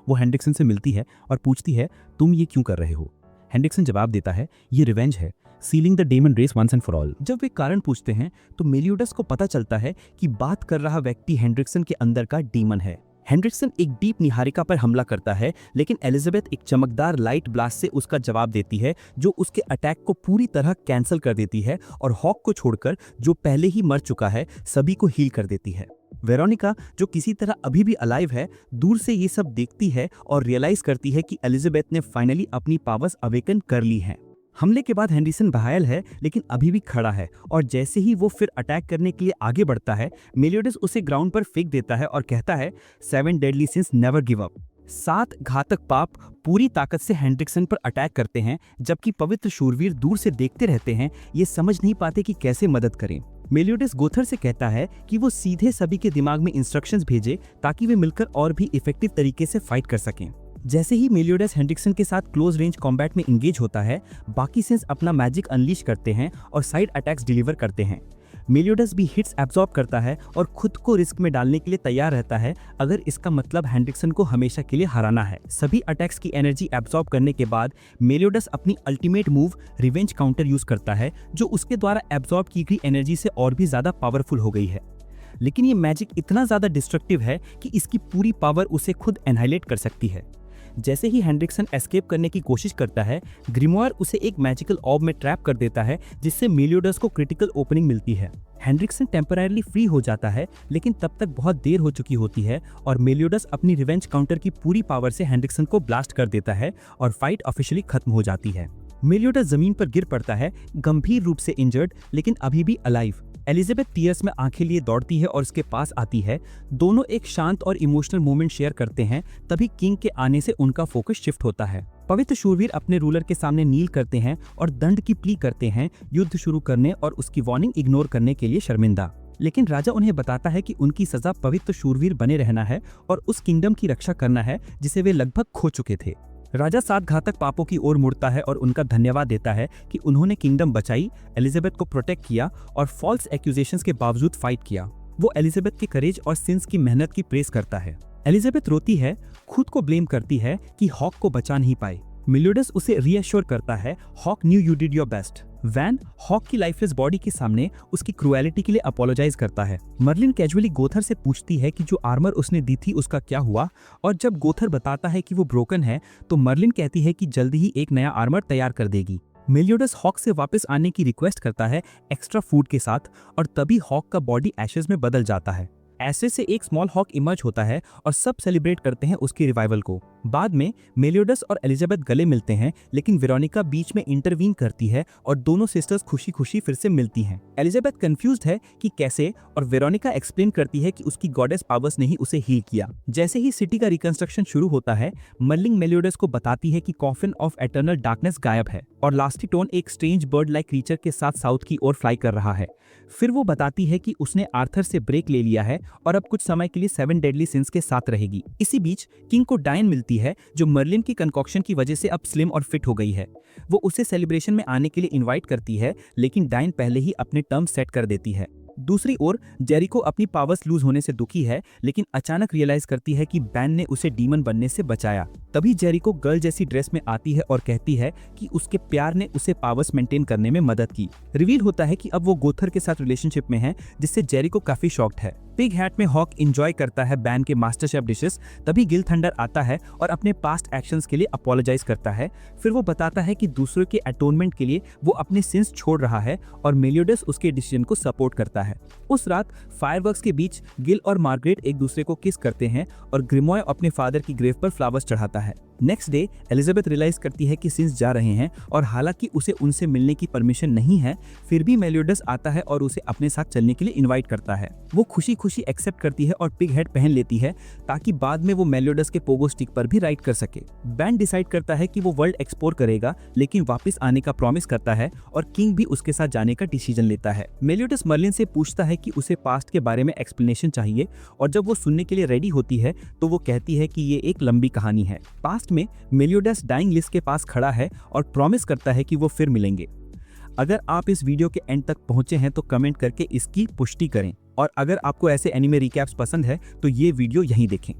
वो हेनरिक्सन से मिलती है और पूछती है, तुम ये क्यों कर रहे हो? हेनरिक्सन जवाब देता है, ये रिवेंज है, sealing the demon race once and for all. जब वे कारण पूछते हैं तो मेलियोडस को पता चलता है कि बात कर रहा व्यक्ति हेनरिक्सन के अंदर का डीमन है। हेनरिक्सन एक डीप निहारिका पर हमला करता है, लेकिन एलिजाबेथ एक चमकदार लाइट ब्लास्ट से उसका जवाब देती है, जो उसके अटैक को पूरी तरह कैंसिल कर देती है और हॉक को छोड़कर, जो पहले ही मर चुका है, सभी को हील कर देती है। वेरोनिका, जो किसी तरह अभी भी अलाइव है, दूर से ये सब देखती है और रियलाइज करती है कि एलिजाबेथ ने फाइनली अपनी पावर्स अवेकन कर ली हैं। हमले के बाद हेनरिक्सन घायल है, लेकिन अभी भी खड़ा है और जैसे ही वो फिर अटैक करने के लिए आगे बढ़ता है, मेलियोडस उसे ग्राउंड पर फेंक देता है और कहता है, 7 deadly since never give up. 7 घातक पाप पूरी ताकत से हेनरिक्सन पर अटैक करते हैं, जबकि पवित्र शूरवीर दूर से देखते रहते हैं, ये समझ नहीं पाते कि कैसे मदद करें। मेलियोडस गोथर से कहता है कि वो सीधे सभी के दिमाग में इंस्ट्रक्शंस भेजे ताकि वे मिलकर और भी इफेक्टिव तरीके से फाइट कर सकें। जैसे ही मेलियोडस हेंड्रिक्सन के साथ क्लोज रेंज कॉम्बैट में इंगेज होता है, बाकी सेंस अपना मैजिक अनलीश करते हैं और साइड अटैक्स डिलीवर करते हैं। मेलियोडस भी हिट्स एब्जॉर्ब करता है और खुद को रिस्क में डालने के लिए तैयार रहता है अगर इसका मतलब हेंड्रिक्सन को हमेशा के लिए हराना है। सभी अटैक्स की एनर्जी एब्जॉर्ब करने के बाद मेलियोडस अपनी ultimate move revenge counter use करता है, जो उसके द्वारा एब्जॉर्ब की गई एनर्जी से और भी ज्यादा पावरफुल हो गई है। लेकिन ये मैजिक इतना ज्यादा डिस्ट्रक्टिव है कि इसकी पूरी पावर उसे खुद एनहाइलेट कर सकती है। जैसे ही हेंड्रिक्सन एस्केप करने की कोशिश करता है, ग्रिमोयर उसे एक मैजिकल ऑर्ब में ट्रैप कर देता है, जिससे मेलियोडस को क्रिटिकल ओपनिंग मिलती है। हेंड्रिक्सन टेम्पररीली फ्री हो जाता है, लेकिन तब तक बहुत देर हो चुकी होती है और मेलियोडस अपनी रिवेंज काउंटर की पूरी पावर से हेंड्रिक्सन को ब्लास्ट कर देता है और फाइट ऑफिशियली खत्म हो जाती है। मेलियोडस जमीन पर गिर पड़ता है, गंभीर रूप से इंजर्ड लेकिन अभी भी अलाइव। एलिजाबेथ टीयर्स में आंखें लिए दौड़ती है और उसके पास आती है। दोनों एक शांत और इमोशनल मोमेंट शेयर करते हैं। तभी किंग के आने से उनका फोकस शिफ्ट होता है। पवित्र शूरवीर अपने रूलर के सामने नील करते हैं और दंड की प्ली करते हैं, युद्ध शुरू करने और उसकी वार्निंग इग्नोर करने के लिए शर्मिंदा। लेकिन राजा उन्हें बताता है कि उनकी सजा पवित्र शूरवीर बने रहना है और उस किंगडम की रक्षा करना है जिसे वे लगभग खो चुके थे। राजा 7 घातक पापों की ओर मुड़ता है और उनका धन्यवाद देता है कि उन्होंने किंगडम बचाई, एलिजाबेथ को प्रोटेक्ट किया और फॉल्स एक्यूजेशंस के बावजूद फाइट किया। वो एलिजाबेथ के करेज और सिंस की मेहनत की प्रेस करता है। एलिजाबेथ रोती है, खुद को ब्लेम करती है कि हॉक को बचा नहीं पाई। मेलियोडस उसे रीअश्योर करता है, Hawk new you did your best. Van Hawk की लाइफलेस बॉडी के सामने उसकी क्रूएलिटी के लिए अपोलोजाइज करता है। मर्लिन कैजुअली गोथर से पूछती है कि जो आर्मर उसने दी थी उसका क्या हुआ, और जब गोथर बताता है कि वो ब्रोकन है तो मर्लिन कहती है कि जल्दी ही एक नया आर्मर तैयार कर देगी। मेलियोडस हॉक से वापस आने की रिक्वेस्ट करता है एक्स्ट्रा फूड के साथ, और तभी हॉक का बॉडी एशेज में बदल जाता है। ऐसे से एक स्मॉल हॉक इमर्ज होता है और सब सेलिब्रेट करते हैं उसकी रिवाइवल को। बाद में मेलियोडस और एलिजाबेथ गले मिलते हैं, लेकिन वेरोनिका बीच में इंटरवीन करती है और दोनों सिस्टर्स खुशी खुशी फिर से मिलती हैं। एलिजाबेथ कंफ्यूज्ड है कि कैसे, और वेरोनिका एक्सप्लेन करती है कि उसकी गॉडेस पावर्स ने ही उसे हील किया। जैसे ही सिटी का रिकंस्ट्रक्शन शुरू होता है, मर्लिन मेलियोडस को बताती है कि कॉफिन ऑफ एटर्नल डार्कनेस गायब है और लास्टी टोन एक स्ट्रेंज बर्ड लाइक क्रीचर के साथ साउथ की ओर फ्लाई कर रहा है। फिर वो बताती है कि उसने आर्थर से ब्रेक ले लिया है और अब कुछ समय के लिए 7 डेडली सिंस के साथ रहेगी। इसी बीच किंग को डायन मिलती है, जो मर्लिन की कंकॉक्शन की वजह से अब स्लिम और फिट हो गई है। वो उसे सेलिब्रेशन में आने के लिए इनवाइट करती है, लेकिन डायन पहले ही अपने टर्म सेट कर देती है। दूसरी ओर जेरिको अपनी पावर्स लूज होने से दुखी है, लेकिन अचानक रियलाइज करती है कि बैन ने उसे डीमन बनने से बचाया। तभी जेरिको गर्ल जैसी ड्रेस में आती है और कहती है कि उसके प्यार ने उसे पावर्स मेंटेन करने में मदद की। रिवील होता है कि अब वो गोथर के साथ रिलेशनशिप में है, जिससे जेरिको काफी शॉक्ड है। पिग हैट में हॉक एंजॉय करता है बैन के मास्टर शेफ डिशेस। तभी गिल थंडर आता है और अपने पास्ट एक्शंस के लिए अपोलोजाइज करता है। फिर वो बताता है कि दूसरों के अटोनमेंट के लिए वो अपने सिंस छोड़ रहा है और मेलियोडस उसके डिसीजन को सपोर्ट करता है। उस रात फायरवर्क्स के बीच गिल और मार्गरेट एक दूसरे को किस करते हैं और ग्रिमॉय अपने फादर की ग्रेव पर फ्लावर्स चढ़ाता है। नेक्स्ट डे एलिजाबेथ रियलाइज करती है कि सिंस जा रहे हैं और हालांकि उसे उनसे मिलने की परमिशन नहीं है, फिर भी मेलियोडस आता है और उसे अपने साथ चलने के लिए इनवाइट करता है। वो खुशी खुशी एक्सेप्ट करती है और पिग हेड पहन लेती है ताकि बाद में वो मेलियोडस के पोगो स्टिक पर भी राइड कर सके। बैन डिसाइड करता है कि वो वर्ल्ड एक्सप्लोर करेगा, लेकिन वापस आने का प्रॉमिस करता है और किंग भी उसके साथ जाने का डिसीजन लेता है। मेलियोडस मर्लिन से पूछता है कि उसे पास्ट के बारे में एक्सप्लेनेशन चाहिए, और जब वो सुनने के लिए रेडी होती है तो वो कहती है कि ये एक लंबी कहानी है। पास्ट में मेलियोडस डाइंग लिस्ट के पास खड़ा है और प्रॉमिस करता है कि वो फिर मिलेंगे। अगर आप इस वीडियो के एंड तक पहुंचे हैं तो कमेंट करके इसकी पुष्टि करें, और अगर आपको ऐसे एनिमे रिकैप्स पसंद है तो ये वीडियो यहीं देखें।